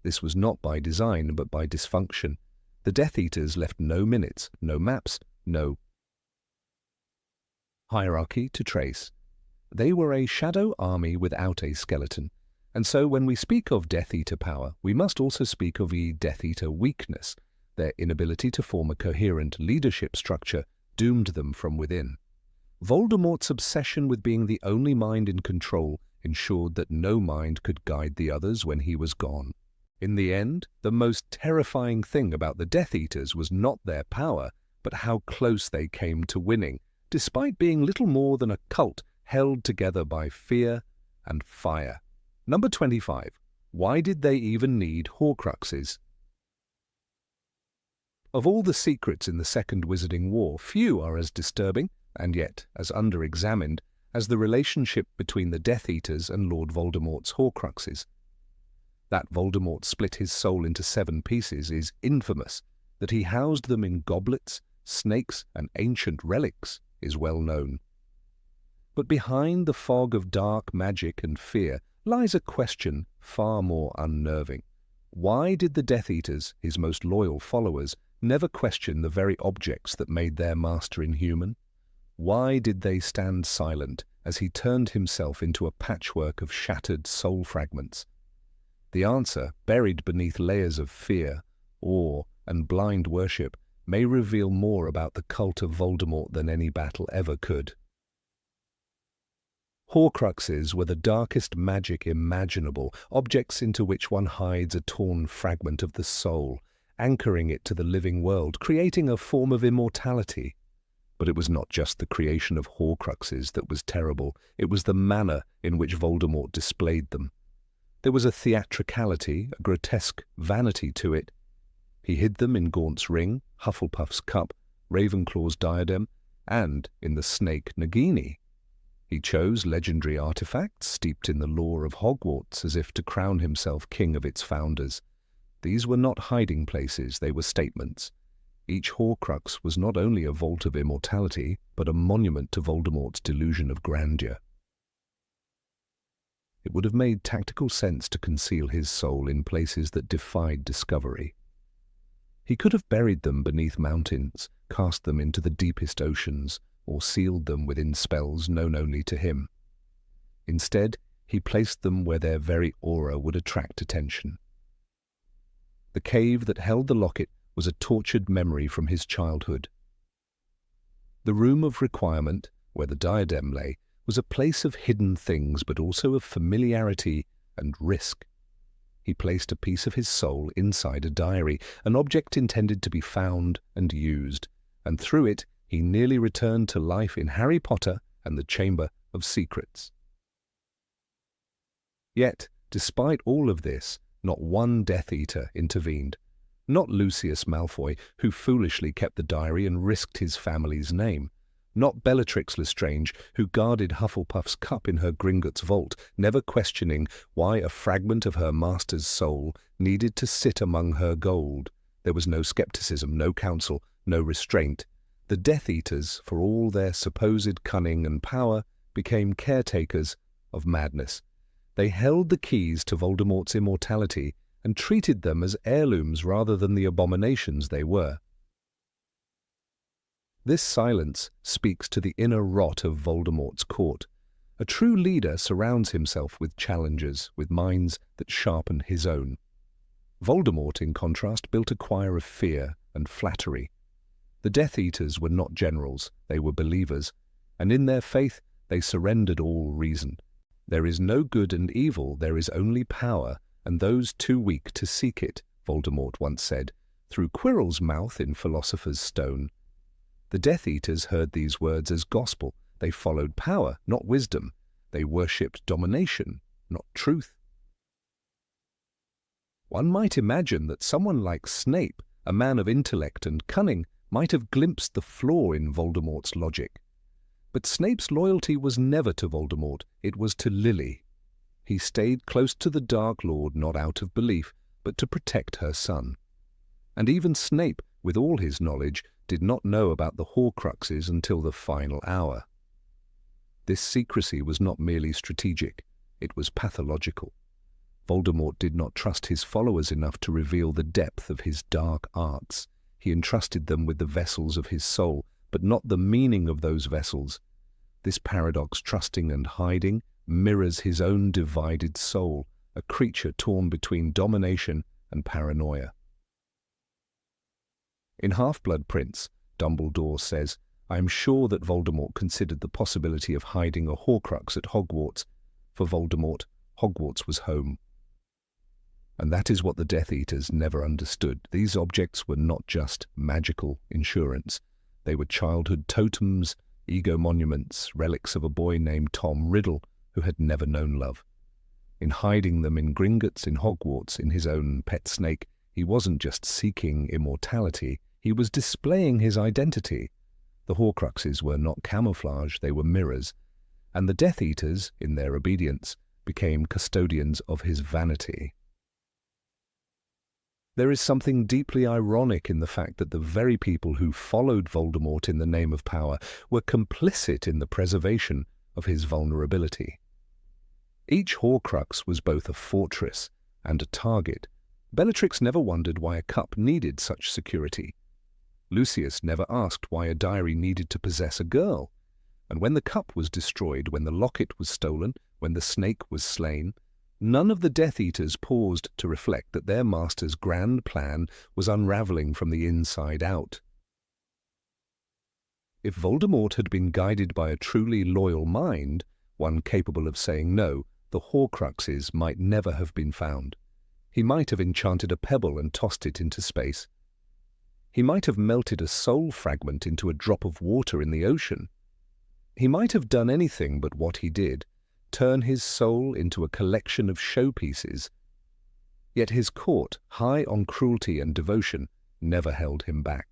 This was not by design, but by dysfunction. The Death Eaters left no minutes, no maps, no hierarchy to trace. They were a shadow army without a skeleton. And so when we speak of Death Eater power, we must also speak of the Death Eater weakness. Their inability to form a coherent leadership structure doomed them from within. Voldemort's obsession with being the only mind in control ensured that no mind could guide the others when he was gone. In the end, the most terrifying thing about the Death Eaters was not their power, but how close they came to winning, despite being little more than a cult held together by fear and fire. Number 25. Why did they even need Horcruxes? Of all the secrets in the Second Wizarding War, few are as disturbing, and yet as under-examined, as the relationship between the Death Eaters and Lord Voldemort's Horcruxes. That Voldemort split his soul into 7 pieces is infamous. That he housed them in goblets, snakes, and ancient relics is well known. But behind the fog of dark magic and fear lies a question far more unnerving. Why did the Death Eaters, his most loyal followers, never question the very objects that made their master inhuman? Why did they stand silent as he turned himself into a patchwork of shattered soul fragments? The answer, buried beneath layers of fear, awe, and blind worship, may reveal more about the cult of Voldemort than any battle ever could. Horcruxes were the darkest magic imaginable, objects into which one hides a torn fragment of the soul, anchoring it to the living world, creating a form of immortality. But it was not just the creation of Horcruxes that was terrible, it was the manner in which Voldemort displayed them. There was a theatricality, a grotesque vanity to it. He hid them in Gaunt's ring, Hufflepuff's cup, Ravenclaw's diadem, and in the snake Nagini. He chose legendary artifacts steeped in the lore of Hogwarts as if to crown himself king of its founders. These were not hiding places, they were statements. Each Horcrux was not only a vault of immortality, but a monument to Voldemort's delusion of grandeur. It would have made tactical sense to conceal his soul in places that defied discovery. He could have buried them beneath mountains, cast them into the deepest oceans, or sealed them within spells known only to him. Instead, he placed them where their very aura would attract attention. The cave that held the locket was a tortured memory from his childhood. The room of requirement, where the diadem lay, was a place of hidden things, but also of familiarity and risk. He placed a piece of his soul inside a diary, an object intended to be found and used, and through it he nearly returned to life in Harry Potter and the Chamber of Secrets. Yet, despite all of this, not one Death Eater intervened. Not Lucius Malfoy, who foolishly kept the diary and risked his family's name. Not Bellatrix Lestrange, who guarded Hufflepuff's cup in her Gringotts vault, never questioning why a fragment of her master's soul needed to sit among her gold. There was no skepticism, no counsel, no restraint. The Death Eaters, for all their supposed cunning and power, became caretakers of madness. They held the keys to Voldemort's immortality and treated them as heirlooms rather than the abominations they were. This silence speaks to the inner rot of Voldemort's court. A true leader surrounds himself with challengers, with minds that sharpen his own. Voldemort, in contrast, built a choir of fear and flattery. The Death Eaters were not generals, they were believers, and in their faith they surrendered all reason. There is no good and evil, there is only power, and those too weak to seek it Voldemort once said, through Quirrell's mouth in Philosopher's Stone. The Death Eaters heard these words as gospel. They followed power, not wisdom. They worshipped domination, not truth. One might imagine that someone like Snape, a man of intellect and cunning, might have glimpsed the flaw in Voldemort's logic. But Snape's loyalty was never to Voldemort, it was to Lily. He stayed close to the Dark Lord not out of belief, but to protect her son. And even Snape, with all his knowledge, did not know about the Horcruxes until the final hour. This secrecy was not merely strategic, it was pathological. Voldemort did not trust his followers enough to reveal the depth of his dark arts. He entrusted them with the vessels of his soul, but not the meaning of those vessels. This paradox, trusting and hiding, mirrors his own divided soul, a creature torn between domination and paranoia. In Half-Blood Prince, Dumbledore says, "I am sure that Voldemort considered the possibility of hiding a Horcrux at Hogwarts. For Voldemort, Hogwarts was home." And that is what the Death Eaters never understood. These objects were not just magical insurance. They were childhood totems, ego monuments, relics of a boy named Tom Riddle who had never known love. In hiding them in Gringotts in Hogwarts in his own pet snake, he wasn't just seeking immortality, he was displaying his identity. The Horcruxes were not camouflage, they were mirrors. And the Death Eaters, in their obedience, became custodians of his vanity. There is something deeply ironic in the fact that the very people who followed Voldemort in the name of power were complicit in the preservation of his vulnerability. Each Horcrux was both a fortress and a target. Bellatrix never wondered why a cup needed such security. Lucius never asked why a diary needed to possess a girl. And when the cup was destroyed, when the locket was stolen, when the snake was slain, none of the Death Eaters paused to reflect that their master's grand plan was unraveling from the inside out. If Voldemort had been guided by a truly loyal mind, one capable of saying no, the Horcruxes might never have been found. He might have enchanted a pebble and tossed it into space. He might have melted a soul fragment into a drop of water in the ocean. He might have done anything but what he did, turn his soul into a collection of showpieces. Yet his court, high on cruelty and devotion, never held him back.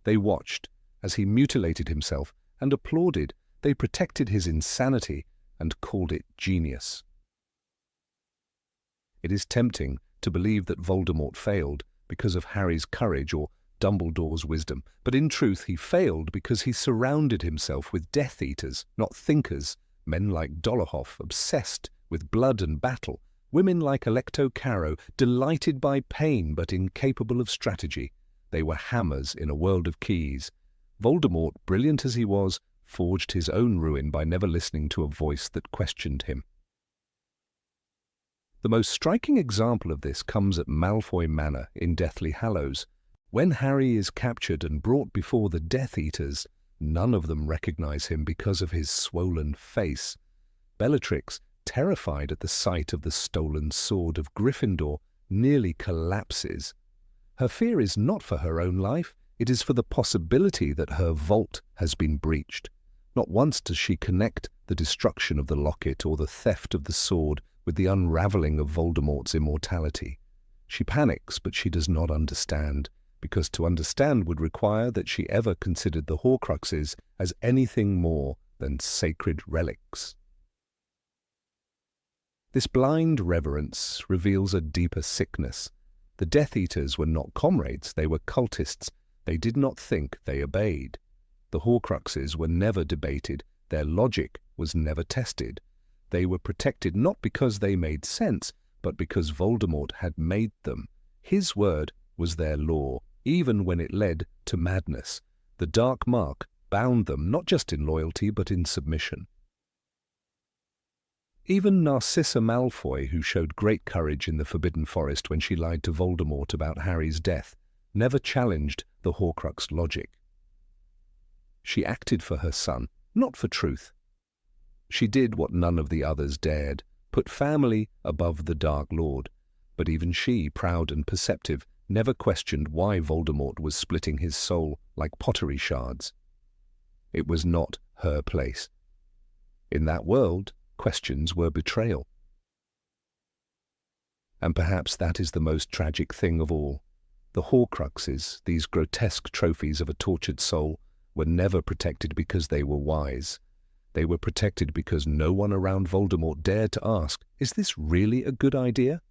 They watched as he mutilated himself and applauded. They protected his insanity and called it genius. It is tempting to believe that Voldemort failed because of Harry's courage or Dumbledore's wisdom, but in truth he failed because he surrounded himself with Death Eaters, not thinkers, men like Dolohov, obsessed with blood and battle, women like Alecto Carrow, delighted by pain but incapable of strategy. They were hammers in a world of keys. Voldemort, brilliant as he was, forged his own ruin by never listening to a voice that questioned him. The most striking example of this comes at Malfoy Manor in Deathly Hallows. When Harry is captured and brought before the Death Eaters, none of them recognize him because of his swollen face. Bellatrix, terrified at the sight of the stolen sword of Gryffindor, nearly collapses. Her fear is not for her own life, it is for the possibility that her vault has been breached. Not once does she connect the destruction of the locket or the theft of the sword with the unraveling of Voldemort's immortality. She panics, but she does not understand, because to understand would require that she ever considered the Horcruxes as anything more than sacred relics. This blind reverence reveals a deeper sickness. The Death Eaters were not comrades, they were cultists. They did not think, they obeyed. The Horcruxes were never debated, their logic was never tested. They were protected not because they made sense, but because Voldemort had made them. His word was their law, even when it led to madness. The dark mark bound them not just in loyalty but in submission. Even Narcissa Malfoy, who showed great courage in the Forbidden Forest when she lied to Voldemort about Harry's death, never challenged the Horcrux logic. She acted for her son, not for truth. She did what none of the others dared, put family above the Dark Lord. But even she, proud and perceptive, never questioned why Voldemort was splitting his soul like pottery shards. It was not her place. In that world, questions were betrayal. And perhaps that is the most tragic thing of all. The Horcruxes, these grotesque trophies of a tortured soul, were never protected because they were wise. They were protected because no one around Voldemort dared to ask, is this really a good idea?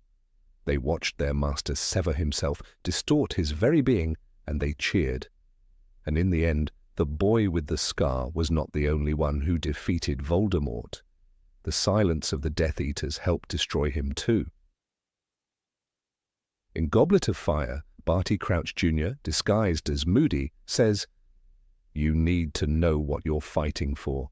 They watched their master sever himself, distort his very being, and they cheered. And in the end, the boy with the scar was not the only one who defeated Voldemort. The silence of the Death Eaters helped destroy him too. In Goblet of Fire, Barty Crouch Jr., disguised as Moody, says, "You need to know what you're fighting for."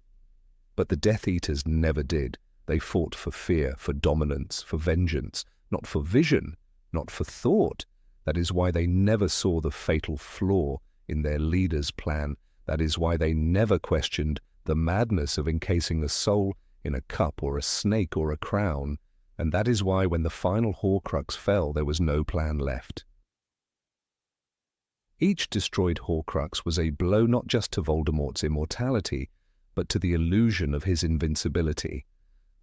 But the Death Eaters never did. They fought for fear, for dominance, for vengeance, not for vision, not for thought. That is why they never saw the fatal flaw in their leader's plan. That is why they never questioned the madness of encasing a soul in a cup or a snake or a crown. And that is why when the final Horcrux fell, there was no plan left. Each destroyed Horcrux was a blow not just to Voldemort's immortality, but to the illusion of his invincibility.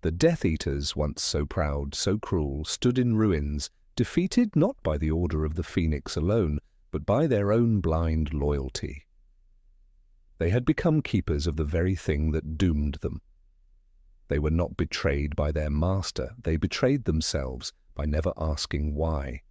The Death Eaters, once so proud, so cruel, stood in ruins, defeated not by the Order of the Phoenix alone, but by their own blind loyalty. They had become keepers of the very thing that doomed them. They were not betrayed by their master. They betrayed themselves by never asking why.